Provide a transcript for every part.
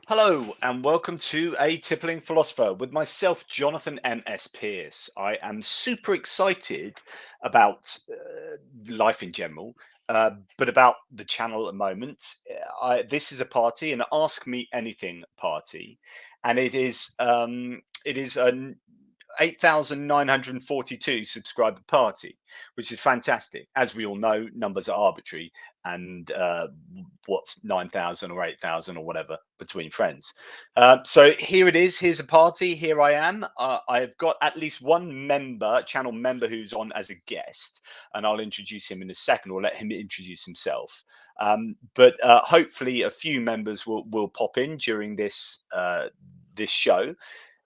Hello and welcome to A Tippling Philosopher with myself, Jonathan M.S. Pierce. I am super excited about life in general, but about the channel at the moment. This is a party, an Ask Me Anything party, and it is an 8,942 subscriber party, which is fantastic. As we all know, numbers are arbitrary, and what's 9,000 or 8,000 or whatever between friends. So here it is. Here's a party. Here I am. I've got at least one channel member, who's on as a guest, and I'll introduce him in a second, or let him introduce himself. But hopefully, a few members will pop in during this show.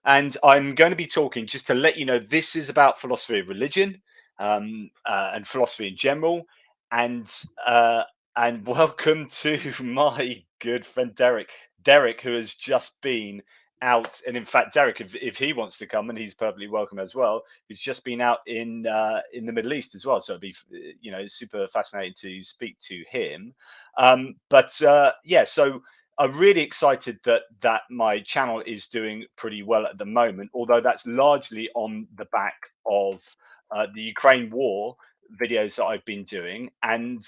And I'm going to be talking, just to let you know, this is about philosophy of religion, and philosophy in general. And and welcome to my good friend Derek. Derek, who has just been out, and in fact, Derek, if he wants to come, and he's perfectly welcome as well, who's just been out in the Middle East as well. So it'd be super fascinating to speak to him. But yeah, so I'm really excited that my channel is doing pretty well at the moment, although that's largely on the back of the Ukraine war videos that I've been doing. And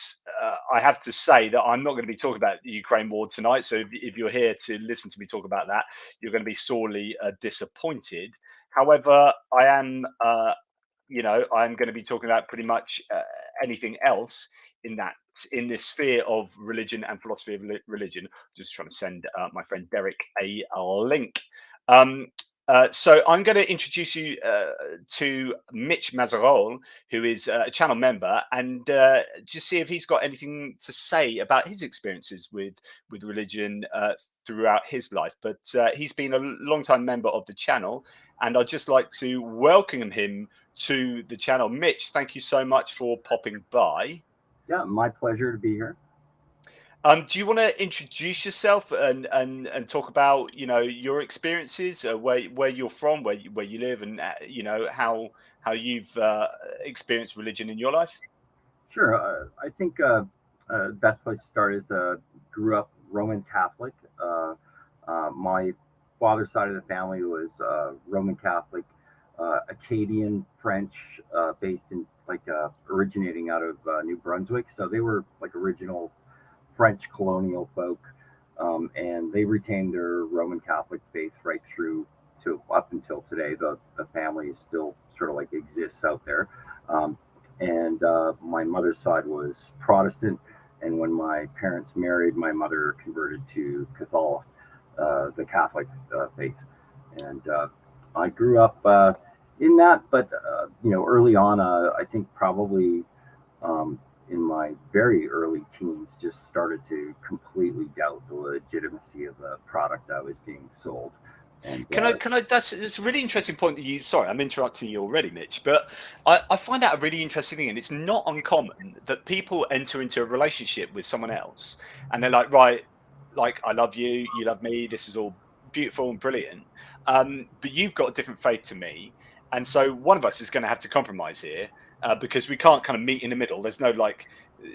I have to say that I'm not going to be talking about the Ukraine war tonight. So if you're here to listen to me talk about that, you're going to be sorely disappointed. However, I'm going to be talking about pretty much anything else in this sphere of religion and philosophy of religion. Just trying to send my friend Derek a link. So I'm going to introduce you to Mitch Mazarol, who is a channel member, and just see if he's got anything to say about his experiences with religion throughout his life. But he's been a long time member of the channel, and I'd just like to welcome him to the channel. Mitch, thank you so much for popping by. Yeah, my pleasure to be here. Do you want to introduce yourself and talk about your experiences, where you're from, where you live, and how you've experienced religion in your life? Sure. I think best place to start is grew up Roman Catholic. My father's side of the family was Roman Catholic, Acadian French, based in originating out of New Brunswick. So they were like original French colonial folk, and they retained their Roman Catholic faith right through to up until today. The family is still sort of like exists out there. Um, and My mother's side was Protestant, and when my parents married, my mother converted to Catholic, the Catholic faith, and I grew up in that. But early on, I think probably in my very early teens, just started to completely doubt the legitimacy of the product I was being sold. And Can I? That's a really interesting point that you. Sorry, I'm interrupting you already, Mitch. But I find that a really interesting thing, and it's not uncommon that people enter into a relationship with someone else, and they're like, right, like I love you, you love me, this is all beautiful and brilliant, but you've got a different faith to me, and so one of us is going to have to compromise here because we can't kind of meet in the middle. There's no like. uh,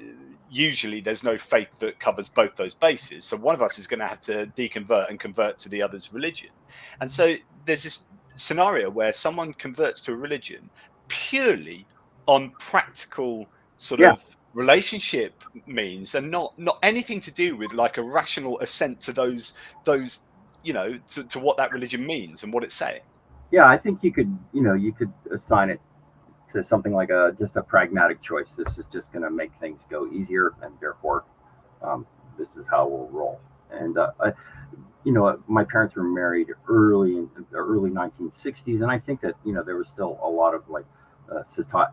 Usually, there's no faith that covers both those bases. So one of us is going to have to deconvert and convert to the other's religion. And so there's this scenario where someone converts to a religion purely on practical sort yeah, of relationship means, and not anything to do with like a rational assent to those to what that religion means and what it's saying. yeah, I think you could assign it to something like a just a pragmatic choice. This is just going to make things go easier, and therefore, this is how we'll roll. And my parents were married early in the early 1960s, and I think that there was still a lot of like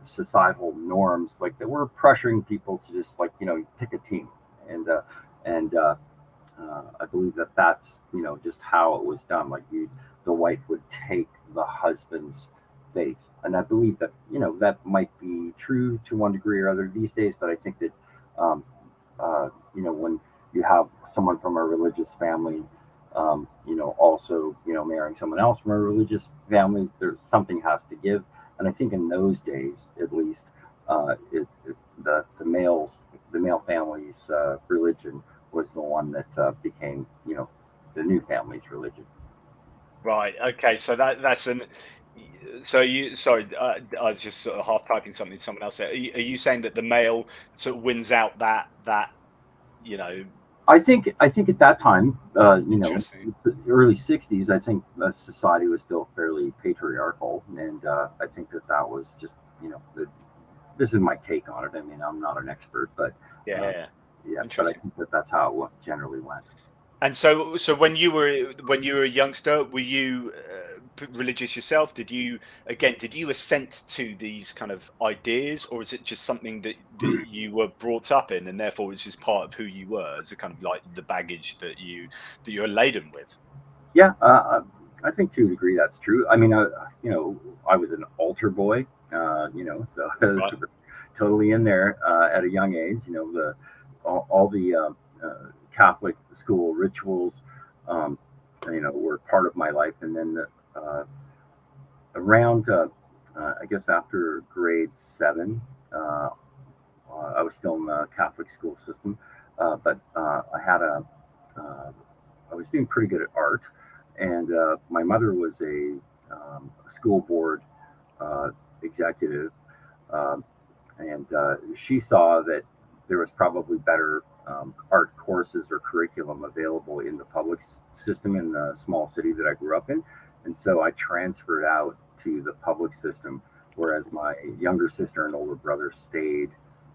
societal norms like that were pressuring people to just like pick a team, and I believe that that's just how it was done. Like the wife would take the husband's faith, and I believe that that might be true to one degree or other these days. But I think that um, when you have someone from a religious family, also marrying someone else from a religious family, there's something has to give. And I think in those days, at least, the male family's religion was the one that became the new family's religion. Right. Okay. So that's an. So you, sorry, I was just sort of half typing something to someone else there. Are you saying that the male sort of wins out that you know I think at that time, interesting? it's the early '60s. I think society was still fairly patriarchal, and I think that was just this is my take on it. I mean, I'm not an expert, but Yeah. uh, Yeah. yes, but I Interesting. think that's how it generally went. And so when you were a youngster, were you religious yourself? Did you assent to these kind of ideas, or is it just something that you were brought up in, and therefore it's just part of who you were, as a kind of like the baggage that you're laden with? Yeah, I think to a degree that's true. I mean, I was an altar boy, so I was Right. totally in there at a young age. All the Catholic school rituals, um, were part of my life. And then around, I guess after grade 7, uh, I was still in the Catholic school system, but uh, I was doing pretty good at art, and my mother was a school board uh, executive, um, and she saw that there was probably better art courses or curriculum available in the public system in the small city that I grew up in, and so I transferred out to the public system, whereas my younger sister and older brother stayed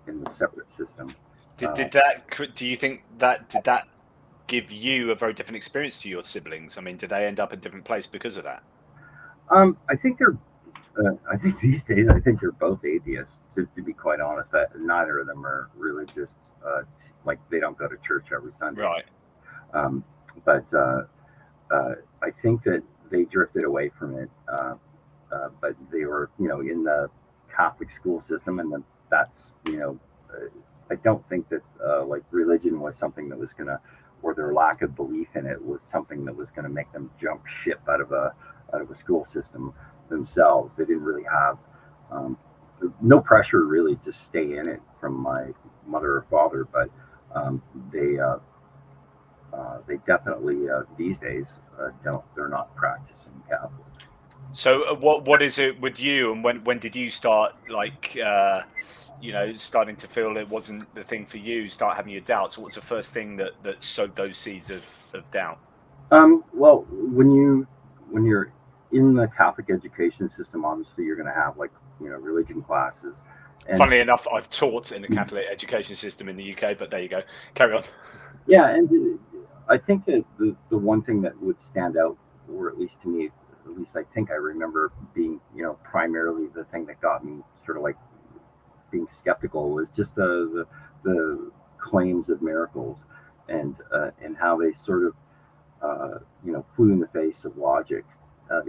in the separate system. Did Uh, did that? Do you think that did that give you a very different experience to your siblings? I mean, did they end up in a different place because of that? I think they're I think these days, I think they're both atheists. To be quite honest, neither of them are religious. Like they don't go to church every Sunday. Right. Um, but I think that they drifted away from it. But they were, in the Catholic school system, and then that's, I don't think that like religion was something that was gonna, or their lack of belief in it was something that was gonna make them jump ship out of a school system themselves. They didn't really have um, no pressure really to stay in it from my mother or father, but um, they uh, they definitely these days don't. They're not practicing Catholics. So what is it with you, and when did you start, like, starting to feel it wasn't the thing for you, start having your doubts? What's the first thing that sowed those seeds of doubt? Well, when you're in the Catholic education system, obviously you're going to have like religion classes, and Funnily enough, I've taught in the Catholic education system in the UK, but there you go. Carry on. yeah, and I think that the one thing that would stand out, or at least to me, at least I think I remember being primarily the thing that got me sort of like being skeptical was just the claims of miracles and how they sort of flew in the face of logic,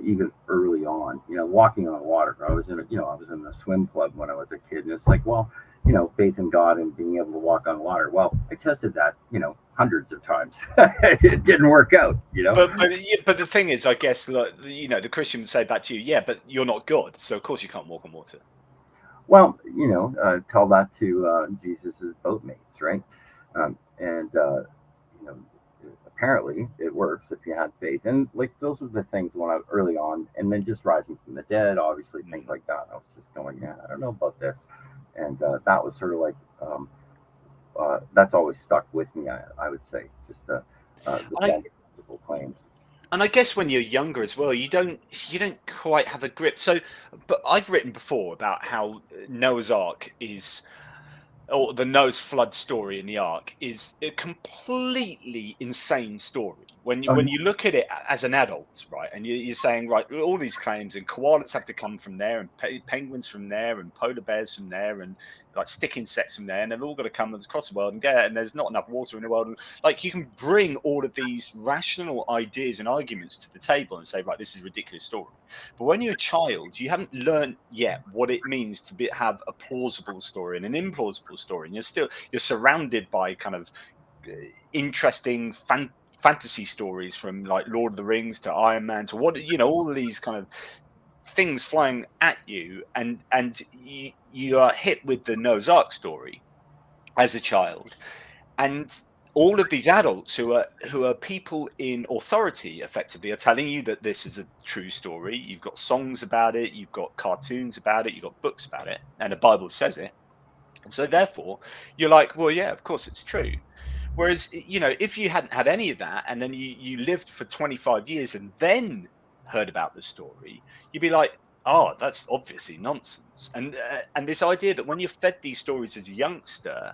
even early on. Walking on water. I was in the swim club when I was a kid, and it's like, well, faith in God and being able to walk on water. Well, I tested that, hundreds of times. It didn't work out. But the thing is, I guess, like, the Christian would say back to you, yeah, but you're not God, so of course you can't walk on water. Well, tell that to Jesus's boatmates, right? And you know, apparently it works if you had faith. And like those are the things when I was early on, and then just rising from the dead, obviously things Mm. like that. I was just going, yeah, I don't know about this, and that was sort of like that's always stuck with me. I would say just the I physical claims. and I guess when you're younger as well, you don't quite have a grip. So, but I've written before about how Noah's Ark is, or the Noah's flood story in the Ark is a completely insane story. When you Oh, when you look at it as an adult, right, and you're saying, right, all these claims, and koalas have to come from there, and penguins from there, and polar bears from there, and like stick insects from there, and they've all got to come across the world and get it, and there's not enough water in the world. And like, you can bring all of these rational ideas and arguments to the table and say, right, this is a ridiculous story. But when you're a child, you haven't learned yet what it means to have a plausible story and an implausible story, and you're surrounded by kind of uh, interesting fantasy stories, from like Lord of the Rings to Iron Man to all of these kind of things flying at you, and you are hit with the Noah's Ark story as a child, and all of these adults who are people in authority effectively are telling you that this is a true story. You've got songs about it, you've got cartoons about it, you've got books about it, and the Bible says it. And so therefore you're like, well, yeah, of course it's true. Whereas, if you hadn't had any of that and then you lived for 25 years and then heard about the story, you'd be like, oh, that's obviously nonsense. And this idea that when you're fed these stories as a youngster,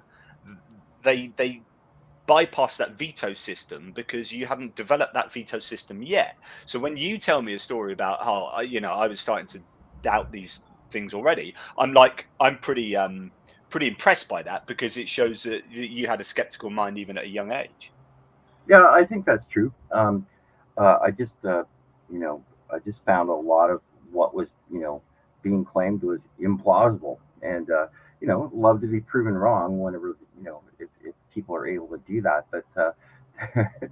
they bypass that veto system because you haven't developed that veto system yet. So when you tell me a story about how I was starting to doubt these things already, I'm pretty impressed by that, because it shows that you had a skeptical mind even at a young age. Yeah, I think that's true. I just, I just found a lot of what was, being claimed was implausible, and love to be proven wrong whenever, if people are able to do that. But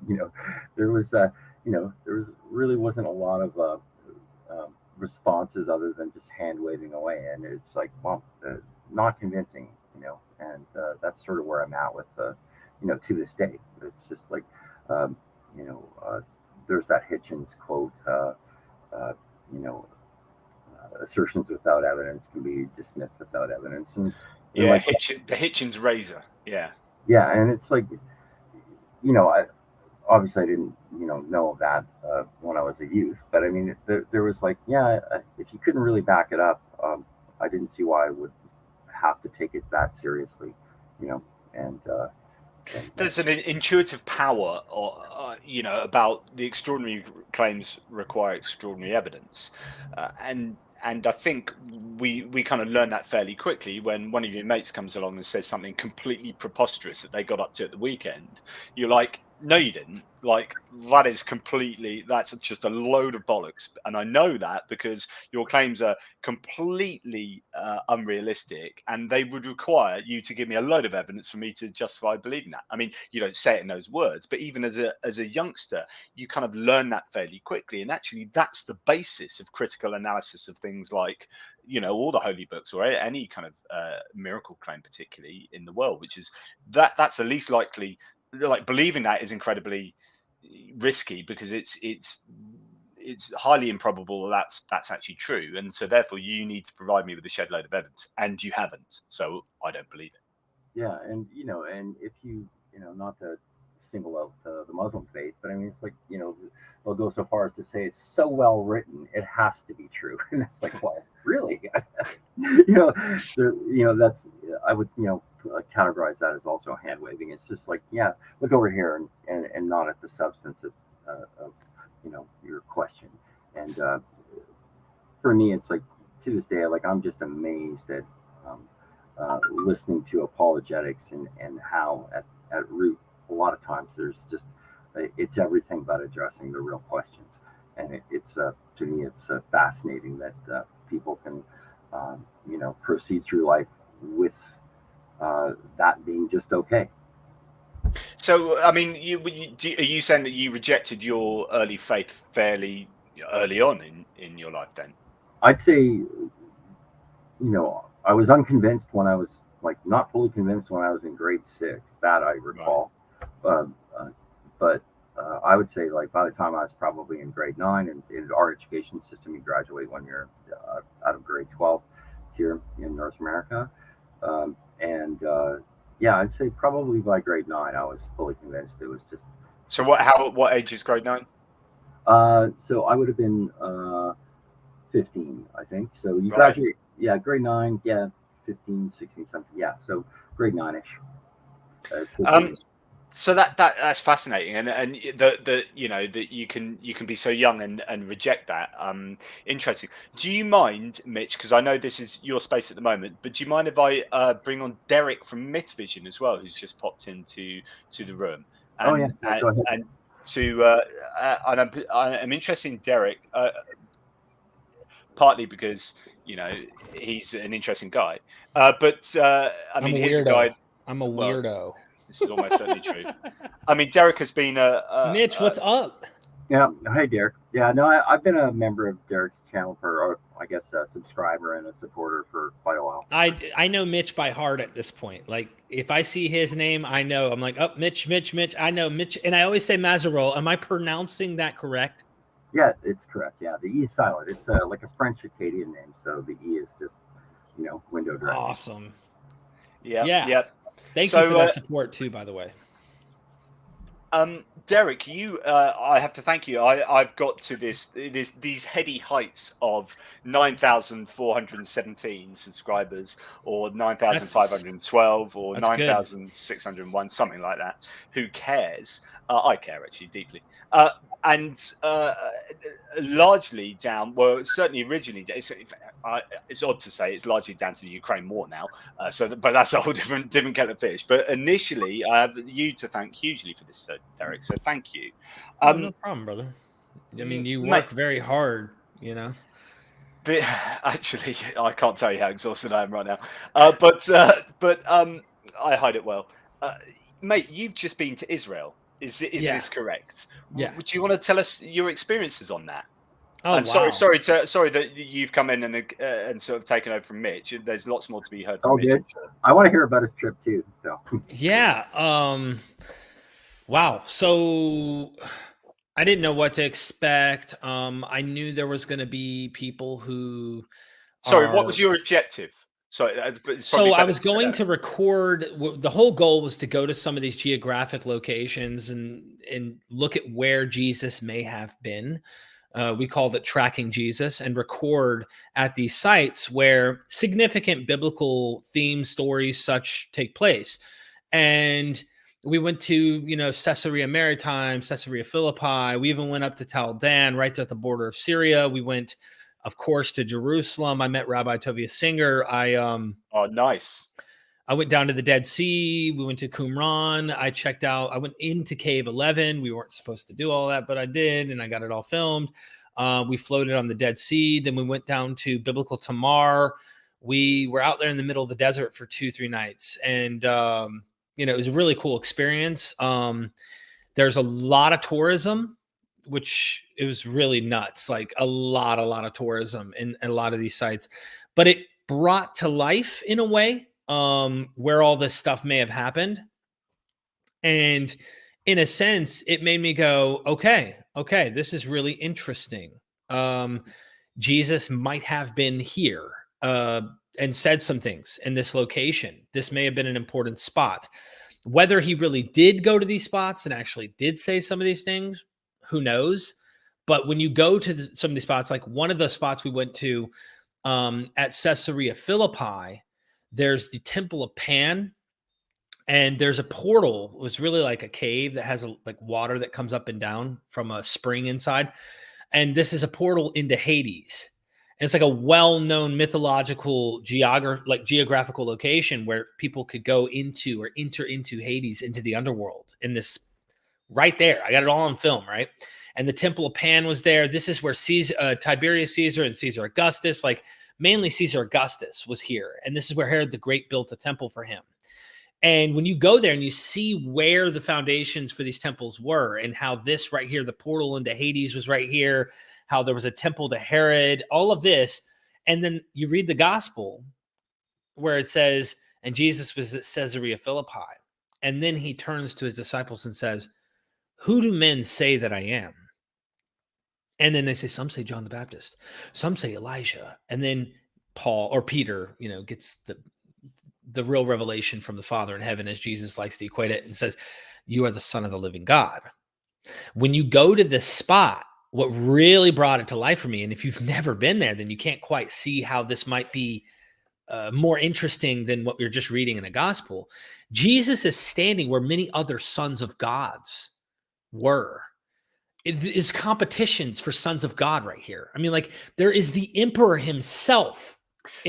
you know, there was, there was really wasn't a lot of responses other than just hand waving away, and it's like, well, not convincing, and that's sort of where I'm at with, to this day. It's just like, um, you know, uh, there's that Hitchens quote, uh, you know, assertions without evidence can be dismissed without evidence, and Yeah, like, the Hitchens razor. Yeah. yeah, and it's like, I obviously I didn't, know that when I was a youth, but I mean, there was like, yeah, if you couldn't really back it up, I didn't see why I would have to take it that seriously, you know, and There's an intuitive power, or about the extraordinary claims require extraordinary evidence, and I think we kind of learn that fairly quickly when one of your mates comes along and says something completely preposterous that they got up to at the weekend. You're like, no, you didn't. Like, that's just a load of bollocks, and I know that because your claims are completely unrealistic, and they would require you to give me a load of evidence for me to justify believing that. I mean, you don't say it in those words, but even as a youngster, you kind of learn that fairly quickly, and actually, that's the basis of critical analysis of things like, all the holy books, or any kind of miracle claim, particularly in the world, which is that's the least likely. Like, believing that is incredibly risky because it's highly improbable that's actually true, and so therefore you need to provide me with a shed load of evidence, and you haven't, so I don't believe it. yeah, and and if you, not to single out the Muslim faith, but I mean, it's like, they'll go so far as to say it's so well written, it has to be true, and it's like, well, really, that's, I would, categorize that as also hand waving. It's just like, yeah, look over here, and not at the substance of your question, and for me, it's like, to this day, like, I'm just amazed at, um, listening to apologetics, and how at root, a lot of times there's just, it's everything but addressing the real questions, and it's to me, it's fascinating that people can, proceed through life with that being just okay. So, I mean, are you saying that you rejected your early faith fairly early on in your life then? I'd say, I was unconvinced when I was, like, not fully convinced when I was in grade six. That I Right. recall, uh, uh, but I would say, like, by the time I was probably in grade nine, and in our education system, you graduate when you're out of grade 12 here in North America, and yeah, I'd say probably by grade nine, I was fully convinced it was just. So what age is grade 9? So I would have been 15, I think. So you Right. graduate, yeah, grade nine, yeah, 15, 16, something, yeah. So grade nine-ish. 15. Um, so that's fascinating, and the that you can be so young and reject that. Interesting. Do you mind, Mitch, because I know this is your space at the moment, but do you mind if I bring on Derek from Myth Vision as well, who's just popped into to the room, Oh yeah, and yeah, go ahead. and to and I'm interested in Derek, partly because he's an interesting guy, but I I'm mean, a here's a guy. weirdo. I'm a Well, weirdo. this is almost certainly true. I mean, Derek has been Mitch, what's up? Yeah. Hi, Derek. Yeah. No, I've been a member of Derek's channel or I guess a subscriber and a supporter for quite a while. I know Mitch by heart at this point. Like if I see his name, I know. I'm like, oh, Mitch. I know Mitch, and I always say Mazarol. Am I pronouncing that correct? Yeah, it's correct. Yeah, the E is silent. It's like a French Acadian name, so the E is just window dressing. Awesome. Yep, Yeah. yep. Thank you for So, that support too, by the way. Derek, I have to thank you. I've got to these heady heights of 9,417 subscribers, or That's 9,512, or that's good. 9,601, something like that. Who cares? I care actually deeply. And largely down, well, certainly originally, it's odd to say it's largely down to the Ukraine war now. But that's a whole different kettle of fish. But initially, I have you to thank hugely for this, Derek. So thank you. Oh, no problem, brother. I mean, you Mate, work very hard, you know. but actually, I can't tell you how exhausted I am right now. But I hide it well. Uh, Mate, you've just been to Israel. Is Yeah. this correct? Yeah. Would you want to tell us your experiences on that? Oh, And wow. sorry that you've come in and sort of taken over from Mitch. There's lots more to be heard from Oh, Mitch. good. I want to hear about his trip too. So Yeah. Wow. So I didn't know what to expect. I knew there was going to be people who Sorry, what are. was your objective? Sorry, it's probably So I better was to say going that. to record. The whole goal was to go to some of these geographic locations and look at where Jesus may have been. We called it tracking Jesus, and record at these sites where significant biblical themes, stories, such take place. And we went to, Caesarea Maritime, Caesarea Philippi. We even went up to Tal Dan, right there at the border of Syria. We went, of course, to Jerusalem. I met Rabbi Tovia Singer. Oh, nice. I went down to the Dead Sea. We went to Qumran. I went into Cave 11. We weren't supposed to do all that, but I did, and I got it all filmed. We floated on the Dead Sea. Then we went down to Biblical Tamar. We were out there in the middle of the desert for 2-3 nights. And, it was a really cool experience. There's a lot of tourism, which it was really nuts, like a lot of tourism in a lot of these sites. But it brought to life in a way where all this stuff may have happened. And in a sense, it made me go, okay, this is really interesting. Jesus might have been here and said some things in this location. This may have been an important spot. Whether he really did go to these spots and actually did say some of these things, who knows? But when you go to some of these spots, like one of the spots we went to at Caesarea Philippi, there's the Temple of Pan, and there's a portal. It was really like a cave that has like water that comes up and down from a spring inside. And this is a portal into Hades. And it's like a well-known mythological geographical location where people could go into or enter into Hades, into the underworld, in this right there. I got it all on film, right? And the Temple of Pan was there. This is where Tiberius Caesar and Caesar Augustus, like mainly Caesar Augustus, was here. And this is where Herod the Great built a temple for him. And when you go there and you see where the foundations for these temples were, and how this right here, the portal into Hades was right here, how there was a temple to Herod, all of this. And then you read the gospel where it says, and Jesus was at Caesarea Philippi. And then he turns to his disciples and says, who do men say that I am? And then they say, some say John the Baptist, some say Elijah. And then Paul or Peter, gets the real revelation from the Father in heaven, as Jesus likes to equate it, and says, you are the Son of the living God. When you go to this spot, what really brought it to life for me, and if you've never been there, then you can't quite see how this might be more interesting than what we're just reading in a gospel. Jesus is standing where many other sons of gods were. It is competitions for sons of God right here. I mean, like, there is the emperor himself.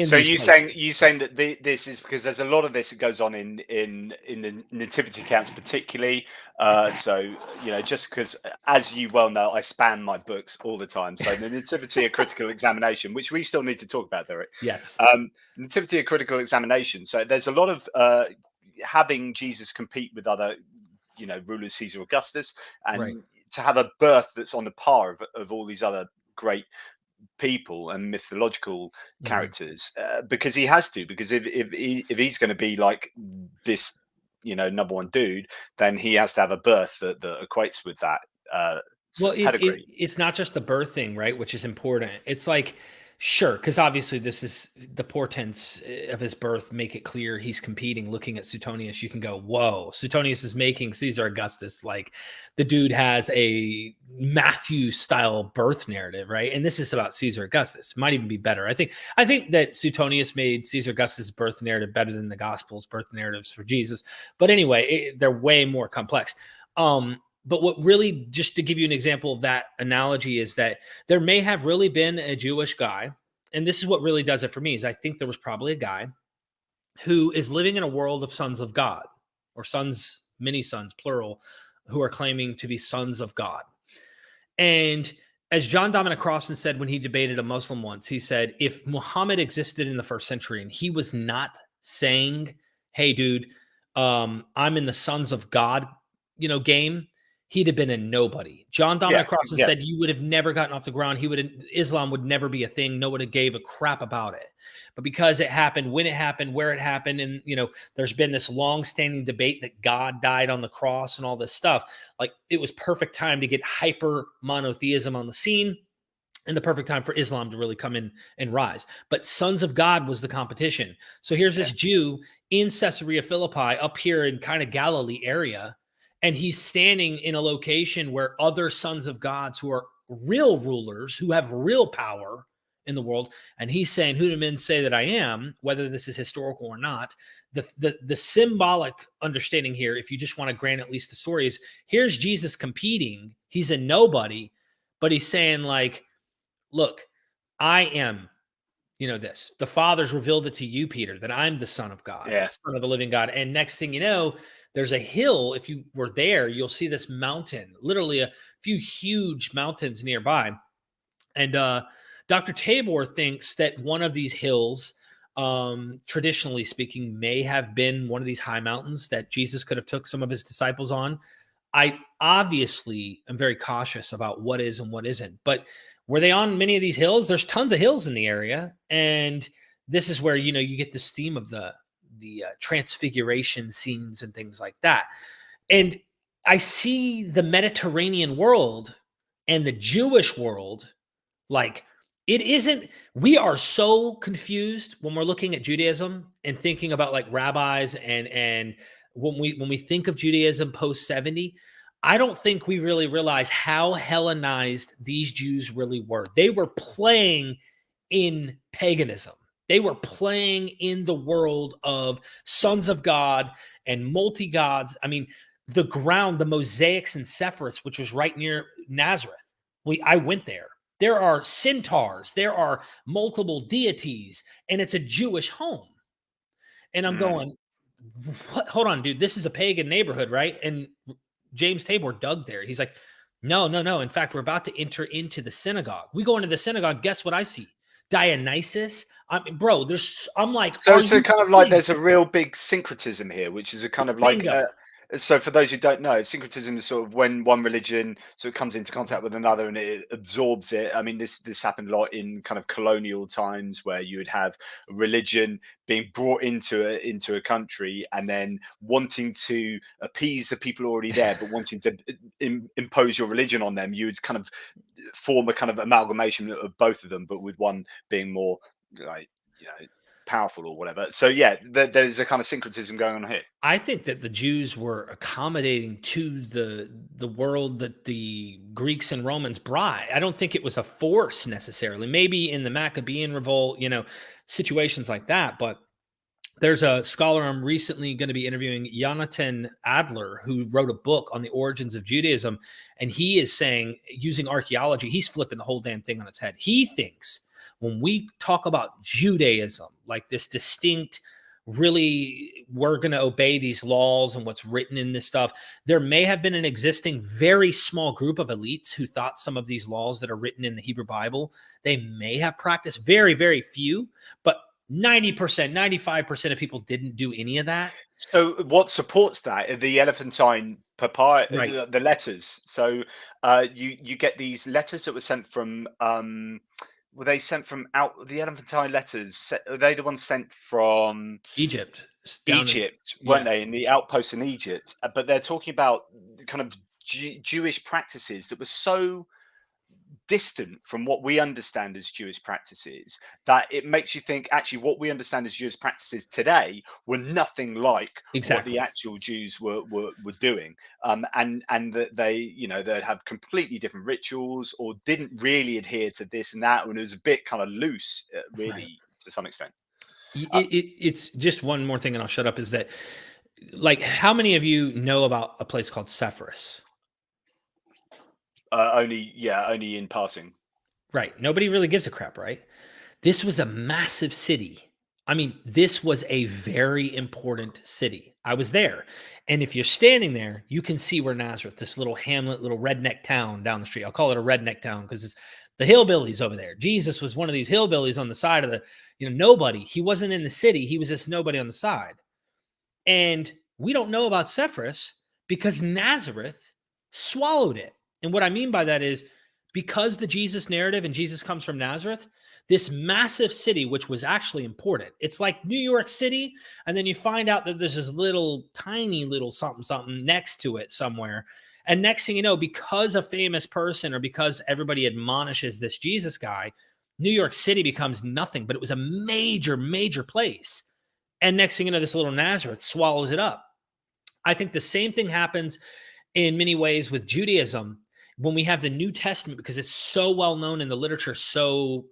So you saying that this is because there's a lot of this that goes on in the nativity accounts, particularly. So just because, as you well know, I spam my books all the time. So the nativity a critical examination, which we still need to talk about, Derek. Yes. Nativity a critical examination. So there's a lot of having Jesus compete with other rulers, Caesar Augustus, and right. to have a birth that's on the par of all these other great people and mythological characters, because he has to, because if he's going to be like this, you know, number one dude, then he has to have a birth that equates with that Well, pedigree. it's not just the birth thing, right? Which is important. It's like, sure, because obviously this is the portents of his birth make it clear he's competing. Looking at Suetonius, you can go, whoa, Suetonius is making Caesar Augustus. Like, the dude has a Matthew style birth narrative, right? And this is about Caesar Augustus. Might even be better. I think that Suetonius made Caesar Augustus' birth narrative better than the Gospels' birth narratives for Jesus. But anyway, they're way more complex. But what really, just to give you an example of that analogy, is that there may have really been a Jewish guy, and this is what really does it for me, is I think there was probably a guy who is living in a world of sons of God, or sons, many sons, plural, who are claiming to be sons of God. And as John Dominic Crossan said when he debated a Muslim once, he said, if Muhammad existed in the first century and he was not saying, hey, dude, I'm in the sons of God, game, he'd have been a nobody. John Dominic Crossan said you would have never gotten off the ground. Islam would never be a thing. No one gave a crap about it. But because it happened, when it happened, where it happened, and there's been this long-standing debate that God died on the cross and all this stuff. Like, it was perfect time to get hyper monotheism on the scene, and the perfect time for Islam to really come in and rise. But sons of God was the competition. So here's this Jew in Caesarea Philippi, up here in kind of Galilee area, and he's standing in a location where other sons of gods who are real rulers, who have real power in the world, and he's saying, who do men say that I am, whether this is historical or not. The symbolic understanding here, if you just want to grant at least the story, is here's Jesus competing. He's a nobody, but he's saying, like, look, I am, this. The Father's revealed it to you, Peter, that I'm the Son of God, the Son of the living God. And next thing you know, there's a hill. If you were there, you'll see this mountain, literally a few huge mountains nearby. And Dr. Tabor thinks that one of these hills, traditionally speaking, may have been one of these high mountains that Jesus could have took some of his disciples on. I obviously am very cautious about what is and what isn't, but were they on many of these hills? There's tons of hills in the area. And this is where, you get this theme of the transfiguration scenes and things like that. And I see the Mediterranean world and the Jewish world, like, it isn't, we are so confused when we're looking at Judaism and thinking about like rabbis and when we think of Judaism post 70, I don't think we really realize how Hellenized these Jews really were. They were playing in paganism. They were playing in the world of sons of God and multi-gods. I mean, the ground, the mosaics in Sepphoris, which was right near Nazareth. I went there. There are centaurs. There are multiple deities, and it's a Jewish home. And I'm going, what? Hold on, dude. This is a pagan neighborhood, right? And James Tabor dug there. He's like, no. In fact, we're about to enter into the synagogue. We go into the synagogue. Guess what I see? Dionysus. Bro, I'm like, so kind of like there's a real big syncretism here, which is a kind of like, so for those who don't know, syncretism is sort of when one religion sort of comes into contact with another and it absorbs it. I mean, this happened a lot in kind of colonial times where you would have a religion being brought into a country and then wanting to appease the people already there, but wanting to impose your religion on them. You would kind of form a kind of amalgamation of both of them, but with one being more like, powerful or whatever. So there's a kind of syncretism going on here. I think that the Jews were accommodating to the world that the Greeks and Romans brought. I don't think it was a force necessarily. Maybe in the Maccabean revolt, situations like that. But there's a scholar I'm recently going to be interviewing, Jonathan Adler, who wrote a book on the origins of Judaism. And he is saying, using archaeology, he's flipping the whole damn thing on its head. He thinks when we talk about Judaism, like this distinct, really, we're going to obey these laws and what's written in this stuff, there may have been an existing very small group of elites who thought some of these laws that are written in the Hebrew Bible, they may have practiced, very, very few. But 90%, 95% of people didn't do any of that. So what supports that are the elephantine papyrus, Right. the letters. So you get these letters that were sent from were they sent from out the elephantine letters? Are they the ones sent from Egypt down in, Egypt, weren't yeah, they, in the outposts in Egypt? But they're talking about kind of Jewish practices that were so distant from what we understand as Jewish practices that it makes you think actually what we understand as Jewish practices today were nothing like what the exactly. actual Jews were doing, and that they they'd have completely different rituals or didn't really adhere to this and that, and it was a bit kind of loose, Right. really, to some extent. It's just one more thing and I'll shut up, is that, like, how many of you know about a place called Sepphoris? Only in passing. Right. Nobody really gives a crap, right? This was a massive city. I mean, this was a very important city. I was there. And if you're standing there, you can see where Nazareth, this little hamlet, little redneck town down the street. I'll call it a redneck town because it's the hillbillies over there. Jesus was one of these hillbillies on the side of the, nobody. He wasn't in the city. He was just nobody on the side. And we don't know about Sepphoris because Nazareth swallowed it. And what I mean by that is, because the Jesus narrative and Jesus comes from Nazareth, this massive city, which was actually important. It's like New York City, and then you find out that there's this little tiny little something something next to it somewhere. And next thing you know, because a famous person or because everybody admonishes this Jesus guy, New York City becomes nothing, but it was a major, major place. And next thing you know, this little Nazareth swallows it up. I think the same thing happens in many ways with Judaism when we have the New Testament, because it's so well known in the literature, so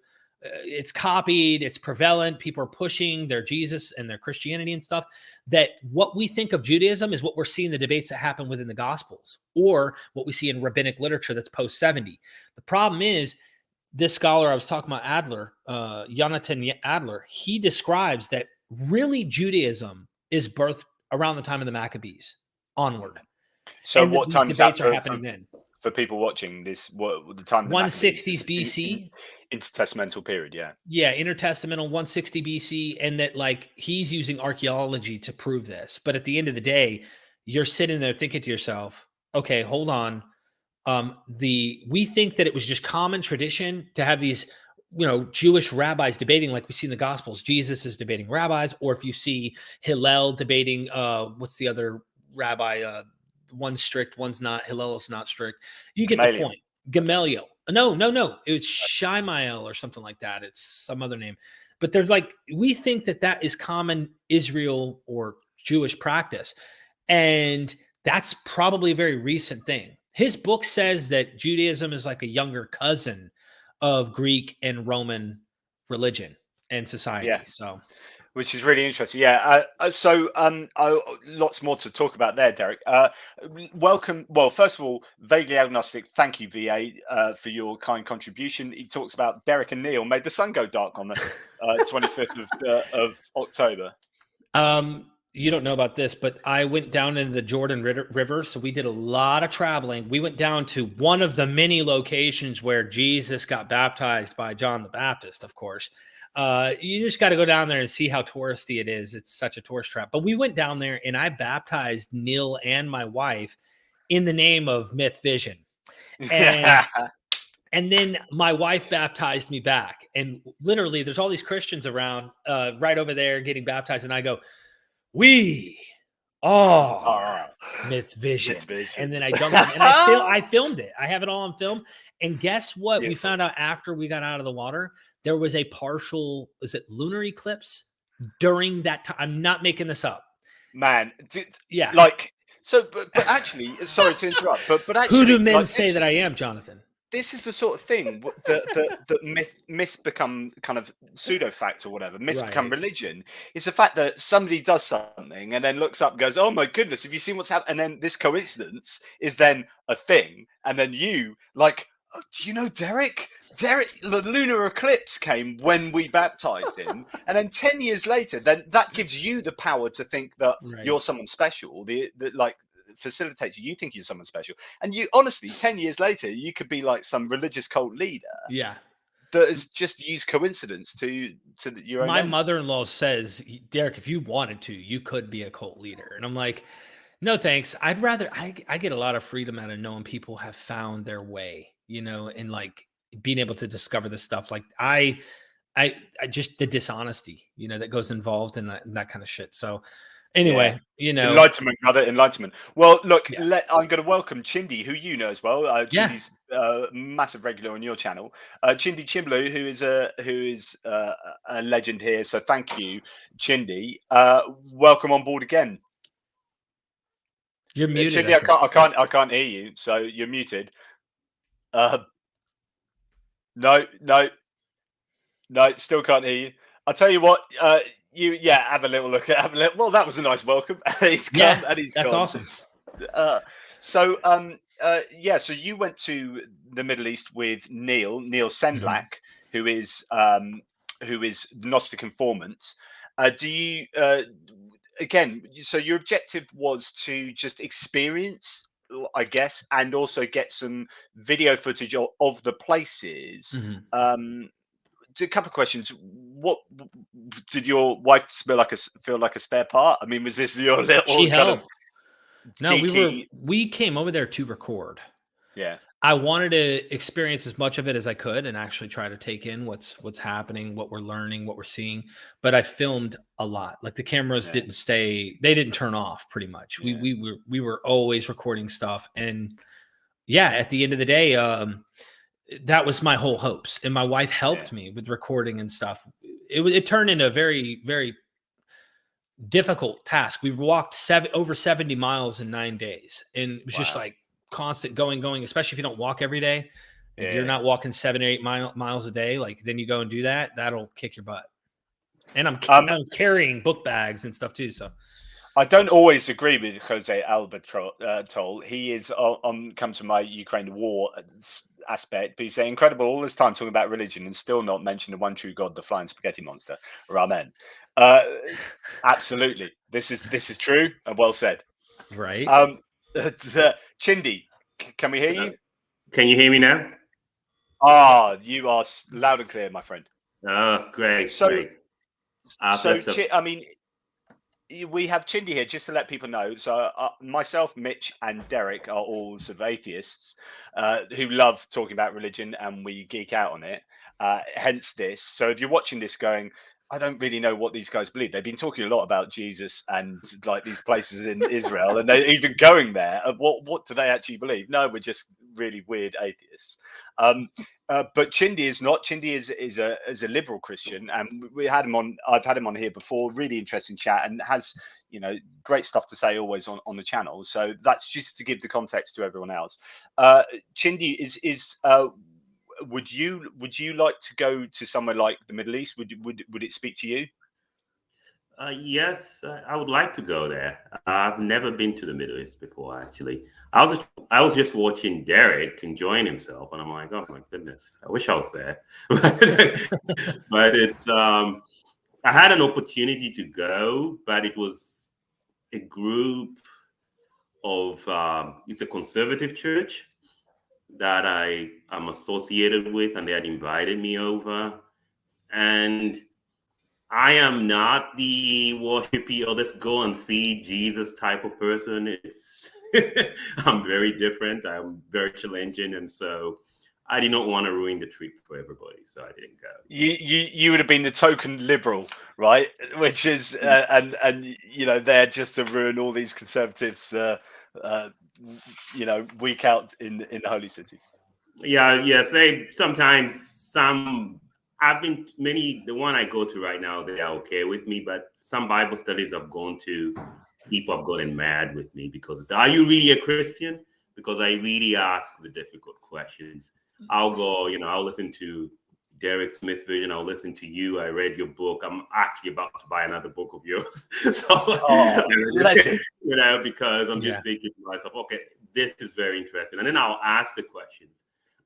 it's copied, it's prevalent, people are pushing their Jesus and their Christianity and stuff, that what we think of Judaism is what we're seeing the debates that happen within the Gospels or what we see in rabbinic literature that's post 70. The problem is, this scholar I was talking about, Adler, Jonathan Adler, he describes that really Judaism is birthed around the time of the Maccabees onward. So And that what these time is that debates are happening then. for people watching this? What the time of the 160s Maccabees BC. intertestamental period, yeah. Yeah, intertestamental 160 BC. And that, like, he's using archaeology to prove this. But at the end of the day, you're sitting there thinking to yourself, okay, hold on. We think that it was just common tradition to have these, Jewish rabbis debating, like we see in the Gospels. Jesus is debating rabbis, or if you see Hillel debating, what's the other rabbi? One's strict, one's not. Hillel is not strict. You get Gamaliel. the point. Gamaliel. No. It was Shimael or something like that. It's some other name. But they're like, we think that is common Israel or Jewish practice. And that's probably a very recent thing. His book says that Judaism is like a younger cousin of Greek and Roman religion and society. Yeah. So, Which is really interesting. Yeah. Lots more to talk about there, Derek. Welcome. Well, first of all, Vaguely Agnostic, thank you, VA, for your kind contribution. He talks about Derek and Neil made the sun go dark on the 25th of October. You don't know about this, but I went down in the Jordan River. So we did a lot of traveling. We went down to one of the many locations where Jesus got baptized by John the Baptist, of course. You just got to go down there and see how touristy it is. It's such a tourist trap. But we went down there and I baptized Neil and my wife in the name of Myth Vision. And then my wife baptized me back. And literally, there's all these Christians around right over there getting baptized. And I go, we are Myth Vision. And then I dunked it. And I filmed it. I have it all on film. And guess what? Beautiful. We found out after we got out of the water, there was a partial, is it lunar eclipse during that time? I'm not making this up. Man. Yeah. Like, so, but actually, sorry to interrupt, but actually. Who do men say that I am, Jonathan? This is the sort of thing that myths become kind of pseudo fact or whatever. Myths become religion. It's the fact that somebody does something and then looks up and goes, "Oh my goodness, have you seen what's happened?" And then this coincidence is then a thing, and then you like, oh, do you know Derek? The lunar eclipse came when we baptized him, and then 10 years later, then that gives you the power to think that you're someone special. Like. Facilitates you think you're someone special, and you honestly 10 years later you could be like some religious cult leader. Yeah, that has just used coincidence to your own My ends. mother-in-law says, Derek, if you wanted to, you could be a cult leader. And I'm like, no, thanks. I'd rather, I get a lot of freedom out of knowing people have found their way, and like being able to discover this stuff. Like I just the dishonesty, that goes involved in that kind of shit. So anyway, Enlightenment, brother, enlightenment. Well, look, Yeah. I'm going to welcome Chindi, who you know as well. Yeah. Chindi's massive regular on your channel. Chindi Chimblu, who is a legend here. So thank you, Chindi. Welcome on board again. You're muted. Chindi, I can't hear you, so you're muted. No, still can't hear you. I'll tell you what. Have a little look at. Well, that was a nice welcome. He's come and he's that's gone. awesome. So you went to the Middle East with Neil Sendlak, who is Gnostic informant. Do you again? So your objective was to just experience, I guess, and also get some video footage of the places. A couple of questions. What did your wife feel like a spare part? I mean, was this your little She helped. No, geeky... we came over there to record. Yeah. I wanted to experience as much of it as I could and actually try to take in what's happening, what we're learning, what we're seeing. But I filmed a lot. Like the cameras didn't didn't turn off pretty much. Yeah. We were always recording stuff. And yeah, at the end of the day, that was my whole hopes. And my wife helped me with recording and stuff. It turned into a very, very difficult task. We walked over 70 miles in 9 days. And it was just like constant going, especially if you don't walk every day. If you're not walking 7 or 8 miles a day, like then you go and do that, that'll kick your butt. And I'm carrying book bags and stuff too. So I don't always agree with Jose Albertol. He is on comes to my Ukraine war aspect, but he's saying incredible all this time talking about religion and still not mention the one true God, the flying spaghetti monster. Amen. Absolutely, this is true and well said. Right. Chindi, can we hear you? Can you hear me now? You are loud and clear, my friend. Oh, great. So, great. I mean, we have Chindi here just to let people know. So myself, Mitch, and Derek are all sort of atheists who love talking about religion, and we geek out on it. Hence this. So if you're watching this going, I don't really know what these guys believe. They've been talking a lot about Jesus and like these places in Israel, and they're even going there. What do they actually believe? No, we're just really weird atheists. But Chindi is not. Chindi is a liberal Christian, and we had him on. I've had him on here before. Really interesting chat, and has great stuff to say always on the channel. So that's just to give the context to everyone else. Chindi is. Would you like to go to somewhere like the Middle East? Would it speak to you? Yes, I would like to go there. I've never been to the Middle East before, actually. I was just watching Derek enjoying himself, and I'm like, oh my goodness, I wish I was there. But it's I had an opportunity to go, but it was a group of it's a conservative church that I am associated with, and they had invited me over. And I am not the worshipy or let's go and see Jesus type of person. It's I'm very different. I'm very challenging, and so I did not want to ruin the trip for everybody, so I didn't go. You would have been the token liberal, right? Which is and they're just to ruin all these conservatives. Week out in the holy city. Yeah, yes. The one I go to right now, they are okay with me, but some Bible studies I've gone to, people have gotten mad with me because it's, are you really a Christian? Because I really ask the difficult questions. I'll go, I'll listen to Derek Smith's vision. I'll listen to you. I read your book. I'm actually about to buy another book of yours. So, legend. Because I'm just thinking to myself, okay, this is very interesting. And then I'll ask the questions,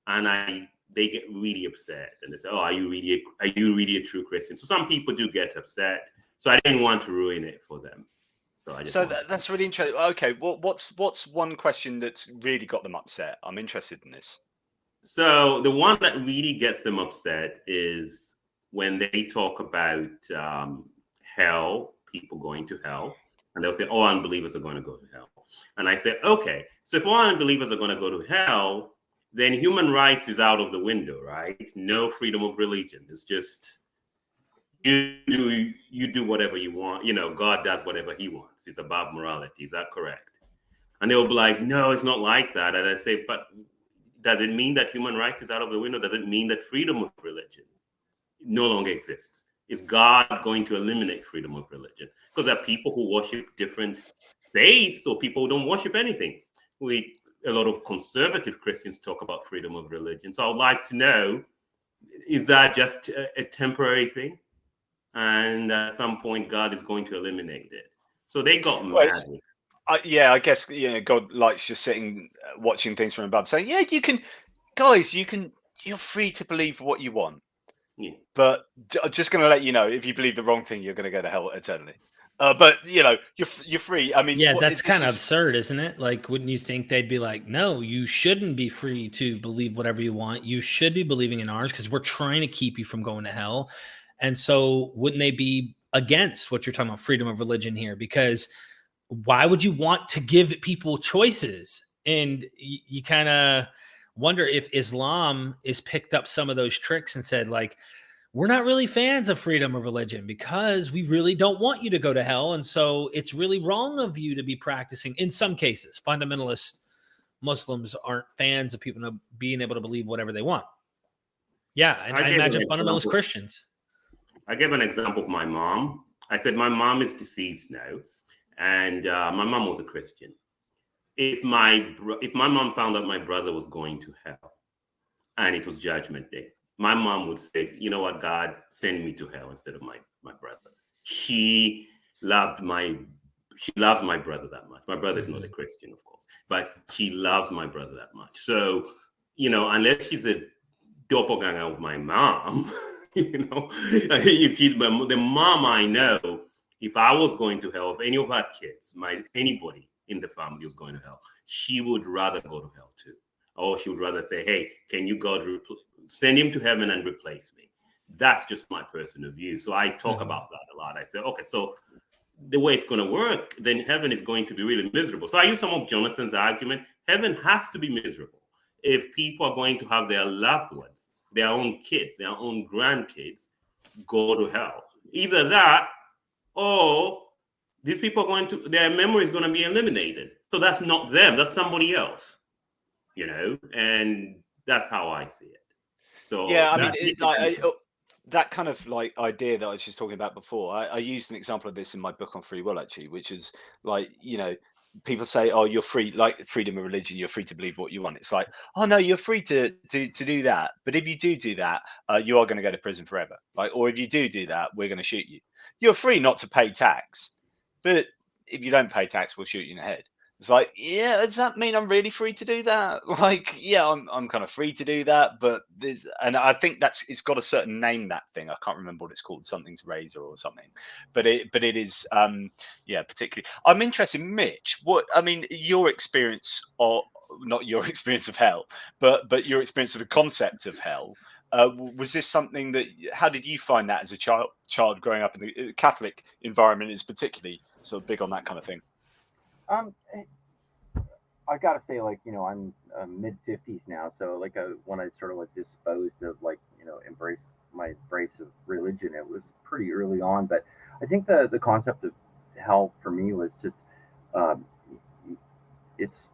and they get really upset, and they say, "Oh, are you really a true Christian?" So some people do get upset. So I didn't want to ruin it for them. So that's really interesting. Okay, what's one question that's really got them upset? I'm interested in this. So the one that really gets them upset is when they talk about hell, people going to hell, and they'll say, "Oh, unbelievers are going to go to hell." And I say, "Okay, so if all unbelievers are going to go to hell, then human rights is out of the window, right? No freedom of religion. It's just you do whatever you want. You know, God does whatever He wants. It's above morality. Is that correct?" And they'll be like, "No, it's not like that." And I say, "But does it mean that human rights is out of the window? Does it mean that freedom of religion no longer exists? Is God going to eliminate freedom of religion? Because there are people who worship different faiths, or people who don't worship anything. A lot of conservative Christians talk about freedom of religion. So I'd like to know, is that just a temporary thing? And at some point, God is going to eliminate it. So they got mad. Yeah, I guess God likes just sitting, watching things from above, saying, "Yeah, you can, guys, you're free to believe what you want, but I'm just going to let you know, if you believe the wrong thing, you're going to go to hell eternally." But you're free. I mean, yeah, that's kind of absurd, isn't it? Like, wouldn't you think they'd be like, "No, you shouldn't be free to believe whatever you want. You should be believing in ours because we're trying to keep you from going to hell." And so, wouldn't they be against what you're talking about, freedom of religion here? Because why would you want to give people choices? And you kind of wonder if Islam is picked up some of those tricks and said, like, we're not really fans of freedom of religion because we really don't want you to go to hell. And so it's really wrong of you to be practicing. In some cases, fundamentalist Muslims aren't fans of people being able to believe whatever they want. Yeah. And I imagine fundamentalist Christians. I gave an example of my mom. I said, my mom is deceased now. And my mom was a Christian. If my mom found out my brother was going to hell and it was Judgment Day, my mom would say, "You know what, God, send me to hell instead of my brother." She loves my brother that much. My brother is not a Christian, of course, but she loves my brother that much. So, unless she's a doppelganger of my mom, if she's the mom I know, if I was going to hell, if any of her kids, anybody in the family was going to hell, she would rather go to hell too. Or she would rather say, "Hey, can you, God, send him to heaven and replace me?" That's just my personal view. So I talk about that a lot. I say, okay, so the way it's going to work, then heaven is going to be really miserable. So I use some of Jonathan's argument. Heaven has to be miserable if people are going to have their loved ones, their own kids, their own grandkids go to hell. Either that, or these people are going to, their memory is going to be eliminated. So that's not them, that's somebody else, and that's how I see it. So yeah, I mean, that kind of like idea that I was just talking about before, I used an example of this in my book on free will, actually, which is like, people say, "Oh, you're free, like freedom of religion, you're free to believe what you want." It's like, "Oh no, you're free to do that, but if you do that, you are going to go to prison forever. Like, or if you do that, we're going to shoot you. You're free not to pay tax, but if you don't pay tax, we'll shoot you in the head." It's like, yeah, does that mean I'm really free to do that? Like, yeah, I'm kind of free to do that, but and I think it's got a certain name, that thing. I can't remember what it's called, something's razor or something, but it is, yeah, particularly. I'm interested, Mitch. Your experience, or not your experience of hell, but your experience of the concept of hell. Was this something that? How did you find that as a child growing up in the Catholic environment? Is particularly sort of big on that kind of thing. I gotta say, I'm mid 50s now, so when I sort of disposed of embrace of religion, it was pretty early on. But I think the concept of hell for me was just um, it's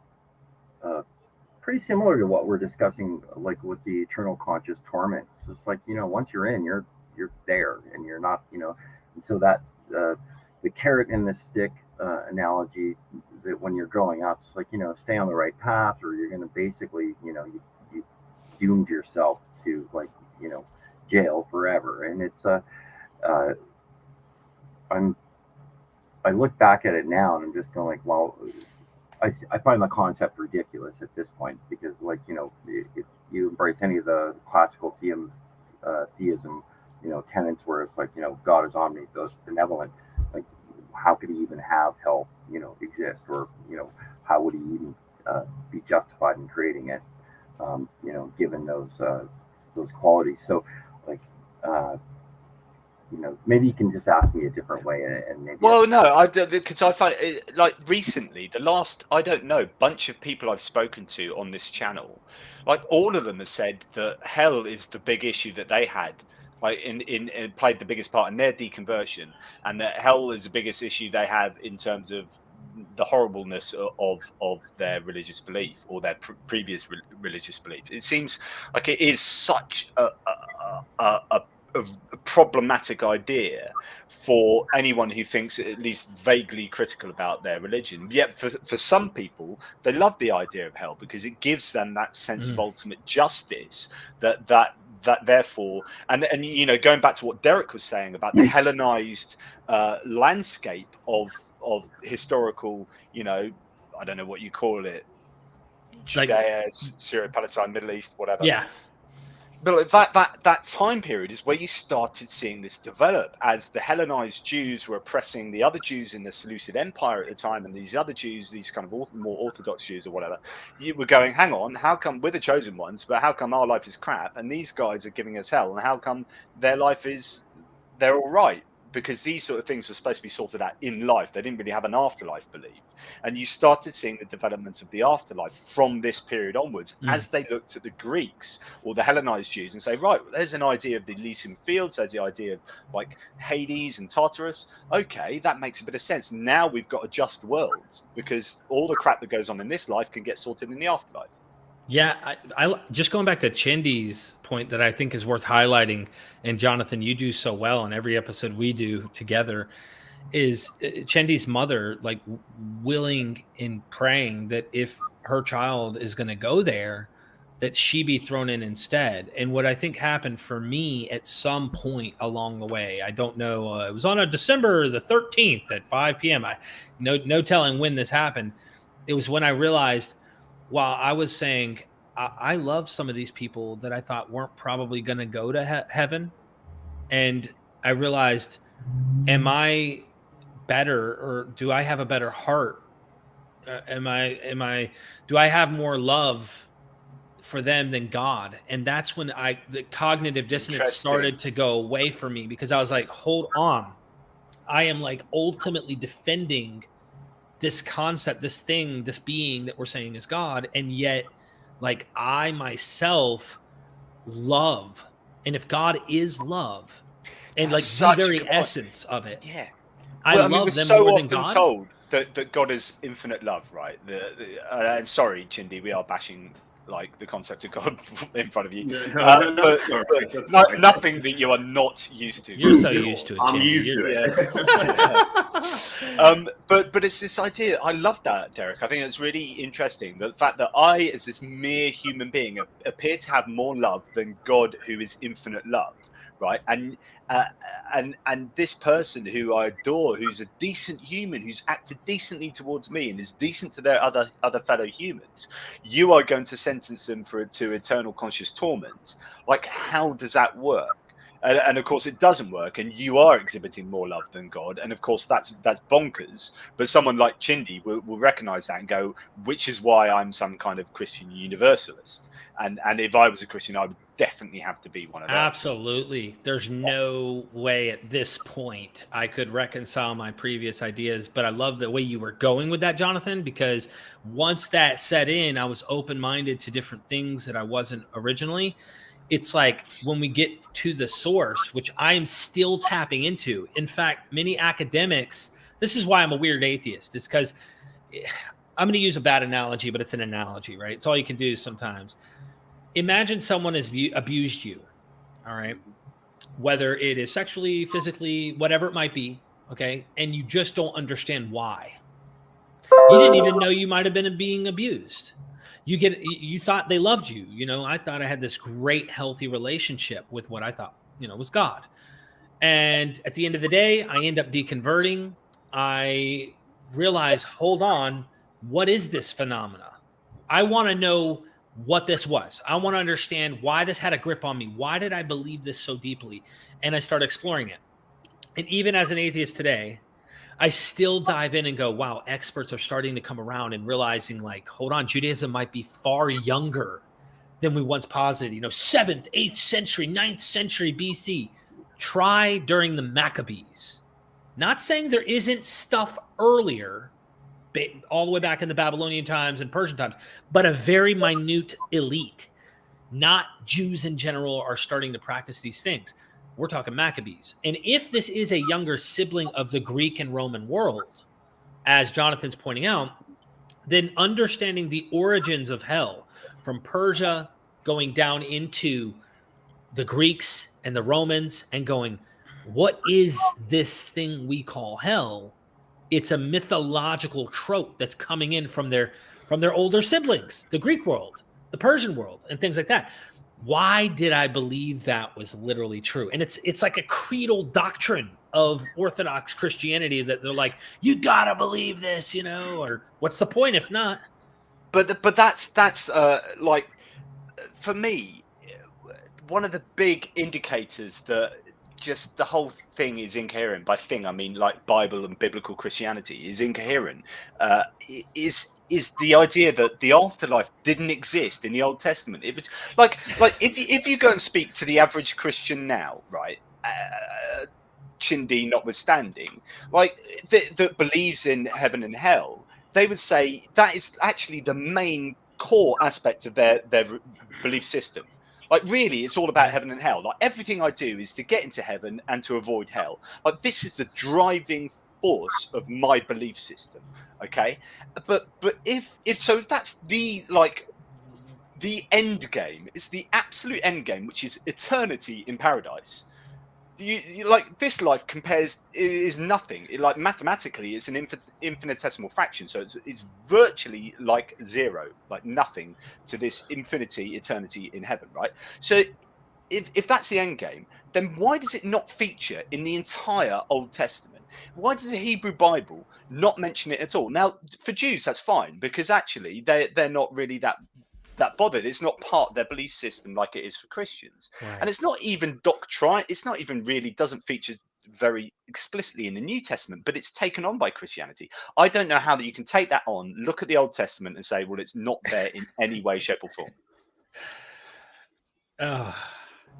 pretty similar to what we're discussing, like with the eternal conscious torments. It's like once you're in, you're there, and you're not, And so that's the carrot and the stick analogy. That when you're growing up, it's like stay on the right path, or you're going to basically you doomed yourself to jail forever. And it's I look back at it now and I'm just going well. I find the concept ridiculous at this point because, if you embrace any of the classical theism, tenets where it's like, God is omnipotent, benevolent, like, how could he even have hell, exist, or how would he even be justified in creating it? given those qualities. So, like, maybe you can just ask me a different way, and maybe. Well, no, I do, because I find it, like recently, the last, I don't know, bunch of people I've spoken to on this channel, like all of them have said that hell is the big issue that they had, like in played the biggest part in their deconversion, and that hell is the biggest issue they have in terms of the horribleness of their religious belief or their previous religious belief. It seems like it is such a problematic idea for anyone who thinks at least vaguely critical about their religion. Yet for some people, they love the idea of hell because it gives them that sense of ultimate justice that therefore, and going back to what Derek was saying about the Hellenized landscape of historical, I don't know what you call it, Judea, Syria, Palestine, Middle East, whatever. Yeah. But that time period is where you started seeing this develop, as the Hellenized Jews were oppressing the other Jews in the Seleucid Empire at the time, and these other Jews, these kind of more Orthodox Jews or whatever, you were going, hang on, how come we're the chosen ones, but how come our life is crap, and these guys are giving us hell, and how come their life they're all right? Because these sort of things were supposed to be sorted out in life. They didn't really have an afterlife belief. And you started seeing the development of the afterlife from this period onwards as they looked at the Greeks or the Hellenized Jews and say, right, there's an idea of the Elysian fields. There's the idea of like Hades and Tartarus. Okay, that makes a bit of sense. Now we've got a just world because all the crap that goes on in this life can get sorted in the afterlife. Yeah, I just going back to Chindy's point that I think is worth highlighting, and Jonathan, you do so well in every episode we do together, is Chindy's mother like willing and praying that if her child is going to go there, that she be thrown in instead. And what I think happened for me at some point along the way, I don't know, it was on a December the 13th at 5 p.m. No telling when this happened. It was when I realized, while I was saying, I love some of these people that I thought weren't probably going to go to heaven. And I realized, am I better, or do I have a better heart? Do I have more love for them than God? And that's when the cognitive dissonance started to go away from me, because I was like, hold on. I am like ultimately defending this concept, this thing, this being that we're saying is God. And yet, like, I myself love. And if God is love, and that's like the very essence of it. Yeah. I love them so more often than God. Told that God is infinite love, right? And sorry, Chindy, we are bashing like the concept of God in front of you. But nothing that you are not used to. You're so used to it. I'm used to it. But it's this idea. I love that, Derek. I think it's really interesting. The fact that I, as this mere human being, appear to have more love than God, who is infinite love. Right, and this person who I adore, who's a decent human, who's acted decently towards me and is decent to their other fellow humans, you are going to sentence them to eternal conscious torment. Like, how does that work? And of course, it doesn't work, and you are exhibiting more love than God, and of course, that's bonkers. But someone like Chindy will recognize that and go, which is why I'm some kind of Christian universalist. And if I was a Christian, I would definitely have to be one of them. Absolutely. There's no way at this point I could reconcile my previous ideas, but I love the way you were going with that, Jonathan, because once that set in, I was open-minded to different things that I wasn't originally. It's like when we get to the source, which I'm still tapping into. In fact, many academics, this is why I'm a weird atheist. It's because I'm going to use a bad analogy, but it's an analogy, right? It's all you can do sometimes. Imagine someone has abused you, all right? Whether it is sexually, physically, whatever it might be, okay? And you just don't understand why. You didn't even know you might have been being abused. You thought they loved you. I thought I had this great, healthy relationship with what I thought, was God. And at the end of the day, I end up deconverting. I realize, hold on, what is this phenomena? I want to know what this was. I want to understand why this had a grip on me. Why did I believe this so deeply? And I start exploring it. And even as an atheist today, I still dive in and go, wow, experts are starting to come around and realizing, like, hold on, Judaism might be far younger than we once posited. 7th, 8th century, 9th century BC. Try during the Maccabees. Not saying there isn't stuff earlier, all the way back in the Babylonian times and Persian times, but a very minute elite. Not Jews in general are starting to practice these things. We're talking Maccabees. And if this is a younger sibling of the Greek and Roman world, as Jonathan's pointing out, then understanding the origins of hell from Persia going down into the Greeks and the Romans and going, what is this thing we call hell? It's a mythological trope that's coming in from their older siblings, the Greek world, the Persian world, and things like that. Why did I believe that was literally true? And it's like a creedal doctrine of Orthodox Christianity that they're like, you gotta believe this, or what's the point if not? But that's like, for me, one of the big indicators that just the whole thing is incoherent. By thing, I mean like Bible and biblical Christianity is incoherent. Is the idea that the afterlife didn't exist in the Old Testament? It was like if you go and speak to the average Christian now, right? Chindi notwithstanding, like that believes in heaven and hell, they would say that is actually the main core aspect of their belief system. Like, really, it's all about heaven and hell. Like, everything I do is to get into heaven and to avoid hell. Like, this is the driving force of my belief system. Okay, but if that's the end game, it's the absolute end game, which is eternity in paradise. You like, this life is nothing. Like, mathematically, it's an infinitesimal fraction, so it's virtually like zero, like nothing to this infinity, eternity in heaven, right? So if that's the end game, then why does it not feature in the entire Old Testament? Why does the Hebrew Bible not mention it at all? Now, for Jews, that's fine, because actually they're not really that bothered. It's not part of their belief system like it is for Christians. Right. And it's not even doctrine. It's not even really, doesn't feature very explicitly in the New Testament, but it's taken on by Christianity. I don't know how that you can take that on, look at the Old Testament and say, well, it's not there in any way, shape or form.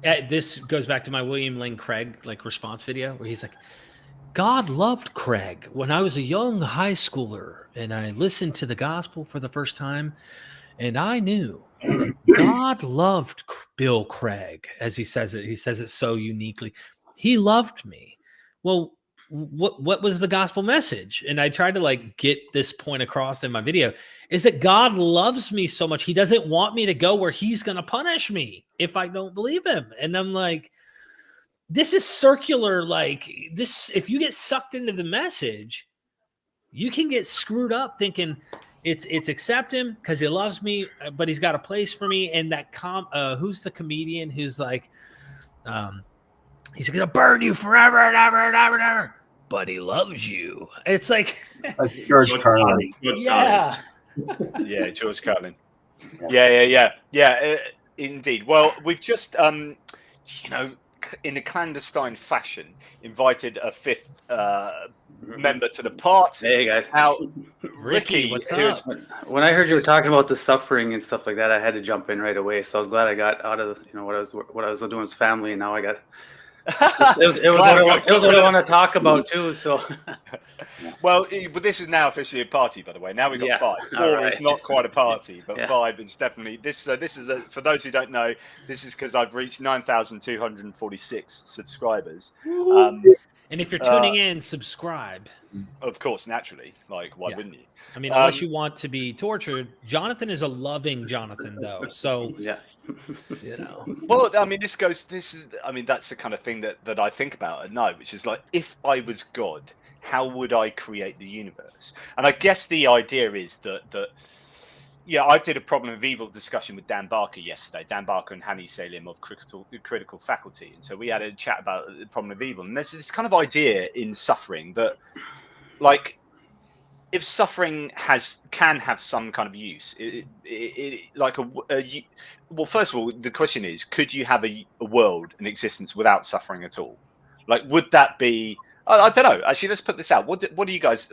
This goes back to my William Lane Craig response video where he's like, God loved Craig when I was a young high schooler and I listened to the gospel for the first time. And I knew that God loved Bill Craig, as he says it. He says it so uniquely. He loved me. Well, what was the gospel message? And I tried to get this point across in my video, is that God loves me so much. He doesn't want me to go where he's going to punish me if I don't believe him. And I'm like, this is circular. Like this, if you get sucked into the message, you can get screwed up thinking, It's accept him because he loves me, but he's got a place for me. And that who's the comedian who's like, he's gonna burn you forever and ever and ever and ever, but he loves you. It's like that's George Carlin. Yeah, yeah, George Carlin. Yeah. Indeed. Well, we've just in a clandestine fashion, invited a fifth member to the party. Hey guys. Now, Ricky, what's up? When I heard you were talking about the suffering and stuff like that, I had to jump in right away. So I was glad I got out of what I was doing with family, and now I got. It was what I want to talk about too. So. Well, but this is now officially a party, by the way. Now we've got 5. 4 is not quite a party, but 5 is definitely this. So this is for those who don't know, this is because I've reached 9,246 subscribers. And if you're tuning in, subscribe. Of course, naturally. Like, why wouldn't you? I mean, unless you want to be tortured. Jonathan is a loving Jonathan, though. So, Well, I mean, that's the kind of thing that I think about at night, which is like, if I was God, how would I create the universe? And I guess the idea is that I did a problem of evil discussion with Dan Barker yesterday. Dan Barker and Hani Salim of Critical Faculty. And so we had a chat about the problem of evil. And there's this kind of idea in suffering that, like, if suffering can have some kind of use, well, first of all, the question is, could you have a world, an existence without suffering at all? Like, would that be? I don't know. Actually, let's put this out. What do you guys?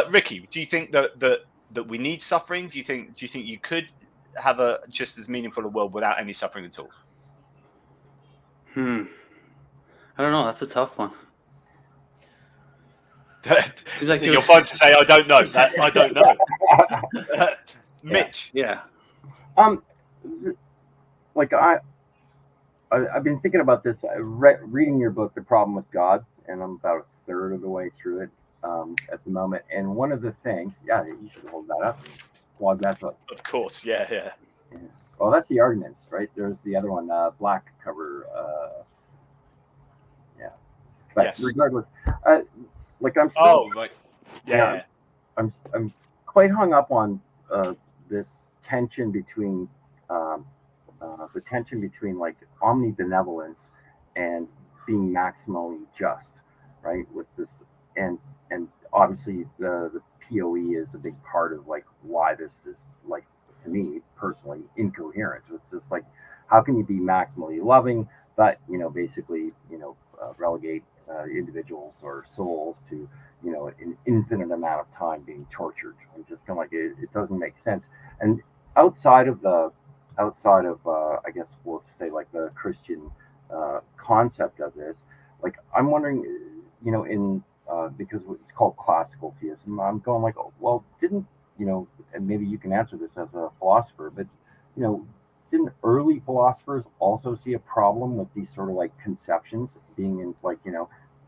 Ricky, do you think that we need suffering? Do you think you could have a just as meaningful a world without any suffering at all? I don't know. That's a tough one. Seems like You're fine to say I don't know. I don't know. Mitch. Yeah. Like I've been thinking about this. Reading your book, The Problem with God, and I'm about a third of the way through it at the moment. And one of the things, you should hold that up. Plug that book. Of course, yeah. Well, that's the arguments, right? There's the other one, black cover. But yes. Regardless, like I'm still. Oh, right. Yeah. I'm quite hung up on this tension between like omnibenevolence and being maximally just, right? With this, and obviously the POE is a big part of like why this is, like, to me personally, incoherent. It's just like, how can you be maximally loving but basically relegate individuals or souls to an infinite amount of time being tortured? I'm just kind of like, it doesn't make sense. And outside of I guess we'll say like the Christian concept of this, like I'm wondering, in because it's called classical theism, I'm going like, well, didn't and maybe you can answer this as a philosopher, but didn't early philosophers also see a problem with these sort of like conceptions being in like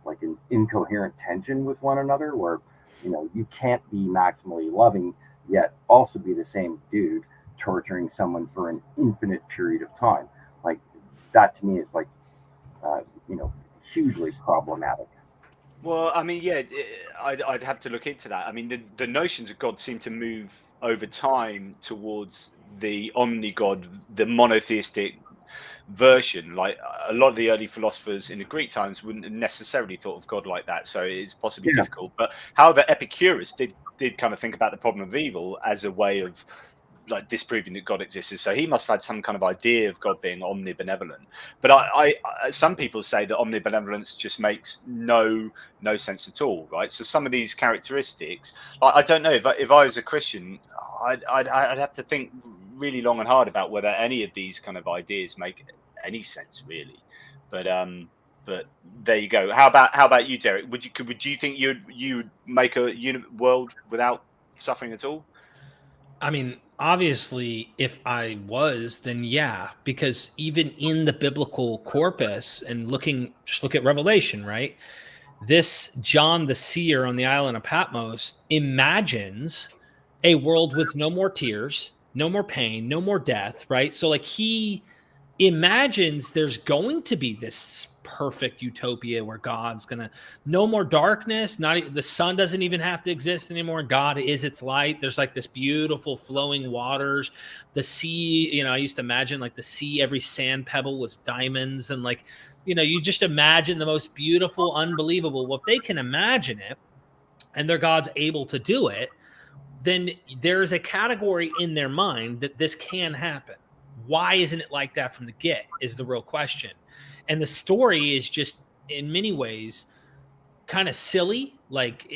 like an incoherent tension with one another, where you can't be maximally loving yet also be the same dude torturing someone for an infinite period of time? Like, that to me is like hugely problematic. Well, I mean, yeah, I'd have to look into that. I mean, the notions of God seem to move over time towards the omni-God, the monotheistic version. Like a lot of the early philosophers in the Greek times wouldn't have necessarily thought of God like that, so it's possibly difficult. But however, Epicurus did kind of think about the problem of evil as a way of like disproving that God existed. So he must have had some kind of idea of God being omnibenevolent. But I some people say that omnibenevolence just makes no sense at all, right? So some of these characteristics, I don't know, if I was a Christian, I'd have to think really long and hard about whether any of these kind of ideas make any sense, really. But there you go. How about you, Derek? Would you think you'd make a world without suffering at all? I mean, obviously, if I was, then yeah, because even in the biblical corpus, and just look at Revelation, right? This John the seer on the island of Patmos imagines a world with no more tears, no more pain, no more death, right? So like he imagines there's going to be this perfect utopia where God's gonna, no more darkness, the sun doesn't even have to exist anymore. God is its light. There's like this beautiful flowing waters, the sea. I used to imagine like the sea, every sand pebble was diamonds, and like you just imagine the most beautiful, unbelievable. Well, if they can imagine it and their God's able to do it, then there's a category in their mind that this can happen. Why isn't it like that from the get is the real question. And the story is just in many ways kind of silly, like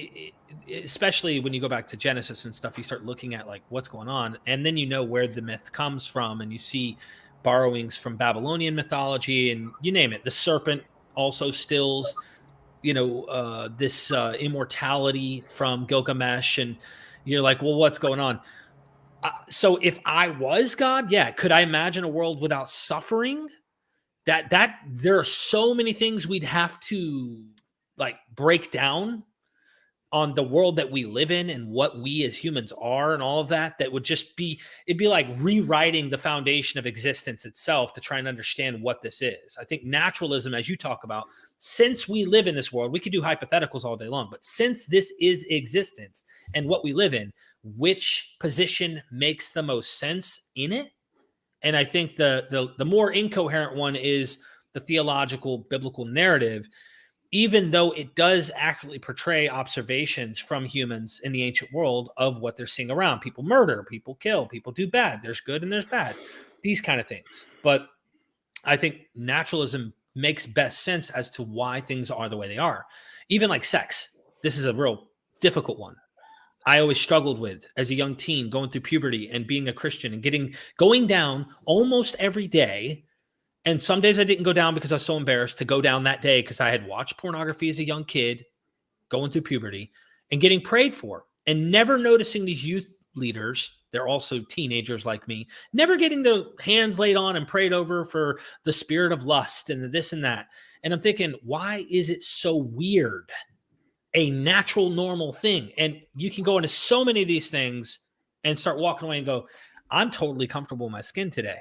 especially when you go back to Genesis and stuff, you start looking at like what's going on, and then where the myth comes from, and you see borrowings from Babylonian mythology, and you name it. The serpent also stills this immortality from Gilgamesh, and you're like, well, what's going on? So if I was God, could I imagine a world without suffering? That there are so many things we'd have to like break down on the world that we live in and what we as humans are and all of that would just be, it'd be like rewriting the foundation of existence itself to try and understand what this is. I think naturalism, as you talk about, since we live in this world, we could do hypotheticals all day long, but since this is existence and what we live in, which position makes the most sense in it? And I think the more incoherent one is the theological biblical narrative, even though it does accurately portray observations from humans in the ancient world of what they're seeing around. People murder, people kill, people do bad. There's good and there's bad, these kind of things. But I think naturalism makes best sense as to why things are the way they are. Even like sex. This is a real difficult one. I always struggled with as a young teen, going through puberty and being a Christian and going down almost every day. And some days I didn't go down because I was so embarrassed to go down that day because I had watched pornography as a young kid, going through puberty, and getting prayed for, and never noticing these youth leaders. They're also teenagers like me, never getting their hands laid on and prayed over for the spirit of lust and this and that. And I'm thinking, why is it so weird? A natural, normal thing. And you can go into so many of these things and start walking away and go, I'm totally comfortable in my skin today.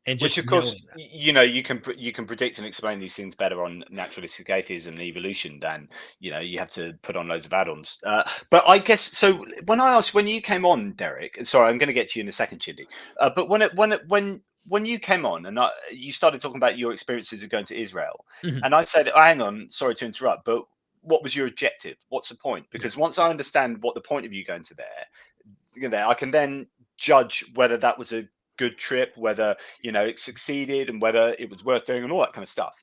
And just which, of course, you know, you can predict and explain these things better on naturalistic atheism and evolution than, you know, you have to put on loads of add-ons. But I guess so. When you came on, Derek, sorry, I'm going to get to you in a second, Chidi. But when you came on and you started talking about your experiences of going to Israel, and I said, oh, hang on, sorry to interrupt, but what was your objective? What's the point? Because once I understand what the point of you going to there, I can then judge whether that was a good trip, whether, you know, it succeeded and whether it was worth doing and all that kind of stuff.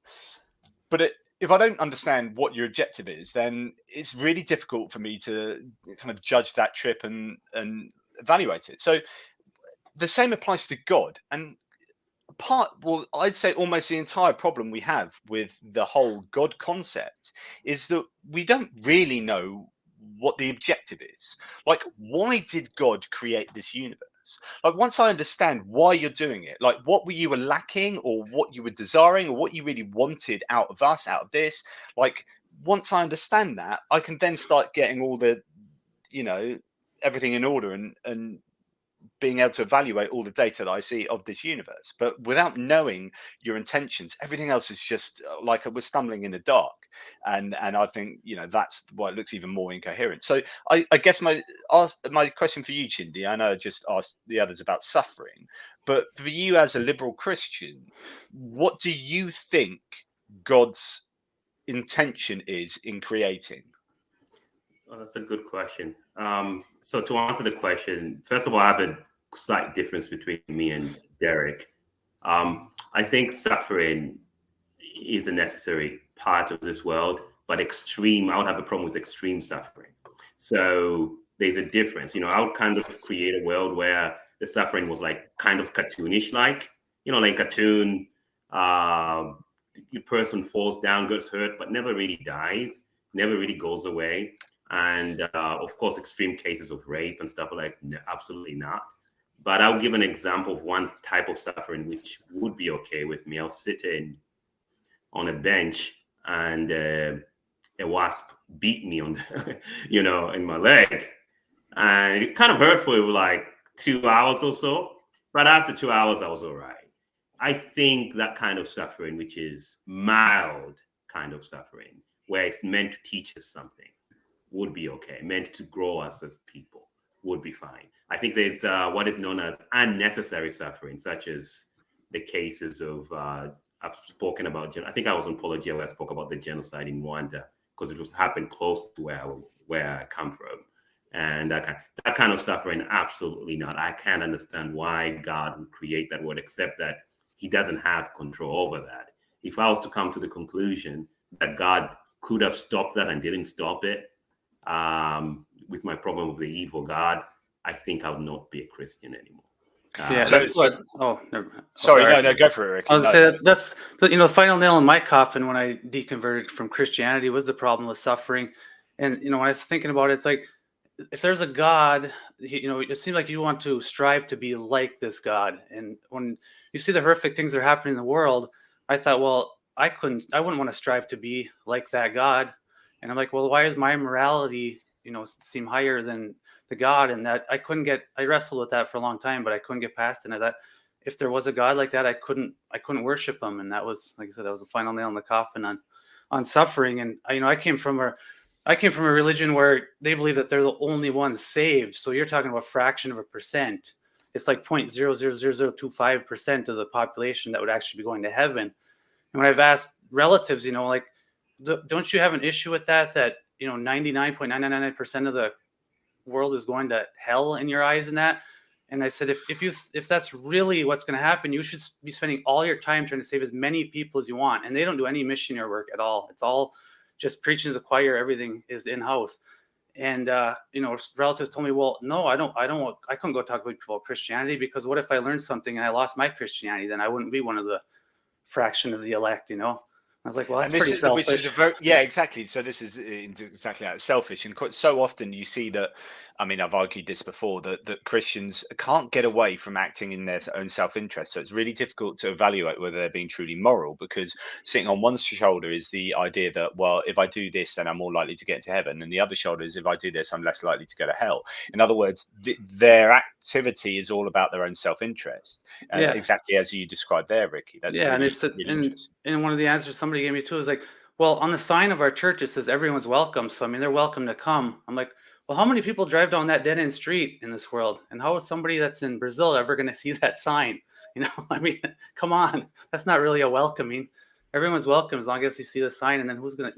But if I don't understand what your objective is, then it's really difficult for me to kind of judge that trip and evaluate it. So the same applies to God. And I'd say almost the entire problem we have with the whole God concept is that we don't really know what the objective is. Like, why did God create this universe? Like, once I understand why you're doing it, like what you were lacking or what you were desiring or what you really wanted out of us, out of this, like once I understand that, I can then start getting all the, you know, everything in order and being able to evaluate all the data that I see of this universe. But without knowing your intentions, everything else is just like we're stumbling in the dark. And I think, you know, that's why it looks even more incoherent. So I guess my question for you, Chindi, I know I just asked the others about suffering, but for you as a liberal Christian, what do you think God's intention is in creating? Oh, that's a good question. So to answer the question, first of all, I have a slight difference between me and Derek. I think suffering is a necessary part of this world, but I would have a problem with extreme suffering. So there's a difference. You know, I would kind of create a world where the suffering was like kind of cartoonish, like, you know, like cartoon, the person falls down, gets hurt, but never really dies, never really goes away. And of course, extreme cases of rape and stuff like, no, absolutely not. But I'll give an example of one type of suffering which would be okay with me. I was sitting on a bench and a wasp beat me on, you know, in my leg, and it kind of hurt for like 2 hours or so. But after 2 hours, I was all right. I think that kind of suffering, which is mild kind of suffering, where it's meant to teach us something, would be okay. Meant to grow us as people would be fine. I think there's what is known as unnecessary suffering, such as the cases of, I've spoken about, I think I was on Apologia where I spoke about the genocide in Rwanda, because it was happened close to where I come from. And that kind of suffering, absolutely not. I can't understand why God would create that word, except that he doesn't have control over that. If I was to come to the conclusion that God could have stopped that and didn't stop it, with my problem with the evil God, I think I would not be a Christian anymore. Yeah, that's what. Oh, never mind. Sorry, no, go for it, Rick. I was saying that's you know, the final nail in my coffin when I deconverted from Christianity was the problem with suffering. And you know, when I was thinking about it, it's like, if there's a God, you know, it seems like you want to strive to be like this God. And when you see the horrific things that are happening in the world, I thought, well, I wouldn't want to strive to be like that God. And I'm like, well, why is my morality, you know, seem higher than the God? And that I wrestled with that for a long time, but I couldn't get past it. And I thought, if there was a God like that, I couldn't worship him. And that was, like I said, that was the final nail in the coffin on suffering. And you know, I came from a religion where they believe that they're the only ones saved. So you're talking about a fraction of a percent. It's like 0.00025% of the population that would actually be going to heaven. And when I've asked relatives, you know, like, don't you have an issue with that, you know, 99.999% of the world is going to hell in your eyes and that? And I said, if that's really what's going to happen, you should be spending all your time trying to save as many people as you want. And they don't do any missionary work at all. It's all just preaching to the choir. Everything is in-house. And relatives told me, well, no, I couldn't go talk to people about Christianity, because what if I learned something and I lost my Christianity? Then I wouldn't be one of the fraction of the elect, I was like, well, that's And this pretty is selfish. which is a very exactly. So this is exactly how it's selfish, and so often you see that. I mean, I've argued this before that Christians can't get away from acting in their own self-interest. So it's really difficult to evaluate whether they're being truly moral, because sitting on one shoulder is the idea that, well, if I do this, then I'm more likely to get into heaven, and the other shoulder is, if I do this, I'm less likely to go to hell. In other words, their activity is all about their own self-interest, exactly as you described there, Ricky. That's really, and it's really interesting. And one of the answers somebody gave me too is like, well, on the sign of our church it says everyone's welcome, so I mean they're welcome to come. I'm like, well, how many people drive down that dead end street in this world, and how is somebody that's in Brazil ever going to see that sign? I mean, come on, that's not really a welcoming. Everyone's welcome as long as you see the sign, and then who's gonna,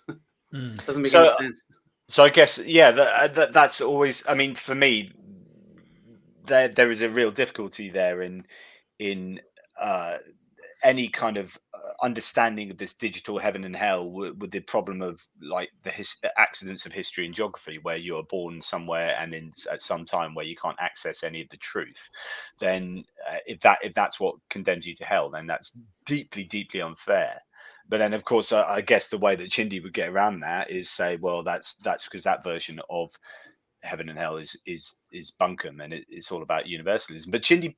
it doesn't make any sense. So I guess, that's always, I mean, for me, there is a real difficulty there in any kind of understanding of this digital heaven and hell with the problem of like the accidents of history and geography, where you are born somewhere and at some time where you can't access any of the truth. Then if that's what condemns you to hell, then that's deeply, deeply unfair. But then, of course, I guess the way that Chindi would get around that is say, well, that's because that version of heaven and hell is bunkum, and it's all about universalism. But Chindi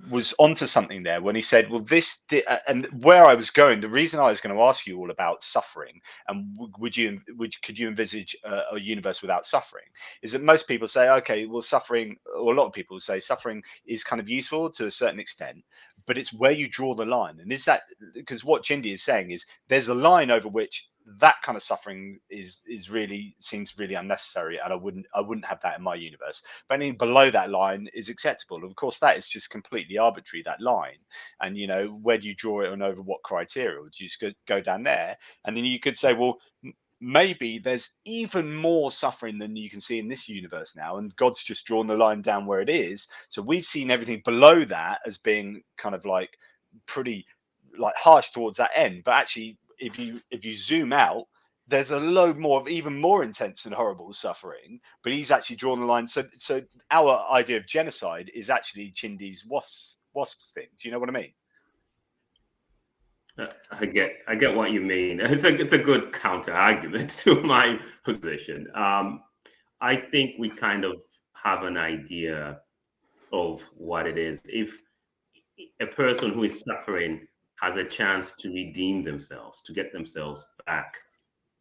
was onto something there when he said, well, and where I was going, the reason I was going to ask you all about suffering and could you envisage a universe without suffering, is that most people say, okay, well, suffering, or a lot of people say suffering is kind of useful to a certain extent, but it's where you draw the line. And is that because what Chindi is saying is there's a line over which that kind of suffering seems really unnecessary, and I wouldn't have that in my universe. But anything below that line is acceptable. Of course, that is just completely arbitrary, that line. And where do you draw it, and over what criteria? Would you just go down there? And then you could say, well, maybe there's even more suffering than you can see in this universe now, and God's just drawn the line down where it is. So we've seen everything below that as being kind of like pretty like harsh towards that end, but actually, if you zoom out, there's a load more of even more intense and horrible suffering, but he's actually drawn the line. So our idea of genocide is actually Chindi's wasps thing. Do you know what I mean? I get what you mean. It's a good counter argument to my position. I think we kind of have an idea of what it is. If a person who is suffering has a chance to redeem themselves, to get themselves back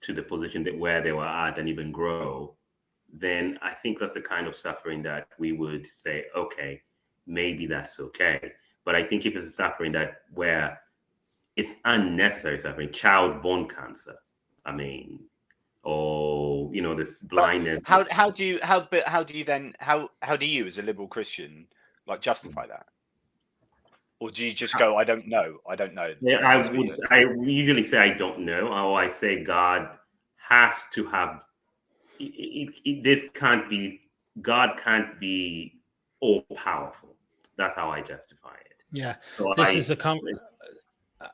to the position where they were at and even grow, then I think that's the kind of suffering that we would say, okay, maybe that's okay. But I think if it's a suffering where it's unnecessary suffering, child-born cancer, I mean, or this blindness. How do you as a liberal Christian like justify that? Or do you just go, I don't know? Yeah, I usually say I don't know, or I say God has to have. God can't be all powerful. That's how I justify it. Yeah, so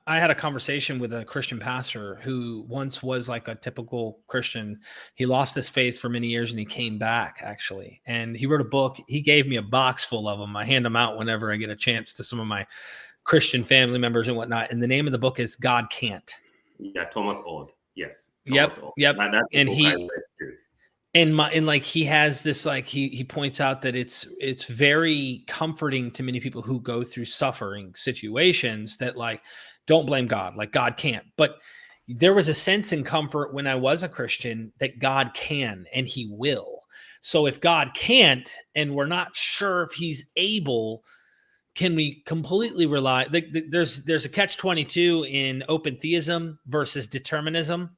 I had a conversation with a Christian pastor who once was like a typical Christian. He lost his faith for many years and he came back, actually. And he wrote a book. He gave me a box full of them. I hand them out whenever I get a chance to some of my Christian family members and whatnot. And the name of the book is God Can't. Yeah, Thomas Odd. Yes. Yep. And he has this, like, he points out that it's very comforting to many people who go through suffering situations that, like, don't blame God, like God can't. But there was a sense in comfort when I was a Christian that God can and he will. So if God can't, and we're not sure if he's able, can we completely rely? There's a catch-22 in open theism versus determinism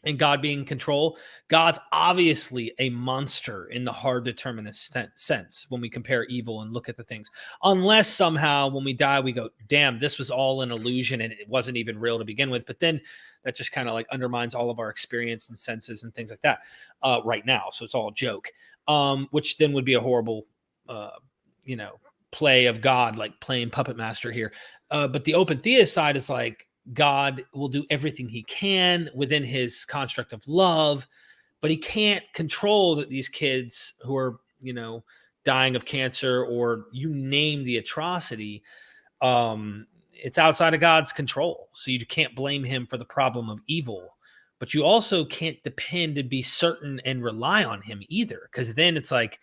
and God being in control. God's obviously a monster in the hard determinist sense when we compare evil and look at the things. Unless somehow when we die, we go, damn, this was all an illusion and it wasn't even real to begin with. But then that just kind of like undermines all of our experience and senses and things like that right now. So it's all a joke, which then would be a horrible, play of God, like playing puppet master here. But the open theist side is like, God will do everything he can within his construct of love, but he can't control that these kids who are, you know, dying of cancer, or you name the atrocity, it's outside of God's control. So you can't blame him for the problem of evil, but you also can't depend and be certain and rely on him either. Because then it's like,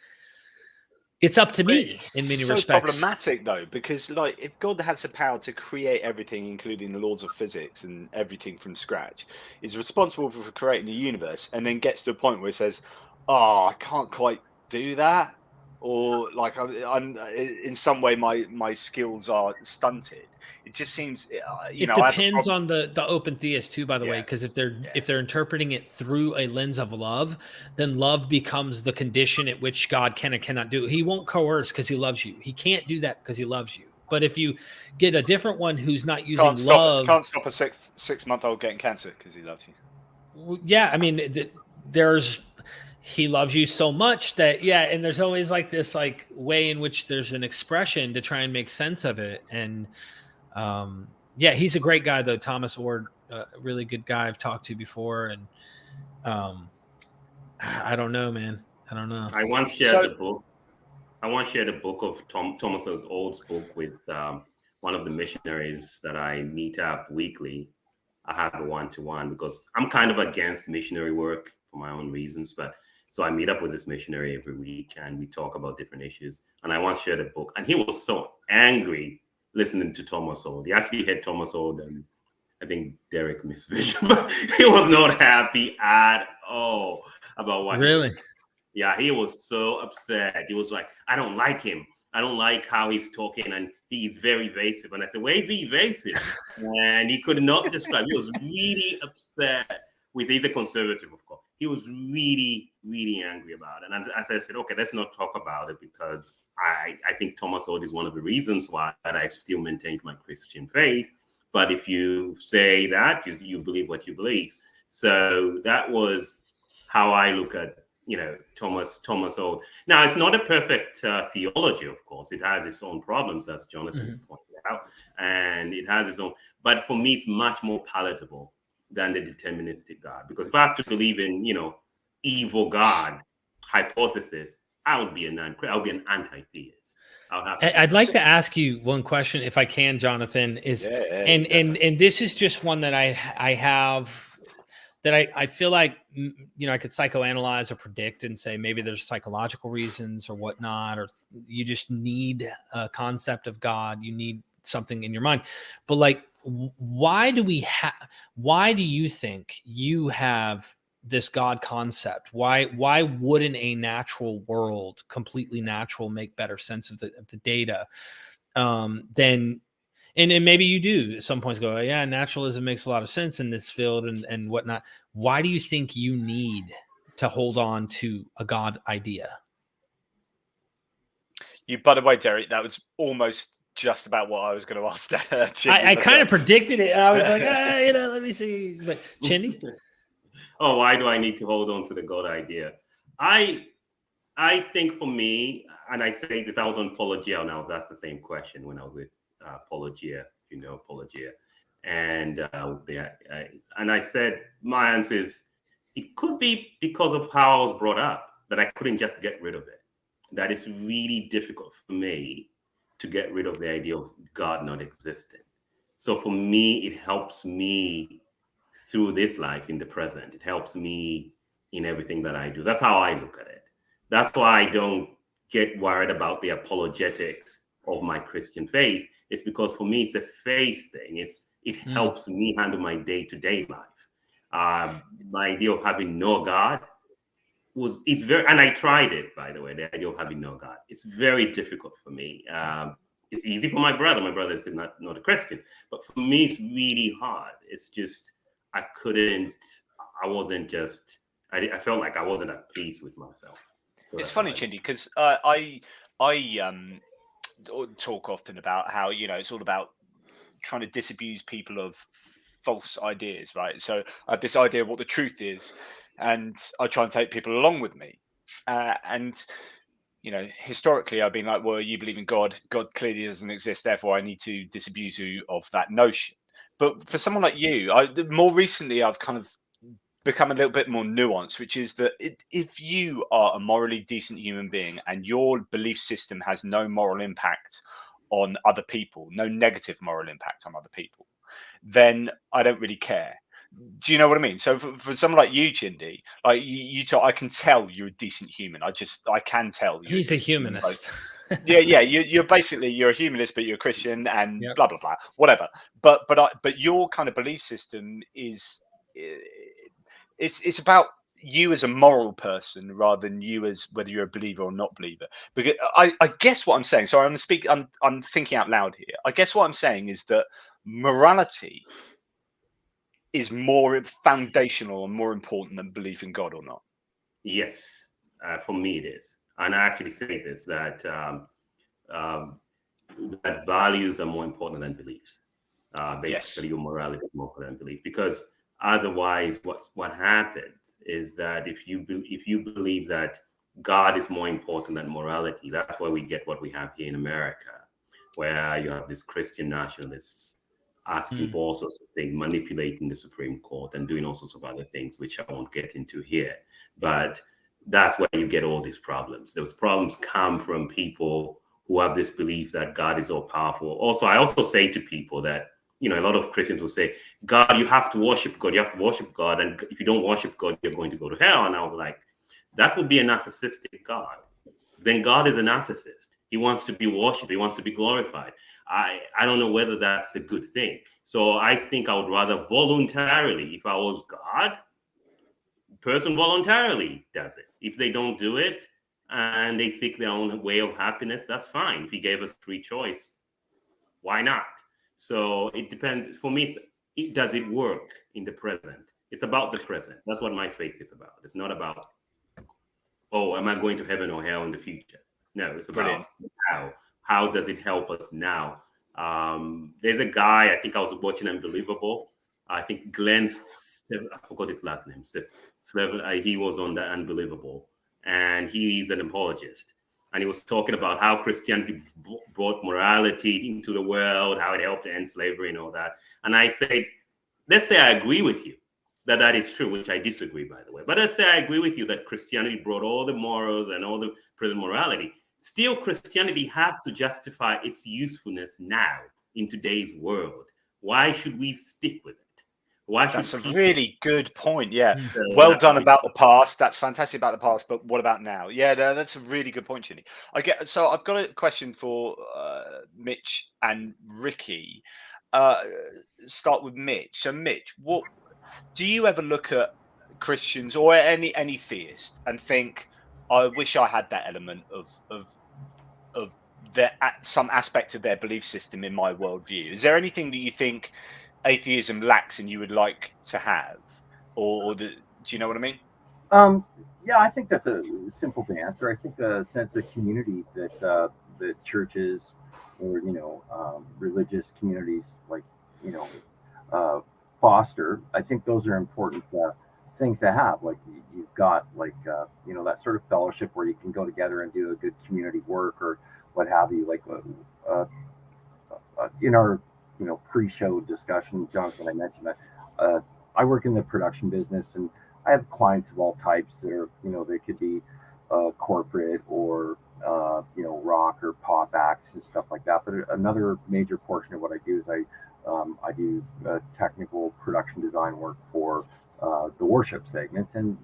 it's up to me in many so respects. problematic though, because like if God has the power to create everything, including the laws of physics and everything from scratch, is responsible for creating the universe, and then gets to a point where it says, "Oh, I can't quite do that," or like I'm in some way my skills are stunted. It just seems, you It know, I have a depends problem. on the open theist too, by the way, because if they're interpreting it through a lens of love, then love becomes the condition at which God can and cannot do. He won't coerce because he loves you. He can't do that because he loves you. But if you get a different one who's not using love, Can't stop a 6-month-old getting cancer because he loves you. yeah, I mean, he loves you so much that, yeah, and there's always like this like way in which there's an expression to try and make sense of it. And yeah, he's a great guy though, Thomas Ward, a really good guy I've talked to before. And I don't know, man. I don't know. I once shared the book. I once shared a book of Thomas's old book with one of the missionaries that I meet up weekly. I have a one-to-one because I'm kind of against missionary work for my own reasons, but so I meet up with this missionary every week and we talk about different issues. And I once shared a book, and he was so angry listening to Thomas Old. He actually had Thomas Old and I think Derek misvision, but he was not happy at all about what. Really? Yeah, he was so upset. He was like, I don't like him. I don't like how he's talking, and he's very evasive. And I said, where is he evasive? And he could not describe. He was really upset with either conservative, of course. He was really, really angry about it. And as I said, okay, let's not talk about it, because I think Thomas Old is one of the reasons why that I've still maintained my Christian faith. But if you say that, you believe what you believe. So that was how I look at, you know, Thomas Old. Now, it's not a perfect theology, of course. It has its own problems, as Jonathan's pointed out, and it has its own. But for me, it's much more palatable than the deterministic God, because if I have to believe in, you know, evil God hypothesis, I would be an anti-theist. I'd like to ask you one question, if I can, Jonathan. And this is just one that I have. That I feel like, you know, I could psychoanalyze or predict and say maybe there's psychological reasons or whatnot, or you just need a concept of God. You need something in your mind. But like, why do you think you have this God concept? Why wouldn't a natural world, completely natural, make better sense of the data than? And maybe you do at some points go, yeah, naturalism makes a lot of sense in this field and whatnot. Why do you think you need to hold on to a God idea? By the way, Derek, that was almost just about what I was going to ask. I kind of predicted it. I was like, you know, let me see. But Chindy? Oh, why do I need to hold on to the God idea? I think for me, and I say this, I was on Apologia, and I was asked the same question when I was with Apologia, you know, Apologia, and I said my answer is it could be because of how I was brought up, that I couldn't just get rid of it. That it's really difficult for me to get rid of the idea of God not existing. So for me, it helps me through this life in the present. It helps me in everything that I do. That's how I look at it. That's why I don't get worried about the apologetics of my Christian faith. It's because for me, it's a faith thing. It helps me handle my day-to-day life. My idea of having no God it's very, and I tried it, by the way, the idea of having no God. It's very difficult for me. It's easy for my brother. My brother is not a Christian, but for me, it's really hard. It's just, I felt like I wasn't at peace with myself. So it's funny, Chindy, because I talk often about how, you know, it's all about trying to disabuse people of false ideas, right? So I have this idea of what the truth is, and I try and take people along with me. And, you know, historically, I've been like, well, you believe in God. God clearly doesn't exist. Therefore, I need to disabuse you of that notion. But for someone like you, more recently, I've kind of become a little bit more nuanced, which is that if you are a morally decent human being and your belief system has no moral impact on other people, no negative moral impact on other people, then I don't really care. Do you know what I mean? So for someone like you, Chindi, like I can tell you're a decent human. I can tell you're. He's a humanist. Yeah. You're basically you're a humanist, but you're a Christian, and Yep. blah blah blah, whatever. But your kind of belief system is it's about you as a moral person rather than you as whether you're a believer or not believer. Because I guess what I'm saying. Sorry, I'm thinking out loud here. I guess what I'm saying is that morality is more foundational and more important than belief in God or not. Yes, for me it is. And I actually say this, that that values are more important than beliefs. Basically, your morality is more important than belief, because otherwise, what happens is that if you believe that God is more important than morality, that's why we get what we have here in America, where you have these Christian nationalists asking for all sorts of things, manipulating the Supreme Court and doing all sorts of other things, which I won't get into here. But that's where you get all these problems. Those problems come from people who have this belief that God is all powerful. Also, I also say to people that, a lot of Christians will say, God, you have to worship God. You have to worship God. And if you don't worship God, you're going to go to hell. And I was like, that would be a narcissistic God. Then God is a narcissist. He wants to be worshipped. He wants to be glorified. I don't know whether that's a good thing. So I think I would rather voluntarily, if I was God, person voluntarily does it. If they don't do it and they seek their own way of happiness, that's fine. If he gave us free choice, why not? So it depends. For me, does it work in the present? It's about the present. That's what my faith is about. It's not about, oh, am I going to heaven or hell in the future? No, it's about how does it help us now? There's a guy, I think I was watching Unbelievable. I think Glenn, I forgot his last name. He was on the Unbelievable, and he's an apologist. And he was talking about how Christianity brought morality into the world, how it helped to end slavery and all that. And I said, let's say I agree with you that is true, which I disagree, by the way. But let's say I agree with you that Christianity brought all the morals and all the present morality. Still, Christianity has to justify its usefulness now in today's world. Why should we stick with it? That's a really good point. Yeah. Well done about the past. That's fantastic about the past. But what about now? Yeah, that's a really good point, Chindi. So I've got a question for Mitch and Ricky. Start with Mitch. So Mitch, what do you ever look at Christians or any theist and think, I wish I had that element of some aspect of their belief system in my worldview? Is there anything that you think atheism lacks and you would like to have, do you know what I mean? Yeah, I think that's a simple to answer. I think a sense of community that churches or religious communities foster. I think those are important things to have. Like you've got that sort of fellowship where you can go together and do a good community work or what have you. Like in our pre-show discussion, Jonathan, I mentioned that I work in the production business and I have clients of all types that are they could be corporate or rock or pop acts and stuff like that. But another major portion of what I do is I do technical production design work for the worship segment, and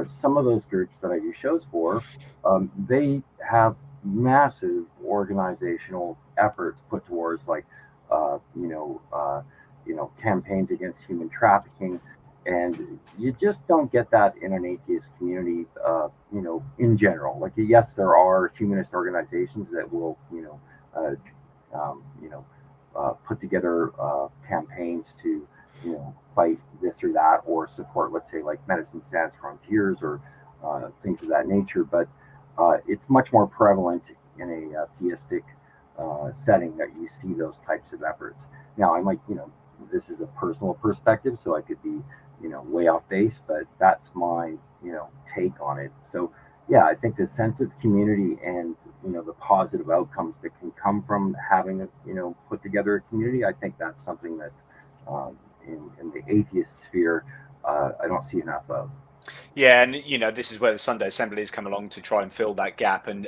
some of those groups that I do shows for, they have massive organizational efforts put towards campaigns against human trafficking, and you just don't get that in an atheist community, in general. Like, yes, there are humanist organizations that will, put together campaigns to, fight this or that, or support, let's say, like Medicine Sans Frontiers or things of that nature. But it's much more prevalent in a theistic setting that you see those types of efforts. Now, I might, this is a personal perspective, so I could be, way off base, but that's my, take on it. So, yeah, I think the sense of community and, the positive outcomes that can come from having a, put together a community, I think that's something that in the atheist sphere I don't see enough of. Yeah, and this is where the Sunday Assemblies come along to try and fill that gap, and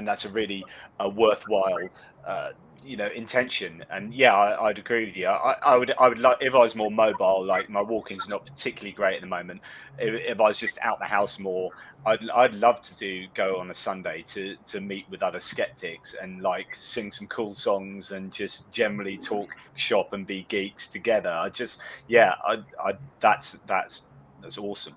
that's a really worthwhile intention. And yeah, I'd agree with you. I would like, if I was more mobile, like my walking's not particularly great at the moment. If I was just out the house more, I'd love to go on a Sunday to meet with other skeptics and like sing some cool songs and just generally talk shop and be geeks together. That's awesome.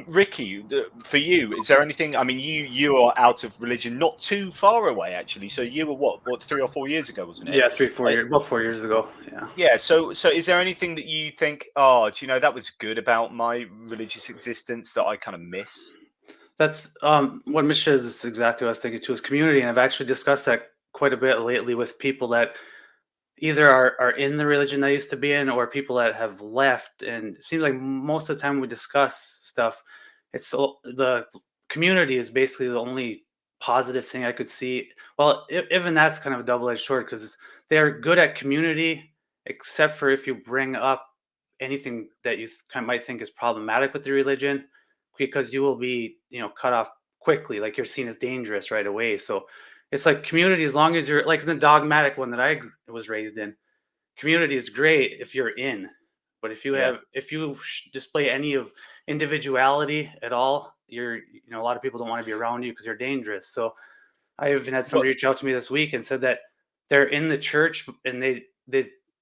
Ricky, for you, is there anything? I mean, you are out of religion not too far away, actually. So you were what 3 or 4 years ago, wasn't it? Yeah, 3-4 years, about 4 years ago. Yeah. Yeah. So is there anything that you think? Oh, do you know that was good about my religious existence that I kind of miss? That's what Mitch says is exactly what I was thinking too, is community. And I've actually discussed that quite a bit lately with people that either are in the religion I used to be in, or people that have left. And it seems like most of the time we discuss stuff, the community is basically the only positive thing I could see. Well, even that's kind of a double-edged sword, because they're good at community, except for if you bring up anything that you might think is problematic with the religion, because you will be, cut off quickly, like you're seen as dangerous right away. So it's like community, as long as you're like the dogmatic one that I was raised in, community is great if you're in, but if you Yeah. display any of individuality at all, a lot of people don't want to be around you because you're dangerous. So I even had somebody reach out to me this week and said that they're in the church and they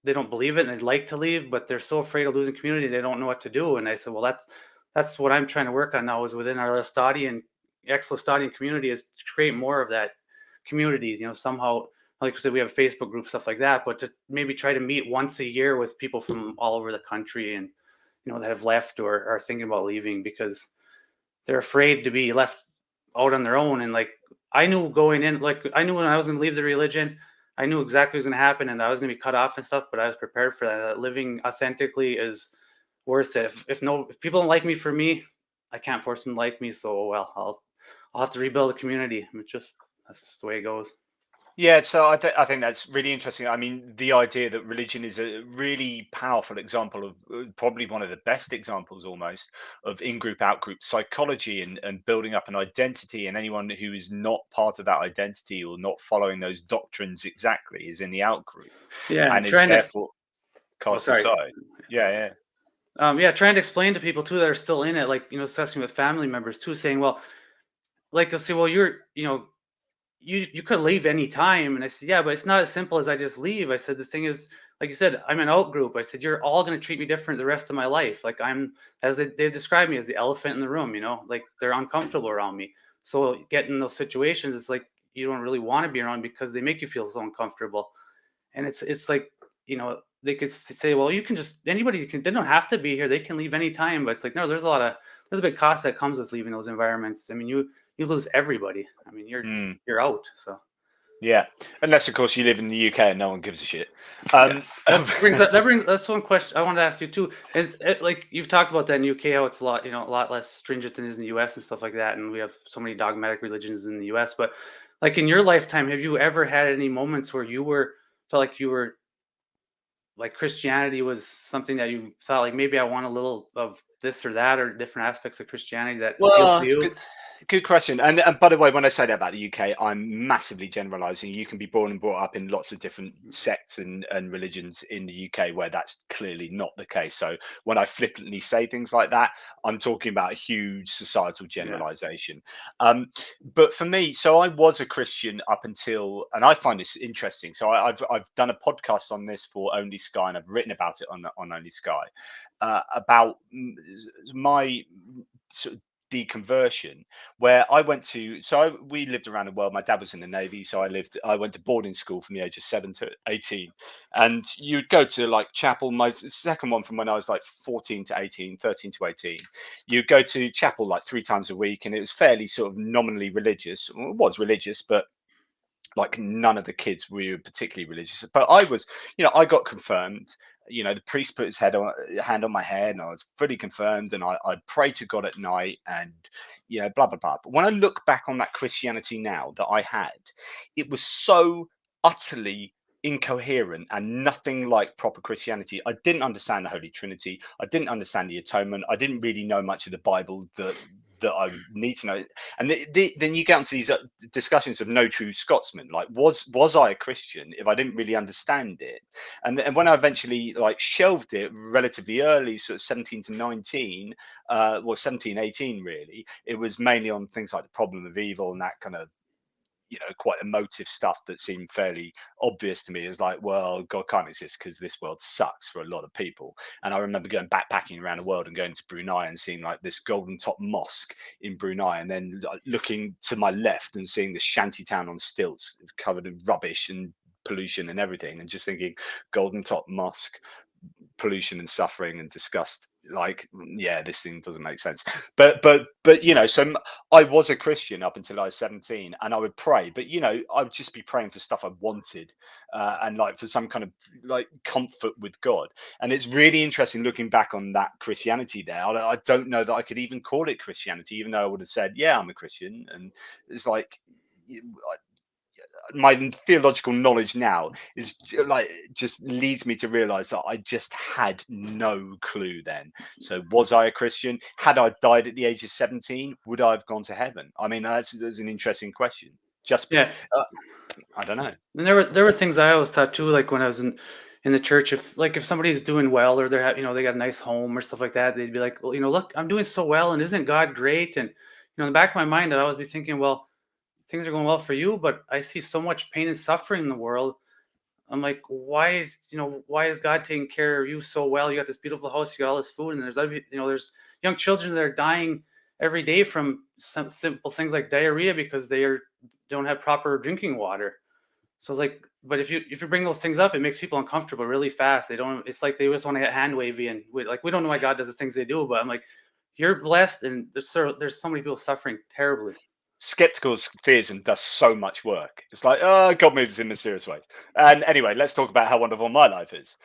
don't believe it and they'd like to leave, but they're so afraid of losing community they don't know what to do. And I said, well, that's what I'm trying to work on now, is within our ex-Laestadian community, is to create more of that communities. Somehow, like I said, we have Facebook groups, stuff like that, but to maybe try to meet once a year with people from all over the country, and that have left or are thinking about leaving because they're afraid to be left out on their own. And like, I knew going in, like I knew when I was going to leave the religion, I knew exactly what was going to happen and I was going to be cut off and stuff, but I was prepared for that. Living authentically is worth it. If people don't like me for me, I can't force them to like me. So, well, I'll have to rebuild a community. That's just the way it goes. Yeah, so I think that's really interesting. I mean, the idea that religion is a really powerful example of probably one of the best examples almost of in-group, out-group psychology and building up an identity. And anyone who is not part of that identity or not following those doctrines exactly is in the out-group. Yeah, and is therefore cast sorry. aside. Yeah. Trying to explain to people too that are still in it, like, discussing with family members too, saying, well, like they'll say, well, you could leave any time. And I said, yeah, but it's not as simple as I just leave. I said, the thing is, like you said, I'm an out group. I said, you're all going to treat me different the rest of my life. Like as they've described me as the elephant in the room, like they're uncomfortable around me. So getting in those situations, it's like, you don't really want to be around because they make you feel so uncomfortable. And it's like, they could say, well, they don't have to be here. They can leave anytime. But it's like, no, there's a big cost that comes with leaving those environments. I mean, you lose everybody. I mean, you're out. So yeah, unless of course you live in the UK and no one gives a shit. That's one question I wanted to ask you too. Like you've talked about that in UK, how it's a lot less stringent than it is in the US and stuff like that. And we have so many dogmatic religions in the US. But like in your lifetime, have you ever had any moments where felt like you were like Christianity was something that you thought like, maybe I want a little of this or that, or different aspects of Christianity that appeal to you? Good question. And by the way, when I say that about the UK, I'm massively generalizing. You can be born and brought up in lots of different sects and religions in the UK where that's clearly not the case. So when I flippantly say things like that, I'm talking about a huge societal generalization. Yeah. But for me, so I was a Christian up until, and I find this interesting. So I've done a podcast on this for Only Sky, and I've written about it on Only Sky, about my sort of deconversion, where we lived around the world. My dad was in the Navy, so I went to boarding school from the age of 7 to 18, and you'd go to like chapel. My second one from when I was like 14 to 18, 13 to 18, you'd go to chapel like 3 times a week, and it was fairly sort of nominally religious. Well, it was religious, but like none of the kids were particularly religious. But I was, I got confirmed. The priest put his hand on my head, and I was fully confirmed, and I'd pray to God at night, and blah blah blah. But when I look back on that Christianity now that I had, it was so utterly incoherent and nothing like proper Christianity. I didn't understand the Holy Trinity. I didn't understand the atonement. I didn't really know much of the Bible that I need to know. And then you get into these discussions of no true Scotsman. Like, was I a Christian if I didn't really understand it? And when I eventually like shelved it relatively early, sort of 17 to 19, 17, 18 really, it was mainly on things like the problem of evil and that kind of, quite emotive stuff that seemed fairly obvious to me. Is like, well, God can't exist because this world sucks for a lot of people. And I remember going backpacking around the world and going to Brunei and seeing like this golden top mosque in Brunei, and then looking to my left and seeing the shanty town on stilts covered in rubbish and pollution and everything, and just thinking, golden top mosque, pollution and suffering and disgust. Like, yeah, this thing doesn't make sense. But so I was a Christian up until I was 17, and I would pray, but I would just be praying for stuff I wanted, and like for some kind of like comfort with God. And it's really interesting looking back on that Christianity there. I don't know that I could even call it Christianity, even though I would have said, yeah, I'm a Christian. And it's like, my theological knowledge now is like just leads me to realize that I just had no clue then. So was I a Christian? Had I died at the age of 17, would I have gone to heaven? I mean, that's an interesting question. I don't know. And there were things I always thought too, like when I was in the church, if somebody's doing well or they're they got a nice home or stuff like that, they'd be like, well, look, I'm doing so well, and isn't God great? And in the back of my mind, I'd always be thinking, well, things are going well for you, but I see so much pain and suffering in the world. I'm like, why is God taking care of you so well? You got this beautiful house, you got all this food, and there's young children that are dying every day from some simple things like diarrhea because they don't have proper drinking water. So like, but if you bring those things up, it makes people uncomfortable really fast. It's like they just want to get hand wavy, and we don't know why God does the things they do, but I'm like, you're blessed, and there's so many people suffering terribly. Skeptical theism does so much work. It's like, God moves in mysterious ways. And anyway, let's talk about how wonderful my life is.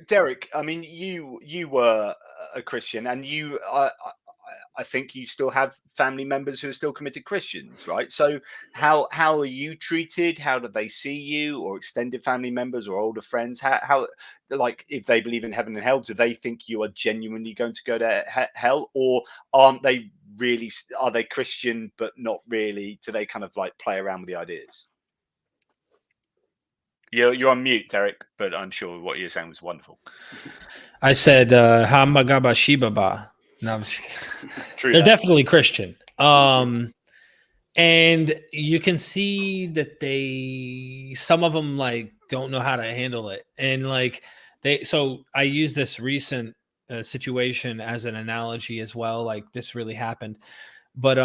Derek, I mean, you were a Christian, and I think you still have family members who are still committed Christians, right? So how are you treated? How do they see you, or extended family members or older friends? How like, if they believe in heaven and hell, do they think you are genuinely going to go to hell, or aren't they really? Are they Christian but not really? Do they kind of like play around with the ideas? You're on mute, Derek, but I'm sure what you're saying was wonderful. I said Hamagaba Shibaba. No, they're definitely Christian. And you can see that some of them like don't know how to handle it. And like so I use this recent situation as an analogy as well. Like, this really happened, but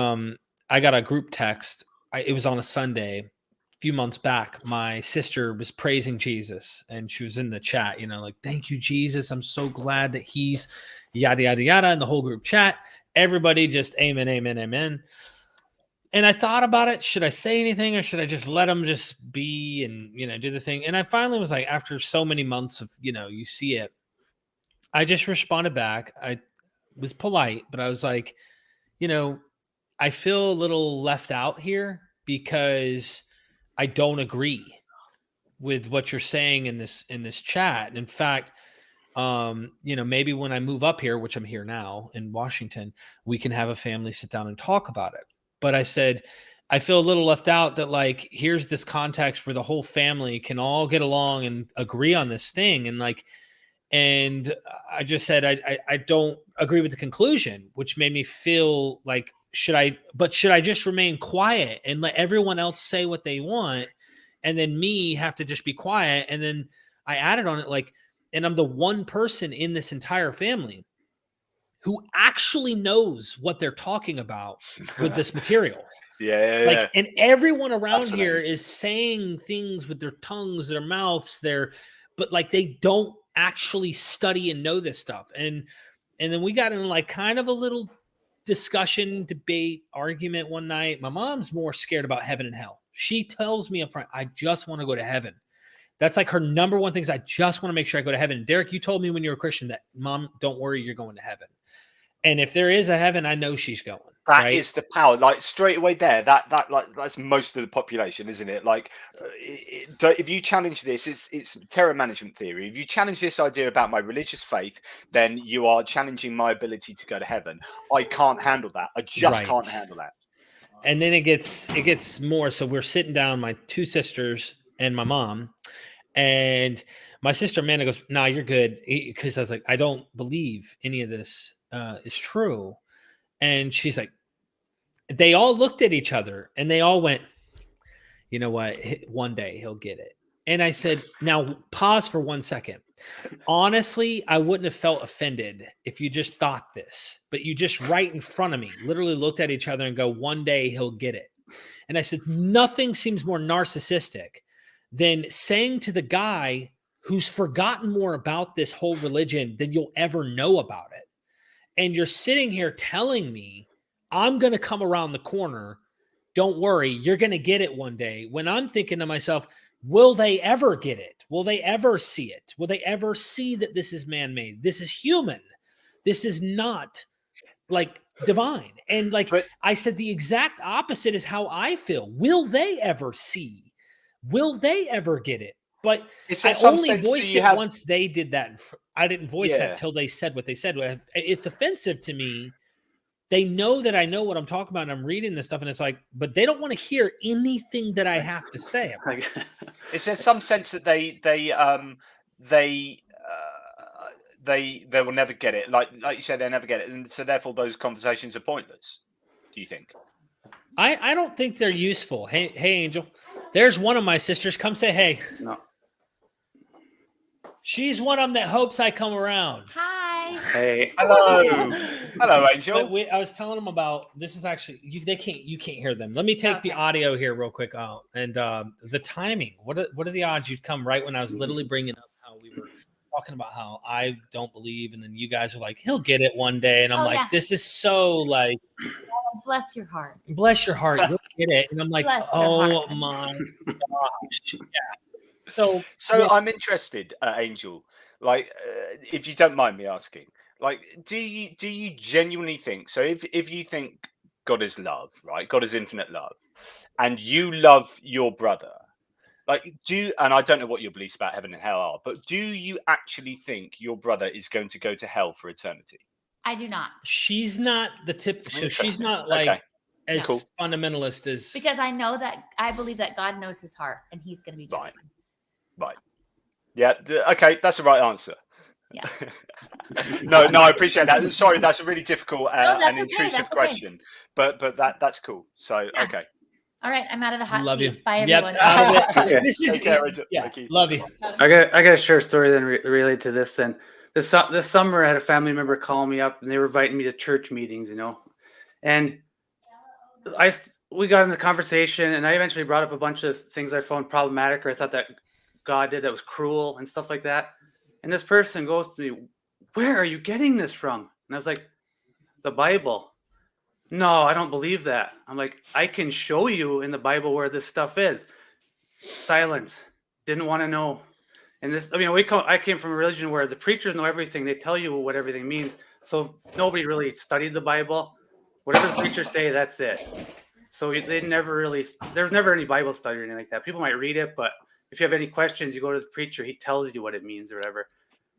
I got a group text. It was on a Sunday. A few months back, my sister was praising Jesus, and she was in the chat, like, thank you, Jesus. I'm so glad that he's yada, yada, yada, in the whole group chat. Everybody just amen, amen, amen. And I thought about it. Should I say anything, or should I just let them just be and, do the thing? And I finally was like, after so many months of, you see it, I just responded back. I was polite, but I was like, I feel a little left out here because I don't agree with what you're saying in this chat. And in fact, maybe when I move up here, which I'm here now in Washington, we can have a family sit down and talk about it. But I said, I feel a little left out that, like, here's this context where the whole family can all get along and agree on this thing. And I just said, I don't agree with the conclusion, which made me feel like, should I just remain quiet and let everyone else say what they want, and then me have to just be quiet? And then I added on it, like, and I'm the one person in this entire family who actually knows what they're talking about with this material. Yeah. And everyone around here is saying things with their tongues, their mouths, but like, they don't actually study and know this stuff. And then we got in like kind of a little discussion, debate, argument one night. My mom's more scared about heaven and hell. She tells me up front, I just want to go to heaven. That's like her number one thing, is I just want to make sure I go to heaven. Derek, you told me when you were a Christian that, Mom, don't worry, you're going to heaven. And if there is a heaven, I know she's going. That is the power. Like straight away there, that's most of the population, isn't it? Like, if you challenge this, it's terror management theory. If you challenge this idea about my religious faith, then you are challenging my ability to go to heaven. I can't handle that. I just can't handle that. And then it gets more. So we're sitting down, my two sisters and my mom, and my sister Amanda goes, "Nah, you're good," because I was like, "I don't believe any of this is true." And she's like, they all looked at each other and they all went, "You know what? One day he'll get it." And I said, "Now pause for 1 second. Honestly, I wouldn't have felt offended if you just thought this, but you just right in front of me literally looked at each other and go, 'One day he'll get it.'" And I said, nothing seems more narcissistic than saying to the guy who's forgotten more about this whole religion than you'll ever know about it. And you're sitting here telling me I'm going to come around the corner. Don't worry, you're going to get it one day. When I'm thinking to myself, will they ever get it? Will they ever see it? Will they ever see that this is man-made? This is human. This is not like divine. And I said, the exact opposite is how I feel. Will they ever see? Will they ever get it? But I only voiced it once they did that. I didn't voice that till they said what they said. It's offensive to me. They know that I know what I'm talking about, and I'm reading this stuff, and it's like, but they don't want to hear anything that I have to say. Is there some sense that they will never get it? Like you said, they'll never get it, and so therefore those conversations are pointless. Do you think? I don't think they're useful. Hey, Angel, there's one of my sisters. Come say hey. No. She's one of them that hopes I come around. Hi. Hey. Hello. Hello, Angel. I was telling them about this. Is actually you can't hear them. Let me take the audio here real quick out and the timing. What are the odds you'd come right when I was literally bringing up how we were talking about how I don't believe, and then you guys are like, he'll get it one day, and I'm this is so like. Bless your heart. Bless your heart. You'll get it, and I'm like, oh my gosh, yeah. So I'm interested, Angel. Like, if you don't mind me asking, like, do you genuinely think? So, if you think God is love, right? God is infinite love, and you love your brother, like, and I don't know what your beliefs about heaven and hell are, but do you actually think your brother is going to go to hell for eternity? I do not. She's not the tip. So she's not like as fundamentalist as, because I believe that God knows his heart and he's going to be just fine. Right. Yeah. Okay. That's the right answer. Yeah. no, I appreciate that. Sorry, that's a really difficult and intrusive question, but that's cool. So okay. All right, I'm out of the hot love seat. You. Bye, yep. everyone. This is love you. I got to share a story then related to this. Then this summer, I had a family member call me up, and they were inviting me to church meetings, and we got into conversation, and I eventually brought up a bunch of things I found problematic, or I thought that God did that was cruel and stuff like that. And this person goes to me, "Where are you getting this from?" And I was like, "The Bible." "No, I don't believe that." I'm like, "I can show you in the Bible where this stuff is." Silence. Didn't want to know. And this, I came from a religion where the preachers know everything. They tell you what everything means. So nobody really studied the Bible. Whatever the preachers say, that's it. So they never really, there's never any Bible study or anything like that. People might read it, but if you have any questions, you go to the preacher, he tells you what it means or whatever.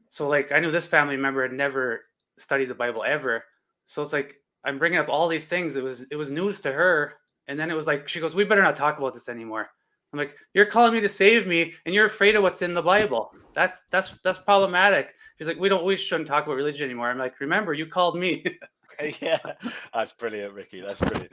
So like, I knew this family member had never studied the Bible ever. So it's like, I'm bringing up all these things. It was news to her. And then it was like, she goes, "We better not talk about this anymore." I'm like, "You're calling me to save me, and you're afraid of what's in the Bible. That's problematic." She's like, we shouldn't talk about religion anymore." I'm like, "Remember, you called me." Yeah, that's brilliant, Ricky. That's brilliant.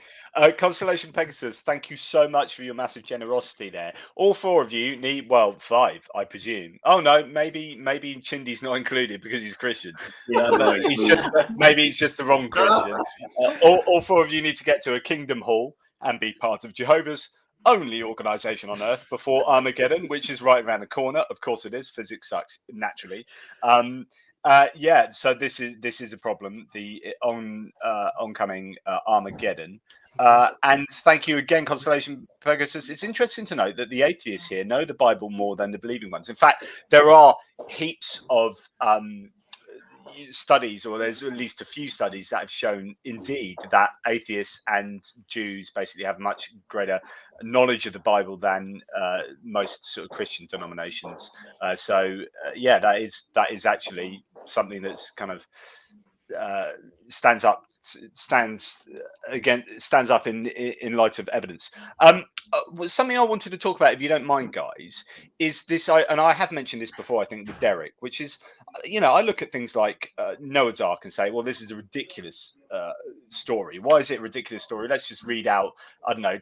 Constellation Pegasus, thank you so much for your massive generosity there. All four of you need, well, five, I presume. Oh no, maybe Chindy's not included because he's Christian. But maybe he's just the wrong Christian. All four of you need to get to a Kingdom Hall and be part of Jehovah's only organization on earth before Armageddon, which is right around the corner. Of course it is. Physics sucks naturally. So this is a problem, the oncoming Armageddon. And thank you again, Constellation Pegasus. It's interesting to note that the atheists here know the Bible more than the believing ones. In fact, there are heaps of studies, or there's at least a few studies that have shown indeed that atheists and Jews basically have much greater knowledge of the Bible than most sort of Christian denominations. Yeah, that is actually something that's kind of stands up in light of evidence. Something I wanted to talk about, if you don't mind, guys, is this. And I have mentioned this before, I think, with Derek, which is, I look at things like Noah's Ark and say, well, this is a ridiculous story. Why is it a ridiculous story? Let's just read out, I don't know,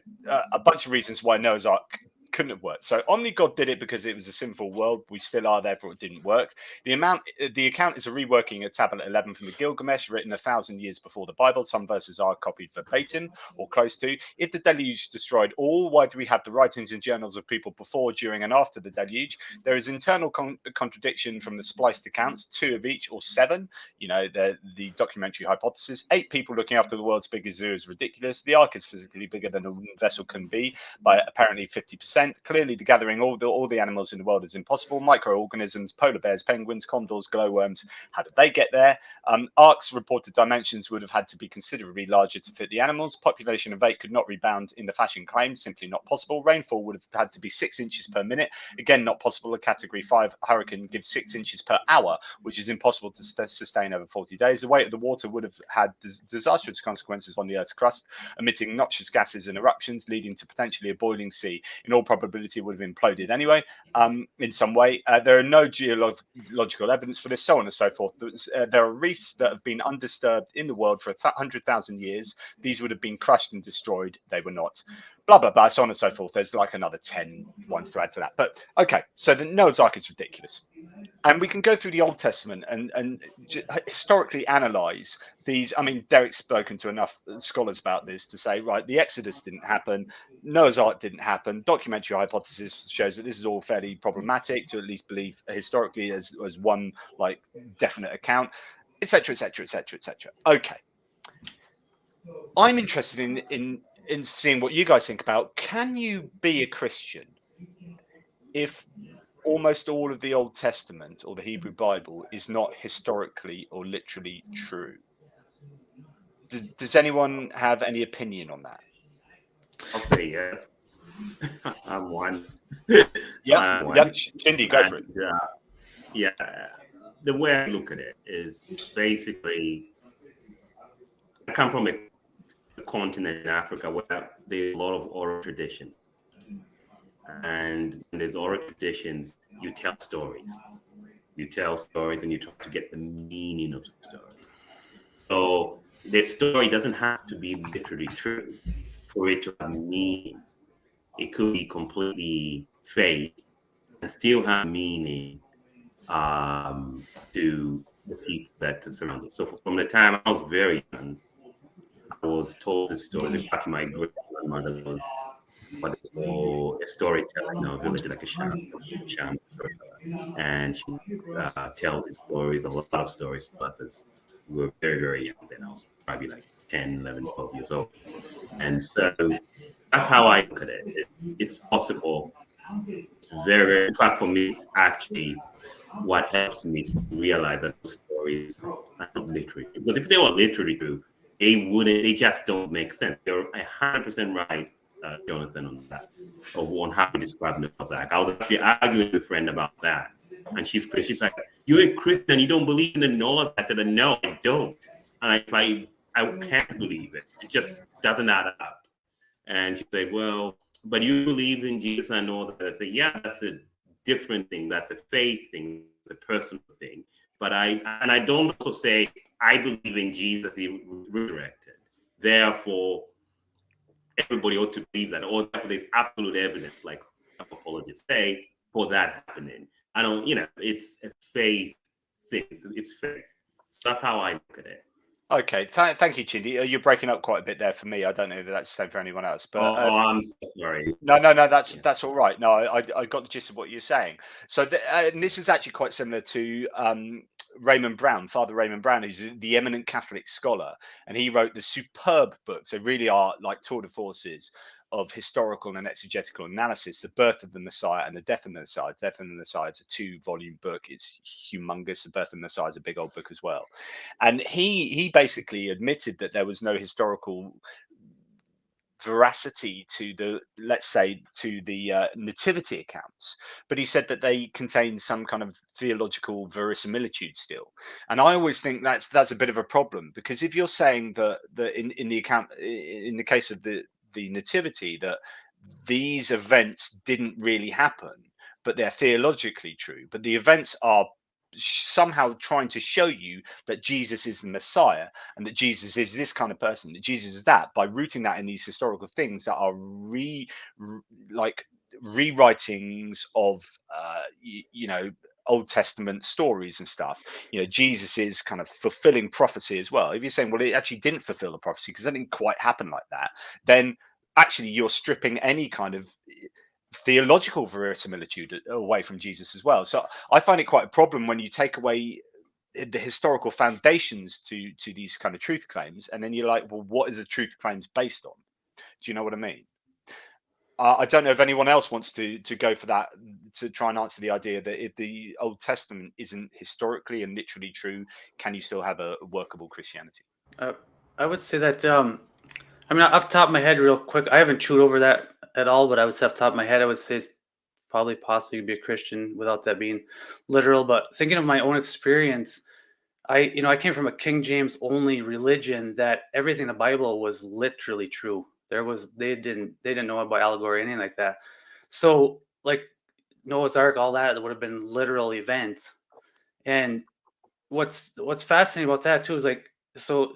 a bunch of reasons why Noah's Ark couldn't have worked. So only God did it because it was a sinful world. We still are, therefore it didn't work. The account is a reworking of Tablet 11 from the Gilgamesh, written 1,000 years before the Bible. Some verses are copied verbatim or close to. If the deluge destroyed all, why do we have the writings and journals of people before, during, and after the deluge? There is internal contradiction from the spliced accounts, 2 of each or 7. The documentary hypothesis. 8 people looking after the world's biggest zoo is ridiculous. The Ark is physically bigger than a vessel can be by apparently 50%. Clearly, the gathering all the animals in the world is impossible. Microorganisms, polar bears, penguins, condors, glowworms. How did they get there? Ark's reported dimensions would have had to be considerably larger to fit the animals. Population of 8 could not rebound in the fashion claimed. Simply not possible. Rainfall would have had to be 6 inches per minute. Again, not possible. A Category 5 hurricane gives 6 inches per hour, which is impossible to sustain over 40 days. The weight of the water would have had disastrous consequences on the Earth's crust, emitting noxious gases and eruptions, leading to potentially a boiling sea. In all probability, would have imploded anyway in some way. There are no geological evidence for this, so on and so forth. There are reefs that have been undisturbed in the world for 100,000 years. These would have been crushed and destroyed. They were not. Blah, blah, blah, so on and so forth. There's like another 10 ones to add to that. But okay, so the Noah's Ark is ridiculous. And we can go through the Old Testament and historically analyze these. I mean, Derek's spoken to enough scholars about this to say, right, the Exodus didn't happen. Noah's Ark didn't happen. Documentary hypothesis shows that this is all fairly problematic to at least believe historically as one like definite account, etc., etc., etc., etc. Okay. I'm interested in seeing what you guys think about. Can you be a Christian if almost all of the Old Testament or the Hebrew Bible is not historically or literally true? Does anyone have any opinion on that? I'll say yes. I'm one. Yeah, Chindi, go for it. Yeah, the way I look at it is basically, I come from a continent in Africa where there's a lot of oral tradition. And in these oral traditions, you tell stories. You tell stories and you try to get the meaning of the story. So the story doesn't have to be literally true for it to have meaning. It could be completely fake and still have meaning to the people that surround us. So from the time I was very young, I was told the stories. In fact, my great grandmother was what they call a storytelling, village like a sham storyteller. And she tells these stories, a lot of stories to us as we were very, very young. Then I was probably like 10, 11, 12 years old. And so that's how I look at it. It's possible. It's very, very, in fact, for me, it's actually what helps me to realize that those stories are not literary. Because if they were literally true, they just don't make sense. They're 100% right, Jonathan, on that, on how to describe Noah's Ark. I was actually arguing with a friend about that. And she's like, you're a Christian, you don't believe in the Noah's Ark? I said, no, I don't. And I can't believe it. It just doesn't add up. And she said, well, but you believe in Jesus and all that. I said, yeah, that's a different thing. That's a faith thing. It's a personal thing. But I don't also say I believe in Jesus, he resurrected. Therefore, everybody ought to believe that. Or there's absolute evidence, like some apologists say, for that happening. I don't, it's a faith thing. It's faith. So that's how I look at it. Okay, thank you, Chindi. You're breaking up quite a bit there for me. I don't know if that's the same for anyone else. But I'm so sorry. No, that's all right. No, I got the gist of what you're saying. So, and this is actually quite similar to Raymond Brown, Father Raymond Brown, who's the eminent Catholic scholar, and he wrote the superb books. They really are like tour de forces of historical and exegetical analysis, The Birth of the Messiah and The Death of the Messiah. Death of the Messiah is a 2-volume book. It's humongous. The Birth of the Messiah is a big old book as well. And he basically admitted that there was no historical veracity to the, let's say, to the nativity accounts, but he said that they contain some kind of theological verisimilitude still. And I always think that's a bit of a problem, because if you're saying that in the account, in the case of the nativity, that these events didn't really happen, but they're theologically true, but the events are somehow trying to show you that Jesus is the Messiah and that Jesus is this kind of person, that Jesus is that, by rooting that in these historical things that are rewritings of Old Testament stories and stuff. Jesus is kind of fulfilling prophecy as well. If you're saying, well, it actually didn't fulfill the prophecy because it didn't quite happen like that, then actually you're stripping any kind of theological verisimilitude away from Jesus as well. So I find it quite a problem when you take away the historical foundations to these kind of truth claims, and then you're like, well, what is the truth claims based on? Do you know what I mean? I don't know if anyone else wants to go for that, to try and answer the idea that if the Old Testament isn't historically and literally true, can you still have a workable Christianity? I would say that, I mean, off the top of my head, real quick, I haven't chewed over that at all, but I would say off the top of my head, I would say probably possibly be a Christian without that being literal. But thinking of my own experience, I came from a King James only religion that everything in the Bible was literally true. They didn't know about allegory or anything like that. So like Noah's Ark, all that would have been literal events. And what's fascinating about that too is like, so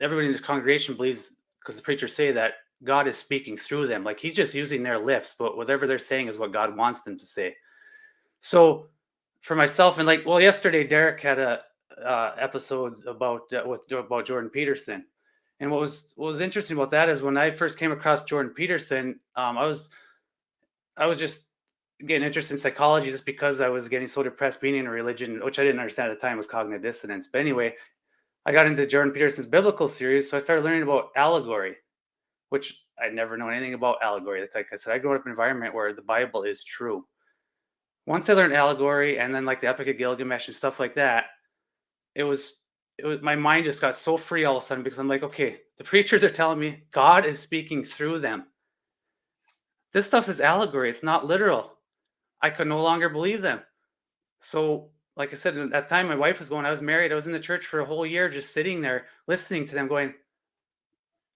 everybody in this congregation believes, because the preachers say that God is speaking through them, like he's just using their lips, but whatever they're saying is what God wants them to say. So for myself, and like, well, yesterday Derek had a episode about Jordan Peterson, and what was interesting about that is when I first came across Jordan Peterson, I was just getting interested in psychology just because I was getting so depressed being in a religion, which I didn't understand at the time was cognitive dissonance. But anyway, I got into Jordan Peterson's biblical series, so I started learning about allegory, which I'd never known anything about allegory. Like I said, I grew up in an environment where the Bible is true. Once I learned allegory and then like the Epic of Gilgamesh and stuff like that, it was my mind just got so free all of a sudden, because I'm like, okay, the preachers are telling me God is speaking through them. This stuff is allegory. It's not literal. I could no longer believe them. So like I said, at that time my wife was going, I was married. I was in the church for a whole year, just sitting there listening to them going,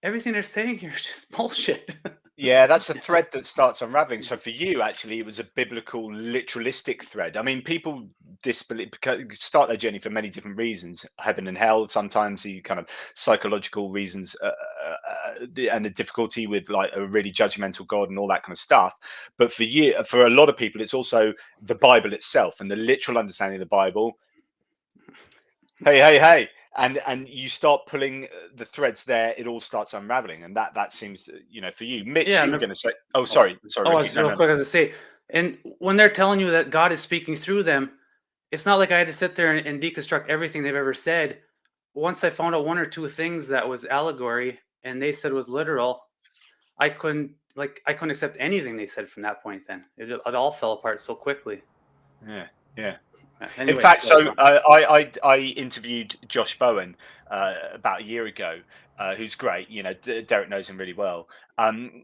everything they're saying here is just bullshit. Yeah, that's a thread that starts unraveling. So for you, actually, it was a biblical, literalistic thread. I mean, people start their journey for many different reasons, heaven and hell, sometimes the kind of psychological reasons and the difficulty with like a really judgmental God and all that kind of stuff. But for a lot of people, it's also the Bible itself and the literal understanding of the Bible. Hey. And you start pulling the threads there, it all starts unraveling, and that seems, for you, Mitch. Yeah, you were going to say, sorry. I was real quick as I say, and when they're telling you that God is speaking through them, it's not like I had to sit there and deconstruct everything they've ever said. Once I found out one or two things that was allegory and they said was literal, I couldn't accept anything they said from that point. Then it all fell apart so quickly. Yeah. Anyway, in fact, so I interviewed Josh Bowen about a year ago, who's great. Derek knows him really well.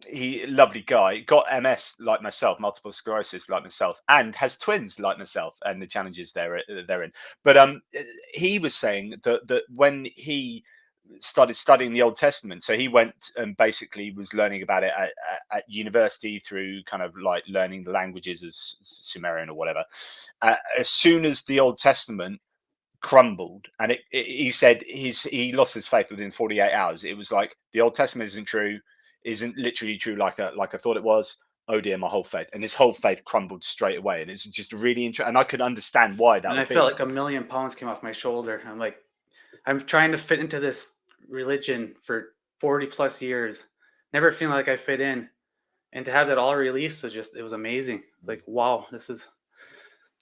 He lovely guy, got MS like myself, multiple sclerosis like myself, and has twins like myself, and the challenges they're in. But he was saying that when he started studying the Old Testament, so he went and basically was learning about it at university through kind of like learning the languages of Sumerian or whatever. As soon as the Old Testament crumbled, and he said he lost his faith within 48 hours. It was like, the Old Testament isn't literally true like I thought it was. Oh dear, my whole faith, and his whole faith crumbled straight away. And it's just really interesting, and I could understand why that. And I felt like 1,000,000 pounds came off my shoulder. I'm like, I'm trying to fit into this religion for 40 plus years, never feeling like I fit in, and to have that all released was it was amazing. Like, wow, this is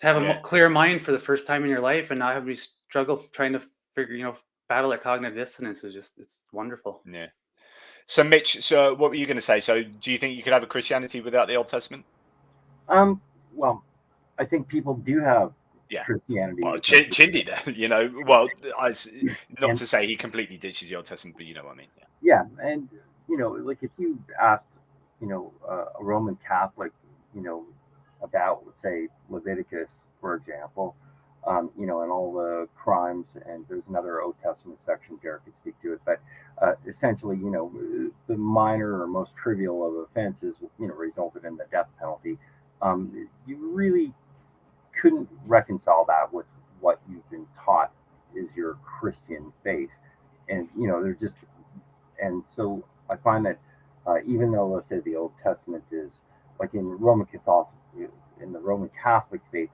to have a clear mind for the first time in your life, and not have to struggle trying to figure, battle that cognitive dissonance is it's wonderful. Yeah. So, Mitch, so what were you going to say? So, do you think you could have a Christianity without the Old Testament? Well, I think people do have Yeah. Christianity. Well, because Chindy, well, not and- to say he completely ditches the Old Testament, but you know what I mean. yeah, and like if you asked, a Roman Catholic, about, let's say, Leviticus, for example, and all the crimes, and there's another Old Testament section, Derek could speak to it, but essentially, the minor or most trivial of offenses, resulted in the death penalty. You really couldn't reconcile that with what you've been taught is your Christian faith, and they're just, and so I find that even though, let's say, the Old Testament is like in Roman Catholic, in the Roman Catholic faith,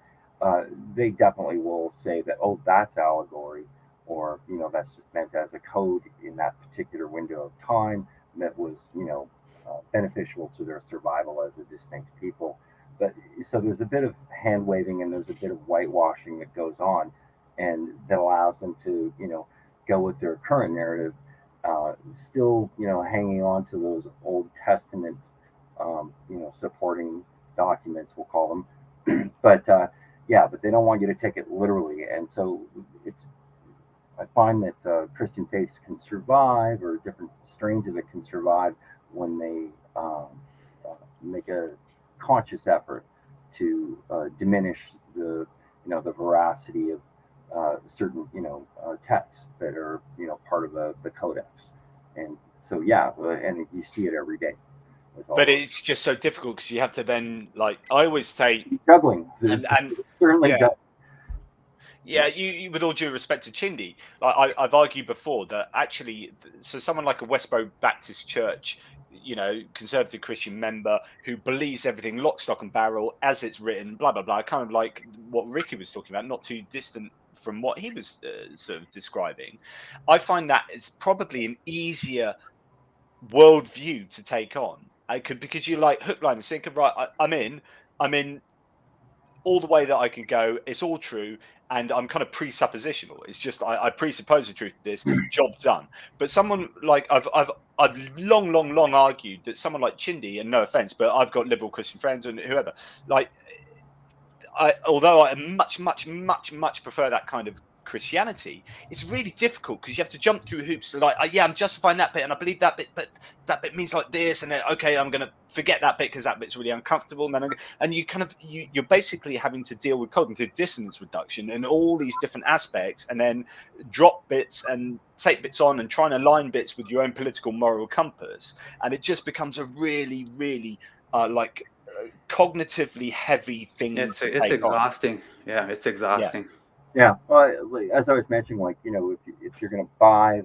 they definitely will say that, oh, that's allegory, or that's just meant as a code in that particular window of time that was beneficial to their survival as a distinct people. But so there's a bit of hand waving and there's a bit of whitewashing that goes on, and that allows them to go with their current narrative, still hanging on to those Old Testament supporting documents, we'll call them. But but they don't want you to take it literally, and so I find that Christian faiths can survive, or different strains of it can survive, when they make a conscious effort to diminish the the veracity of certain texts that are part of the codex. And so and you see it every day. But it's just so difficult because you have to then, like, I always say, juggling, and certainly yeah. juggling. Yeah, you with all due respect to Chindy, I've argued before that actually, so someone like a Westboro Baptist Church, conservative Christian member who believes everything lock, stock, and barrel as it's written, blah blah blah, kind of like what Ricky was talking about, not too distant from what he was sort of describing. I find that it's probably an easier worldview to take on. Because you're like hook, line, and sinker. Right, I'm in all the way that I can go. It's all true, and I'm kind of presuppositional. It's just I presuppose the truth of this. Job done. But someone like I've long argued that someone like Chindy, and no offense, but I've got liberal Christian friends and whoever, like, although I much prefer that kind of Christianity, it's really difficult because you have to jump through hoops to, like, I'm justifying that bit and I believe that bit, but that bit means like this, and then okay, I'm going to forget that bit because that bit's really uncomfortable, and you kind of you're basically having to deal with cognitive dissonance reduction and all these different aspects, and then drop bits and take bits on and try and align bits with your own political moral compass, and it just becomes a really cognitively heavy thing. It's exhausting. Yeah, it's exhausting. Yeah. Well, as I was mentioning, like, if you're going to buy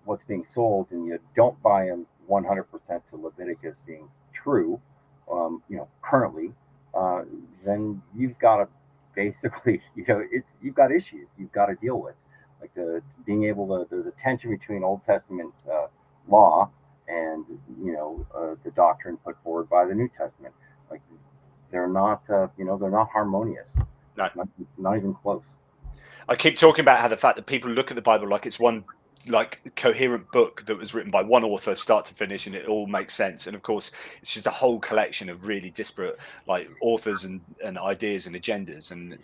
what's being sold, and you don't buy them 100% to Leviticus being true, currently, then you've got to basically, you've got issues you've got to deal with, like being able to. There's a tension between Old Testament law and the doctrine put forward by the New Testament. Like, they're not they're not harmonious. No, not even close. I keep talking about how the fact that people look at the Bible like it's one coherent book that was written by one author start to finish, and it all makes sense. And of course, it's just a whole collection of really disparate authors and ideas and agendas. And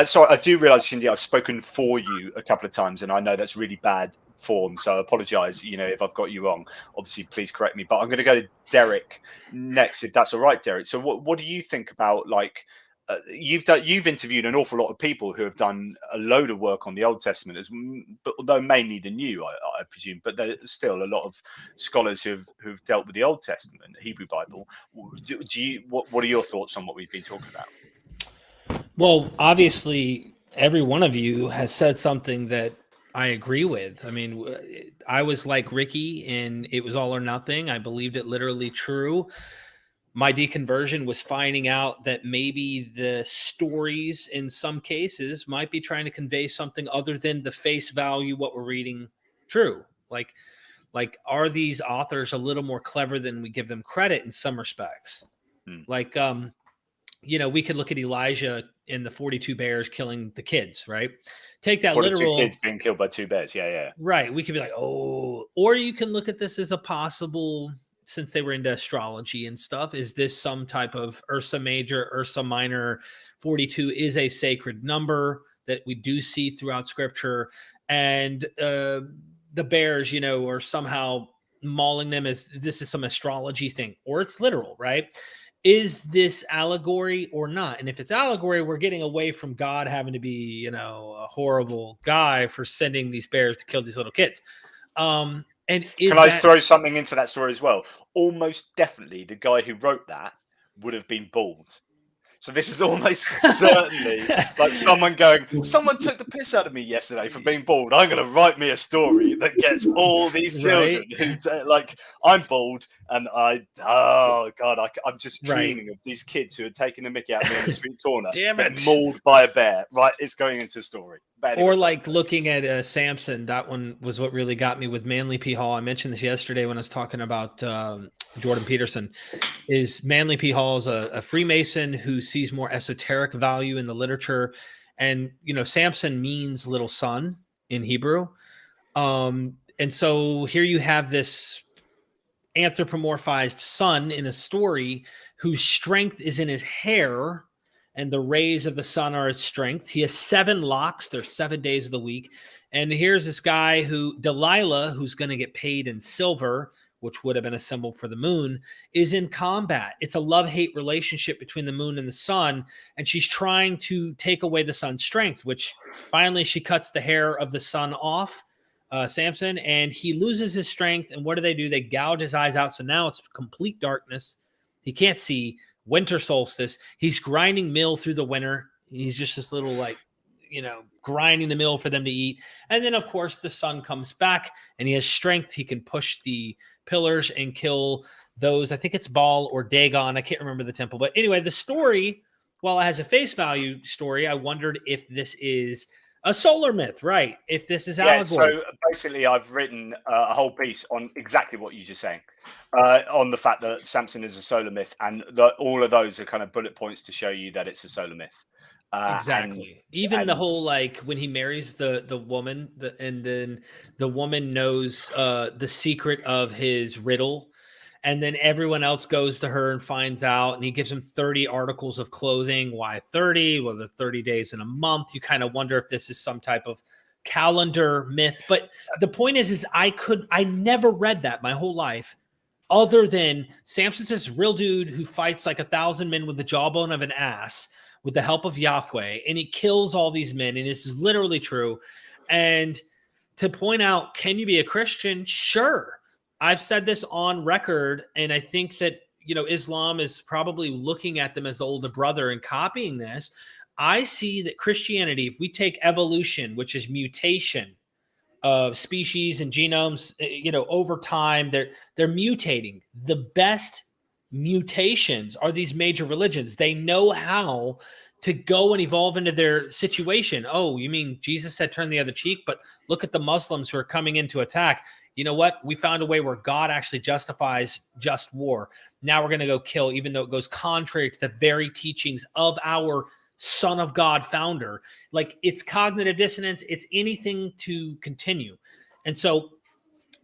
so I do realize, Shindy, I've spoken for you a couple of times, and I know that's really bad form, so I apologize if I've got you wrong. Obviously, please correct me, but I'm going to go to Derek next, if that's all right, Derek. So what do you think about, you've interviewed an awful lot of people who have done a load of work on the Old Testament, but although mainly the New, I presume, but there's still a lot of scholars who've dealt with the Old Testament, the Hebrew Bible. What are your thoughts on what we've been talking about? Well, obviously, every one of you has said something that I agree with. I mean, I was like Ricky, and it was all or nothing. I believed it literally true. My deconversion was finding out that maybe the stories in some cases might be trying to convey something other than the face value, what we're reading true. Like, are these authors a little more clever than we give them credit in some respects? Like, we could look at Elijah and the 42 bears killing the kids, right? Take that 42 literal. kids being killed by 2 bears. Yeah. Right. We could be like, oh, or you can look at this as a possible, since they were into astrology and stuff, is this some type of Ursa Major, Ursa Minor? 42 is a sacred number that we do see throughout scripture. And the bears, you know, are somehow mauling them as this is some astrology thing, or it's literal, right? Is this allegory or not? And if it's allegory, we're getting away from God having to be, you know, a horrible guy for sending these bears to kill these little kids. And Can I throw something into that story as well? Almost definitely the guy who wrote that would have been bald. So this is almost certainly like someone going, someone took the piss out of me yesterday for being bald. I'm going to write me a story that gets all these children who like, I'm bald and I'm just dreaming of these kids who are taking the mickey out of me on the street corner. Damn it. Mauled by a bear. Right. It's going into a story. Or like looking at Samson, that one was what really got me with Manly P. Hall. I mentioned this yesterday when I was talking about Jordan Peterson. Is Manly P. Hall is a Freemason who sees more esoteric value in the literature, and you know Samson means little son in Hebrew, and so here you have this anthropomorphized son in a story whose strength is in his hair. And the rays of the sun are its strength. He has 7 locks. There's 7 days of the week. And here's this guy Delilah, who's going to get paid in silver, which would have been a symbol for the moon, is in combat. It's a love-hate relationship between the moon and the sun. And she's trying to take away the sun's strength, which finally she cuts the hair of the sun off, Samson, and he loses his strength. And what do? They gouge his eyes out. So now it's complete darkness. He can't see. Winter solstice. He's grinding meal through the winter. He's just this little, like, you know, grinding the meal for them to eat. And then, of course, the sun comes back and he has strength. He can push the pillars and kill those. I think it's Baal or Dagon. I can't remember the temple. But anyway, the story, while it has a face value story, I wondered if this is a solar myth, right? If this is allegory. So basically, I've written a whole piece on exactly what you're just saying, on the fact that Samson is a solar myth, and all of those are kind of bullet points to show you that it's a solar myth. Exactly. Even the whole, like, when he marries the woman, and then the woman knows the secret of his riddle. And then everyone else goes to her and finds out, and he gives him 30 articles of clothing. Why 30? Well, the 30 days in a month. You kind of wonder if this is some type of calendar myth. But the point is I never read that my whole life, other than Samson's this real dude who fights like 1,000 men with the jawbone of an ass with the help of Yahweh, and he kills all these men, and this is literally true. And to point out, can you be a Christian? Sure. I've said this on record, and I think that, you know, Islam is probably looking at them as the older brother and copying this. I see that Christianity, if we take evolution, which is mutation of species and genomes, you know, over time, they're mutating. The best mutations are these major religions. They know how to go and evolve into their situation. Oh, you mean Jesus said turn the other cheek? But look at the Muslims who are coming in to attack. You know what? We found a way where God actually justifies just war. Now we're going to go kill, even though it goes contrary to the very teachings of our Son of God founder. Like, it's cognitive dissonance. It's anything to continue. And so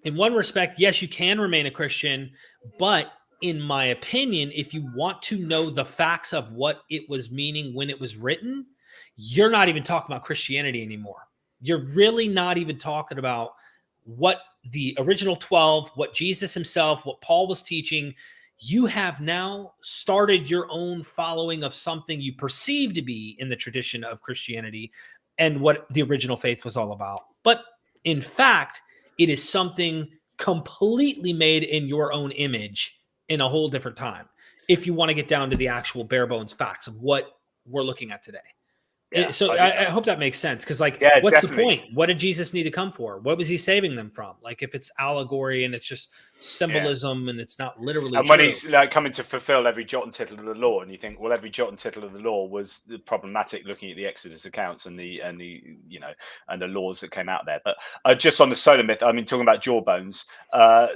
in one respect, yes, you can remain a Christian, but in my opinion, if you want to know the facts of what it was meaning when it was written, you're not even talking about Christianity anymore. You're really not even talking about what the original 12, what Jesus himself, what Paul was teaching. You have now started your own following of something you perceive to be in the tradition of Christianity and what the original faith was all about. But in fact, it is something completely made in your own image in a whole different time, if you want to get down to the actual bare bones facts of what we're looking at today. Yeah, so I hope that makes sense. Because, like, what's definitely the point? What did Jesus need to come for? What was he saving them from? Like, if it's allegory and it's just symbolism and it's not literally and true. when he's like coming to fulfill every jot and tittle of the law, and you think, well, every jot and tittle of the law was problematic, looking at the Exodus accounts and the and the laws that came out there. But just on the solar myth, I mean, talking about jawbones,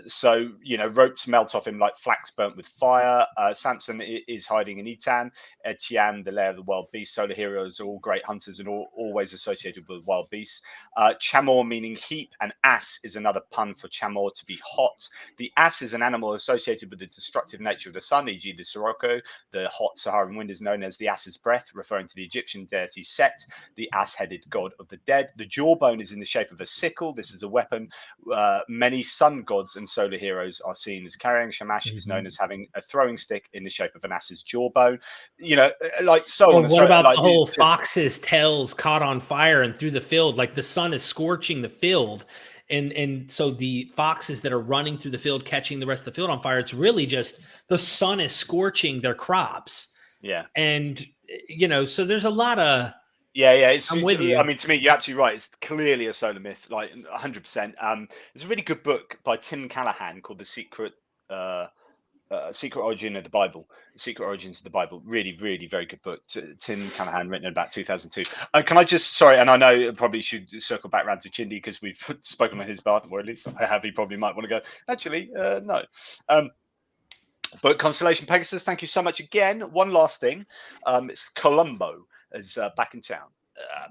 so ropes melt off him like flax burnt with fire. Samson is hiding in Etan. Tiam, the lair of the wild beast. Solar heroes are all great hunters and always associated with wild beasts. Chamor meaning heap, and ass is another pun for chamor, to be hot. The ass is an animal associated with the destructive nature of the sun, e.g. the Sirocco. The hot Saharan wind is known as the ass's breath, referring to the Egyptian deity Set, the ass-headed god of the dead. The jawbone is in the shape of a sickle. This is a weapon many sun gods and solar heroes are seen as carrying. Shamash is known as having a throwing stick in the shape of an ass's jawbone. Like so Or on. what about like, the whole fox's tails caught on fire and through the field? Like the sun is scorching the field. And so the foxes that are running through the field, catching the rest of the field on fire, it's really just the sun is scorching their crops. Yeah. And, so there's a lot of... Yeah. I'm with you. I mean, to me, you're absolutely right. It's clearly a solar myth, like 100%. There's a really good book by Tim Callahan called The Secret Origin of the Bible. Secret Origins of the Bible. Really, really very good book. Tim Callahan, written in about 2002. Can I just, sorry, and I know I probably should circle back around to Chindy because we've spoken on his behalf, or at least I have. He probably might want to go, actually, no. But Constellation Pegasus, thank you so much again. One last thing. It's Colombo is back in town.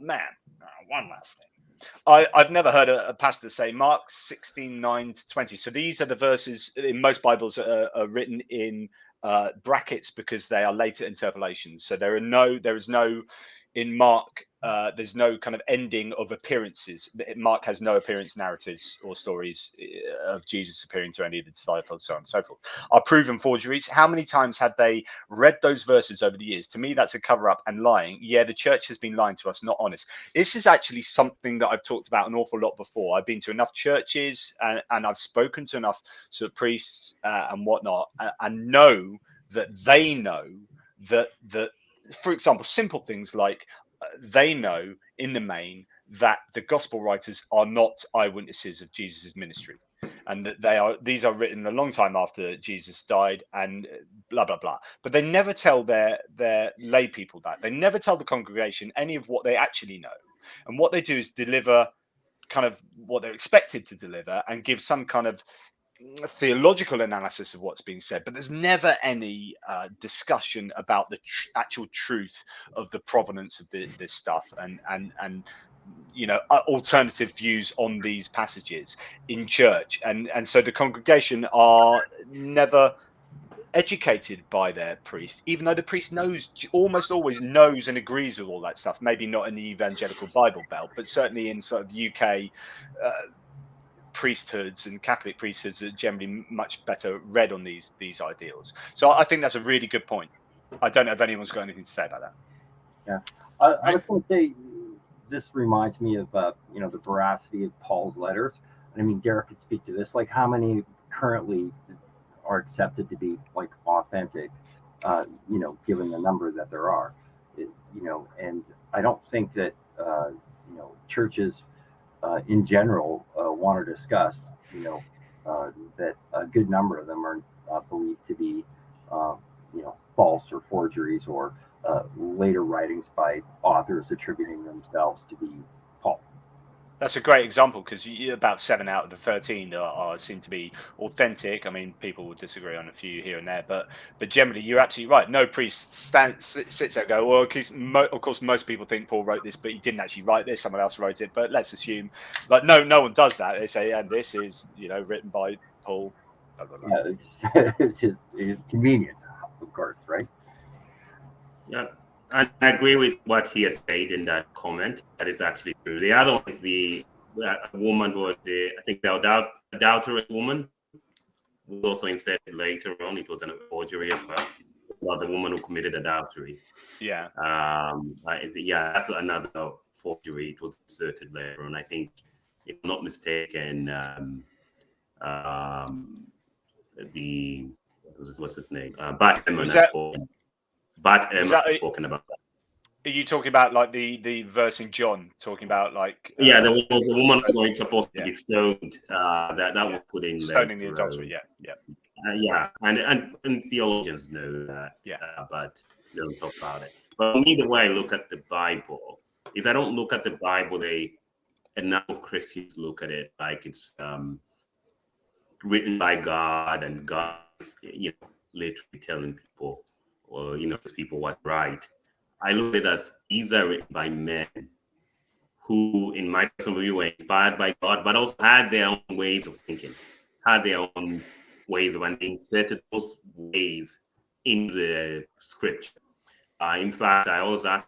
One last thing. I've never heard a pastor say Mark 16:9-20. So these are the verses in most Bibles are written in brackets because they are later interpolations. So there is no in Mark. There's no kind of ending of appearances. Mark has no appearance narratives or stories of Jesus appearing to any of the disciples, so on and so forth. Are proven forgeries. How many times have they read those verses over the years? To me, that's a cover-up and lying. Yeah, the church has been lying to us, not honest. This is actually something that I've talked about an awful lot before. I've been to enough churches and I've spoken to enough sort of priests and whatnot, and know that they know that, for example, simple things like they know in the main that the gospel writers are not eyewitnesses of Jesus's ministry, and that these are written a long time after Jesus died, and blah blah blah. But they never tell their lay people that. They never tell the congregation any of what they actually know, and what they do is deliver kind of what they're expected to deliver and give some kind of theological analysis of what's being said, but there's never any discussion about the actual truth of the provenance of this stuff and alternative views on these passages in church, and so the congregation are never educated by their priest, even though the priest almost always knows and agrees with all that stuff. Maybe not in the evangelical Bible Belt, but certainly in sort of UK priesthoods and Catholic priesthoods are generally much better read on these ideals. So I think that's a really good point. I don't know if anyone's got anything to say about that. Yeah, I was going to say, this reminds me of the veracity of Paul's letters. And I mean, Derek could speak to this. Like, how many currently are accepted to be like authentic? Given the number that there are, and I don't think that churches in general want to discuss, that a good number of them are believed to be, false or forgeries or later writings by authors attributing themselves to be Paul. That's a great example, because about 7 out of the 13 seem to be authentic. I mean, people will disagree on a few here and there, but generally, you're absolutely right. No priest sits there and go, well, of course, most people think Paul wrote this, but he didn't actually write this. Someone else wrote it. But let's assume, like, no one does that. They say, and this is, written by Paul. Blah, blah, blah. Yeah, it's just convenience, of course, right? Yeah. I agree with what he had said in that comment. That is actually true. The other one is the woman who was the adulterous woman, who was also inserted later on. It was an forgery as well. About the woman who committed adultery. Yeah. That's another forgery. It was inserted later on. I think, if I'm not mistaken, what's his name? But Emma has spoken about that. Are you talking about like the verse in John, talking about like Yeah, there was a woman going supposed to yeah. be stoned. That was put in stoning the later. adultery? Yeah. Yeah, and theologians know that, Yeah. but they don't talk about it. But for me, the way I look at the Bible is I don't look at the Bible and now Christians look at it like it's written by God and God is, literally telling people, or people what right. I look at it as these are written by men who, in my personal view, were inspired by God, but also had their own ways of thinking, had their own ways of, and inserted those ways in the scripture. In fact, I always ask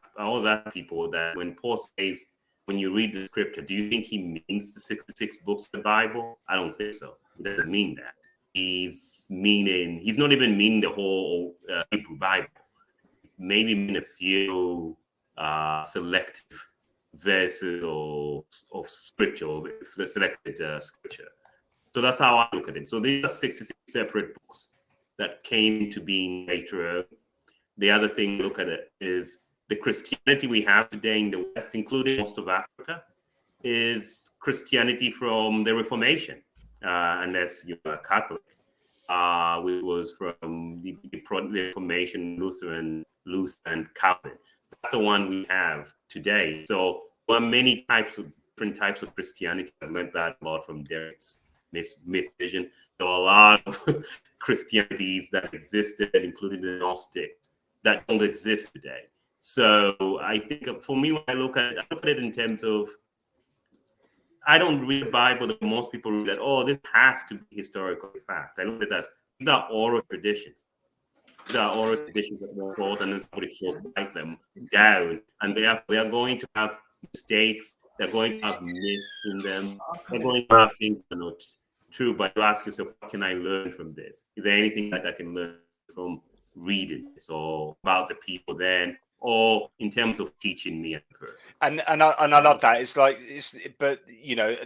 people that when Paul says, when you read the scripture, do you think he means the 66 books of the Bible? I don't think so. He doesn't mean that. He's not even meaning the whole Hebrew Bible. Maybe mean a few selective verses of scripture, or the selected scripture. So that's how I look at it. So these are 66 separate books that came to being later. The other thing to look at it is the Christianity we have today in the West, including most of Africa, is Christianity from the Reformation, unless you're a Catholic, which was from the Reformation, Luther and Calvin. That's the one we have today. So there are many different types of Christianity. I learned that a lot from Derek's myth vision. There are a lot of Christianities that existed, including the Gnostics, that don't exist today. So I think for me, when I look at it in terms of, I don't read the Bible that most people read that, oh, this has to be historical fact. I look at it as, these are oral traditions. These are oral traditions that were taught, and then somebody should write them down. And they are going to have mistakes. They're going to have myths in them. They're going to have things that are not true. But you ask yourself, what can I learn from this? Is there anything that I can learn from reading this, or about the people then, or in terms of teaching me as a person? And I love that. It's like but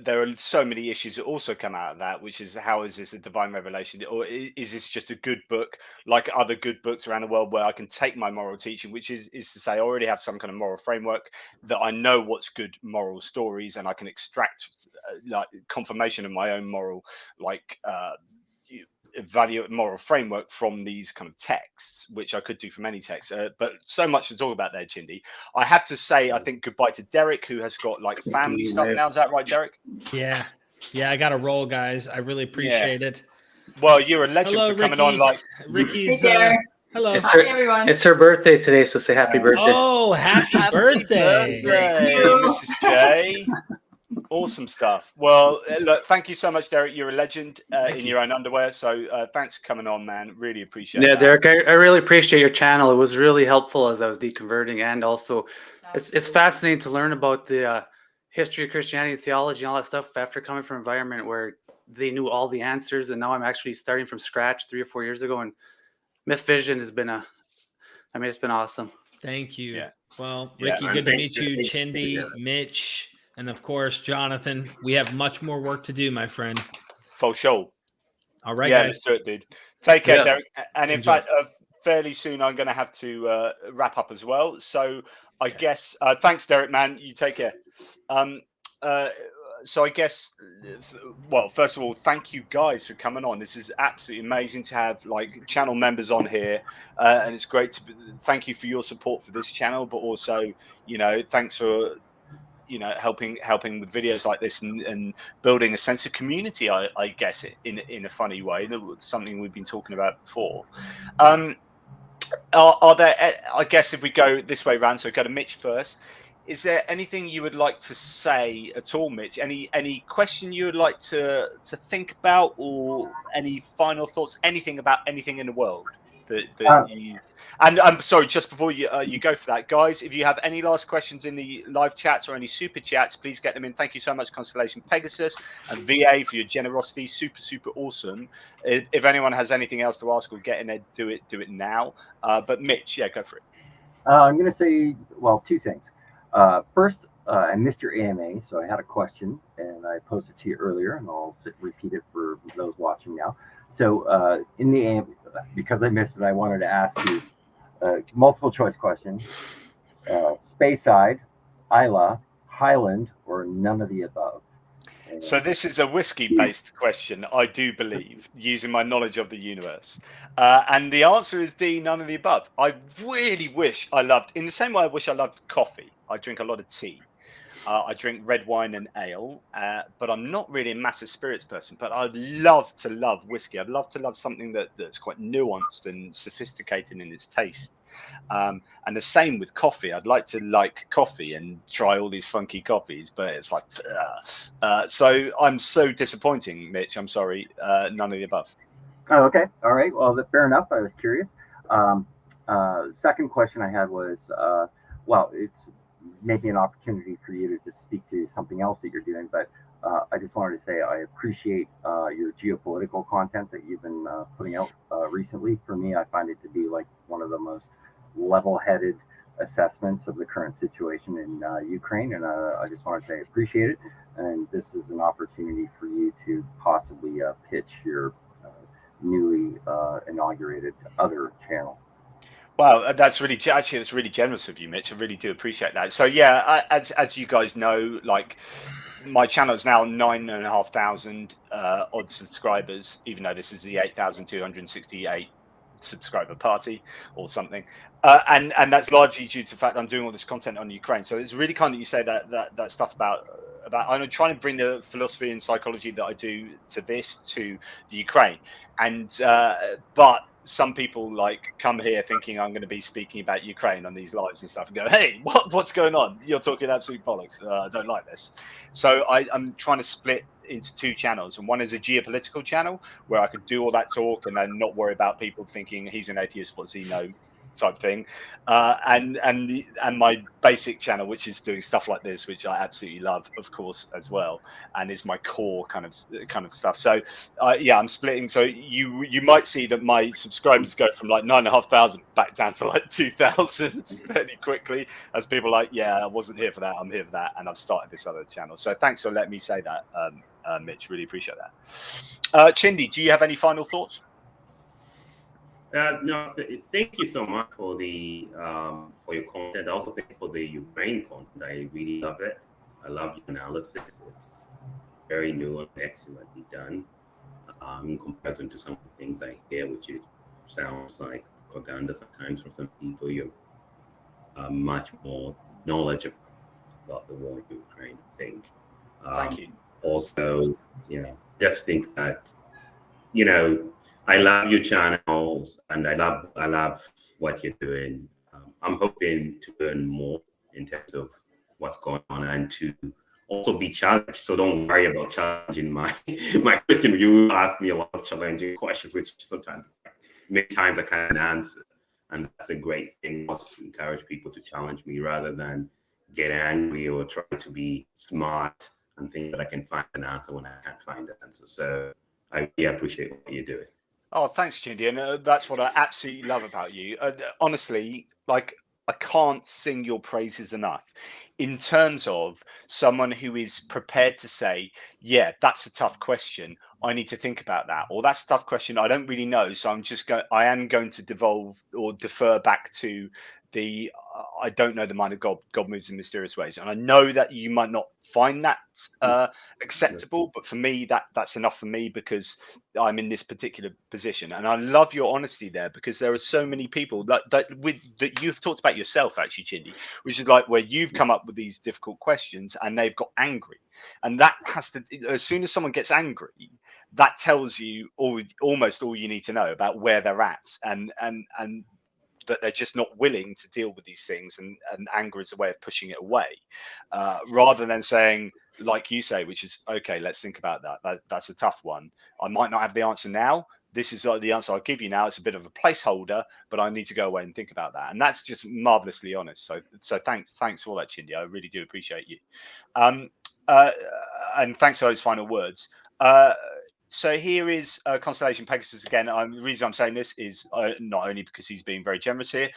there are so many issues that also come out of that, which is, how is this a divine revelation, or is this just a good book like other good books around the world, where I can take my moral teaching, which is to say I already have some kind of moral framework, that I know what's good moral stories, and I can extract like confirmation of my own moral value moral framework from these kind of texts, which I could do from any text. But so much to talk about there, Chindy. I have to say, I think goodbye to Derek, who has got like family stuff now. Is that right, Derek? Yeah, I got to roll, guys. I really appreciate it. Well, you're a legend Hello, for coming Ricky. on. Like Ricky's. Hello, everyone. It's her birthday today, so say happy birthday. Oh, happy birthday, Mrs. J. Awesome stuff. Well, look, thank you so much, Derek. You're a legend in your own underwear. So thanks for coming on, man. Really appreciate it. Yeah, Derek, I really appreciate your channel. It was really helpful as I was deconverting, and also it's fascinating to learn about the history of Christianity, theology, and all that stuff after coming from an environment where they knew all the answers, and now I'm actually starting from scratch 3 or 4 years ago. And Myth Vision has been it's been awesome. Thank you. Yeah. Well, Ricky, good to meet you. Chindy, Mitch, and of course, Jonathan. We have much more work to do, my friend. For sure. All right, yeah, guys. let's do it, dude. Take care, Yeah. Derek. And in Enjoy. fact, fairly soon I'm going to have to wrap up as well. So I guess thanks, Derek, man. You take care. So I guess, well, first of all, thank you guys for coming on. This is absolutely amazing to have like channel members on here, and it's great to thank you for your support for this channel, but also, thanks for helping with videos like this and building a sense of community. I guess in a funny way, something we've been talking about before. Are there? I guess if we go this way round, so go to Mitch first. Is there anything you would like to say at all, Mitch? Any question you would like to think about, or any final thoughts? Anything about anything in the world that you? And I'm sorry, just before you go for that, guys, if you have any last questions in the live chats or any super chats, please get them in. Thank you so much, Constellation Pegasus and VA, for your generosity. Super awesome. If anyone has anything else to ask or get in there, do it now. But Mitch, yeah, go for it. I'm going to say, well, two things. First, I missed your AMA, so I had a question, and I posted to you earlier, and I'll repeat it for those watching now. So in the AMA, because I missed it, I wanted to ask you multiple choice question. Speyside, Isla, Highland, or none of the above? So this is a whiskey-based question, I do believe, using my knowledge of the universe. And the answer is D, none of the above. I really wish I loved, in the same way I wish I loved coffee. I drink a lot of tea. I drink red wine and ale, but I'm not really a massive spirits person. But I'd love to love whiskey. I'd love to love something that's quite nuanced and sophisticated in its taste. And the same with coffee. I'd like to like coffee and try all these funky coffees, but it's like, so I'm so disappointing, Mitch. I'm sorry, none of the above. Oh, okay. All right. Well, fair enough. I was curious. Second question I had was, well, it's maybe an opportunity for you to just speak to something else that you're doing, but I just wanted to say I appreciate your geopolitical content that you've been putting out recently. For me, I find it to be like one of the most level-headed assessments of the current situation in Ukraine, and I just want to say I appreciate it. And this is an opportunity for you to possibly pitch your newly inaugurated other channel. Wow, that's really actually it's really generous of you, Mitch. I really do appreciate that. So yeah, as you guys know, like my channel is now 9,500 odd subscribers, even though this is the 8,268 subscriber party or something, and that's largely due to the fact that I'm doing all this content on Ukraine. So it's really kind that you say that stuff about I'm trying to bring the philosophy and psychology that I do to this to the Ukraine, and but some people like come here thinking I'm going to be speaking about Ukraine on these lives and stuff and go, hey, what's going on? You're talking absolute bollocks. I don't like this. So I'm trying to split into two channels, and one is a geopolitical channel where I could do all that talk and then not worry about people thinking he's an atheist, what's he know type thing, and my basic channel, which is doing stuff like this, which I absolutely love, of course, as well, and is my core kind of stuff. So yeah, I'm splitting. So you might see that my subscribers go from like 9,500 back down to like 2,000 fairly quickly, as people are like, yeah, I wasn't here for that, I'm here for that, and I've started this other channel. So thanks for letting me say that, Mitch. Really appreciate that. Chindy, do you have any final thoughts? No, thank you so much for your content. I also thank you for the Ukraine content. I really love it. I love your analysis. It's very new and excellently done. In comparison to some of the things I hear, which it sounds like propaganda sometimes from some people. You're much more knowledgeable about the war in Ukraine, I think. Thank you. Also, just think that, I love your channels and I love what you're doing. I'm hoping to learn more in terms of what's going on and to also be challenged. So don't worry about challenging my question. You ask me a lot of challenging questions, which sometimes, many times I can't answer. And that's a great thing. I must encourage people to challenge me rather than get angry or try to be smart and think that I can find an answer when I can't find an answer. So I really appreciate what you're doing. Oh, thanks, Chindy. And that's what I absolutely love about you. Honestly, like, I can't sing your praises enough in terms of someone who is prepared to say, yeah, that's a tough question. I need to think about that. Or that's a tough question. I don't really know. So I am going to devolve or defer back to I don't know the mind of God. God moves in mysterious ways. And I know that you might not find that acceptable, but for me, that's enough for me because I'm in this particular position. And I love your honesty there because there are so many people that you've talked about yourself, actually, Chindy, which is like where you've come up with these difficult questions and they've got angry. And that has to, as soon as someone gets angry, that tells you almost all you need to know about where they're at and that they're just not willing to deal with these things, and anger is a way of pushing it away, rather than saying, like you say, which is, okay, let's think about that. That's a tough one. I might not have the answer now. This is the answer I'll give you now. It's a bit of a placeholder, but I need to go away and think about that. And that's just marvelously honest. So thanks for all that, Chindy. I really do appreciate you. And thanks for those final words. So here is Constellation Pegasus again. The reason I'm saying this is not only because he's being very generous here.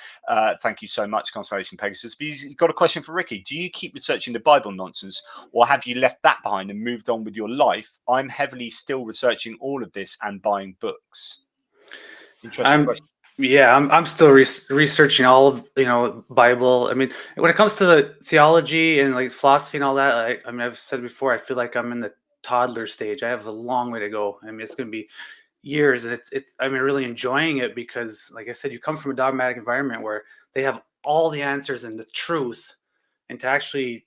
Thank you so much, Constellation Pegasus. But he's got a question for Ricky. Do you keep researching the Bible nonsense, or have you left that behind and moved on with your life? I'm heavily still researching all of this and buying books. Interesting question. Yeah, I'm still researching all of Bible. I mean, when it comes to the theology and like philosophy and all that, I mean, I've said before, I feel like I'm in the toddler stage. I have a long way to go. I mean, it's going to be years, and it's I mean, really enjoying it because, like I said, you come from a dogmatic environment where they have all the answers and the truth, and to actually,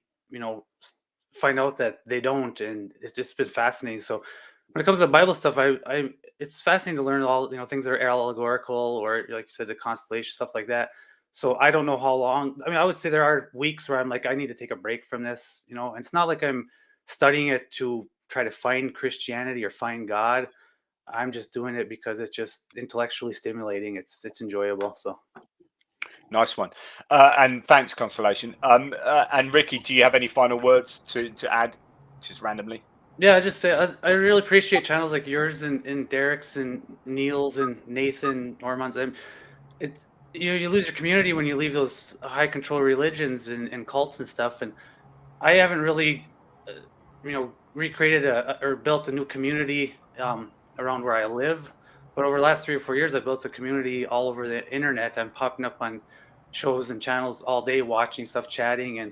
find out that they don't, and it's just been fascinating. So when it comes to Bible stuff, I it's fascinating to learn all things that are allegorical, or like you said, the constellation stuff like that. So I don't know how long. I mean, I would say there are weeks where I'm like, I need to take a break from this. And it's not like I'm studying it to try to find Christianity or find God. I'm just doing it because it's just intellectually stimulating. It's enjoyable. So Nice one. And thanks, Constellation. And Ricky, do you have any final words to add, just randomly? yeah, I just say I really appreciate channels like yours and Derek's and Neil's and Nathan Norman's. It's you lose your community when you leave those high control religions and cults and stuff. And I haven't really, recreated or built a new community around where I live. But over the last 3 or 4 years, I built a community all over the internet. I'm popping up on shows and channels all day, watching stuff, chatting, and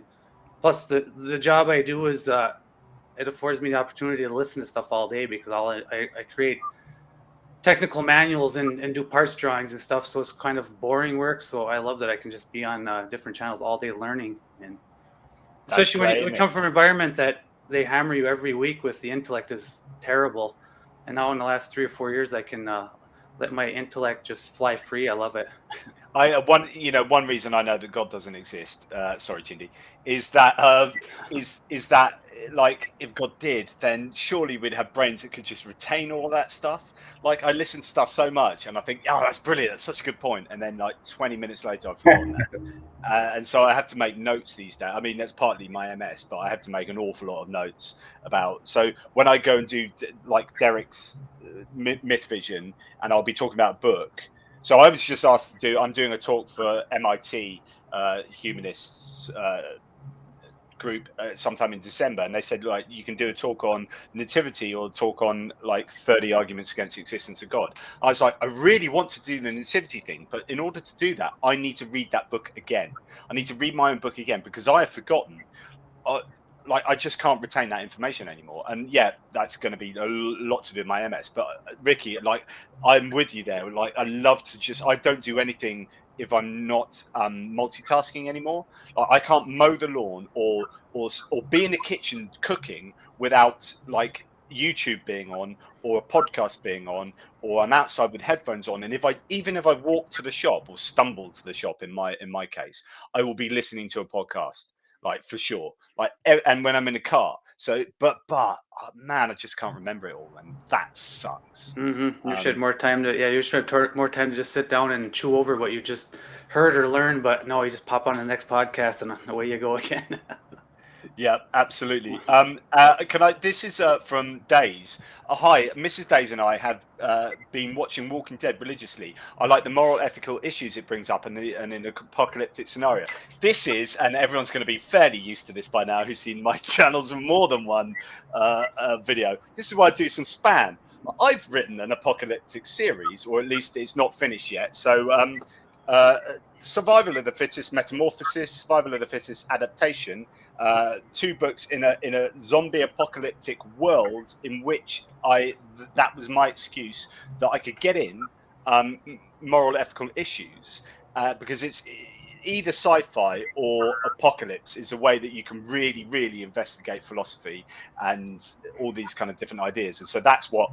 plus the job I do is it affords me the opportunity to listen to stuff all day because I create technical manuals and do parts drawings and stuff. So it's kind of boring work. So I love that I can just be on different channels all day learning. And That's especially great, when you isn't it? come from an environment that they hammer you every week with the intellect is terrible. And now in the last 3 or 4 years, I can let my intellect just fly free. I love it. One reason I know that God doesn't exist. Sorry, Chindy, is that like if God did, then surely we'd have brains that could just retain all that stuff. Like I listen to stuff so much, and I think, oh, that's brilliant. That's such a good point. And then like 20 minutes later, I've forgotten that. And so I have to make notes these days. I mean, that's partly my MS, but I have to make an awful lot of notes about. So when I go and do like Derek's Myth Vision, and I'll be talking about a book. So I was just asked to do. I'm doing a talk for MIT humanists group sometime in December, and they said like you can do a talk on nativity or talk on like 30 arguments against the existence of God. I was like, I really want to do the nativity thing, but in order to do that, I need to read that book again. I need to read my own book again because I have forgotten. Like I just can't retain that information anymore, and yeah, that's going to be a lot to do with my MS. But Ricky, like I'm with you there. Like I love to I don't do anything if I'm not multitasking anymore. Like, I can't mow the lawn or be in the kitchen cooking without like YouTube being on or a podcast being on, or I'm outside with headphones on. And if I walk to the shop or stumble to the shop in my case, I will be listening to a podcast, like for sure. Like, and when I'm in the car. So, but oh, man, I just can't remember it all, and that sucks. Mm-hmm. You should have more time you should have more time to just sit down and chew over what you just heard or learned. But no, you just pop on the next podcast and away you go again. Yeah, absolutely. This is from Days. Hi, Mrs. Days and I have been watching Walking Dead religiously. I like the moral, ethical issues it brings up, and in an apocalyptic scenario. This is, and everyone's going to be fairly used to this by now, who's seen my channels with more than one video. This is why I do some spam. I've written an apocalyptic series, or at least it's not finished yet. So. Survival of the Fittest Metamorphosis, Survival of the Fittest Adaptation, 2 books in a zombie apocalyptic world in which that was my excuse that I could get in moral ethical issues because it's either sci-fi or apocalypse is a way that you can really, really investigate philosophy and all these kind of different ideas. And so that's what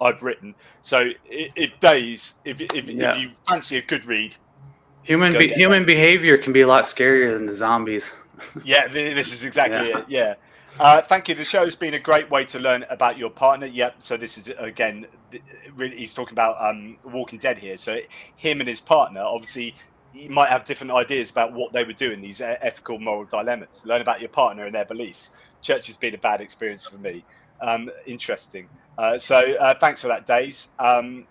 I've written. So if you fancy a good read, human behavior can be a lot scarier than the zombies. Yeah, this is exactly it. Yeah. Thank you. The show's been a great way to learn about your partner. Yep. So this is again, really, he's talking about Walking Dead here. So him and his partner, obviously, you might have different ideas about what they would do in these ethical, moral dilemmas. Learn about your partner and their beliefs. Church has been a bad experience for me. Interesting. So thanks for that, Days. And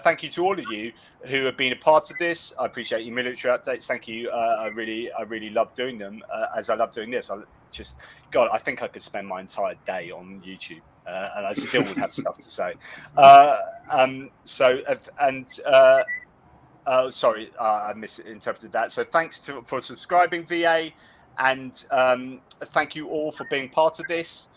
thank you to all of you who have been a part of this. I appreciate your military updates. Thank you. I really love doing them as I love doing this. I think I could spend my entire day on YouTube. and I still would have stuff to say. Sorry, I misinterpreted that. So thanks for subscribing, VA, and thank you all for being part of this.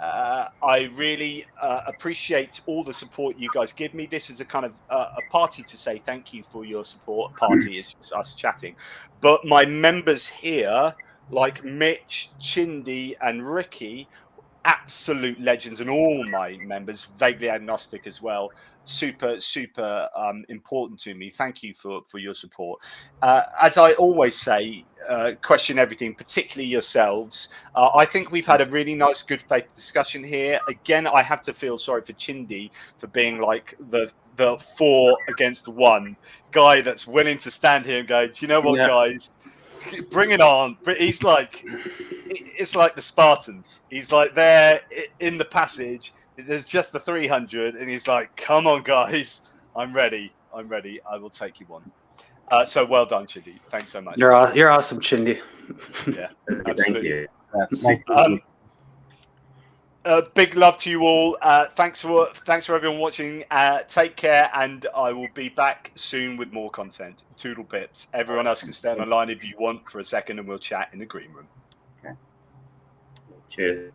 I really appreciate all the support you guys give me. This is a kind of a party to say thank you for your support. Party is just us chatting, but my members here, like Mitch, Chindy, and Ricky, absolute legends, and all my members, vaguely agnostic as well, super important to me. Thank you for your support. As I always say, question everything, particularly yourselves. I think we've had a really nice good faith discussion here. Again, I have to feel sorry for Chindy for being like the 4 against 1 guy that's willing to stand here and go, do you know what, guys, bring it on. But he's like, it's like the Spartans. He's like there in the passage. There's just the 300, and he's like, "Come on, guys, I'm ready. I will take you on." So well done, Chindy. Thanks so much. You're awesome, Chindy. Yeah, absolutely. Nice. Big love to you all. Thanks for everyone watching. Take care, and I will be back soon with more content. Toodle pips. Everyone else can stay on the line if you want for a second, and we'll chat in the green room. Cheers.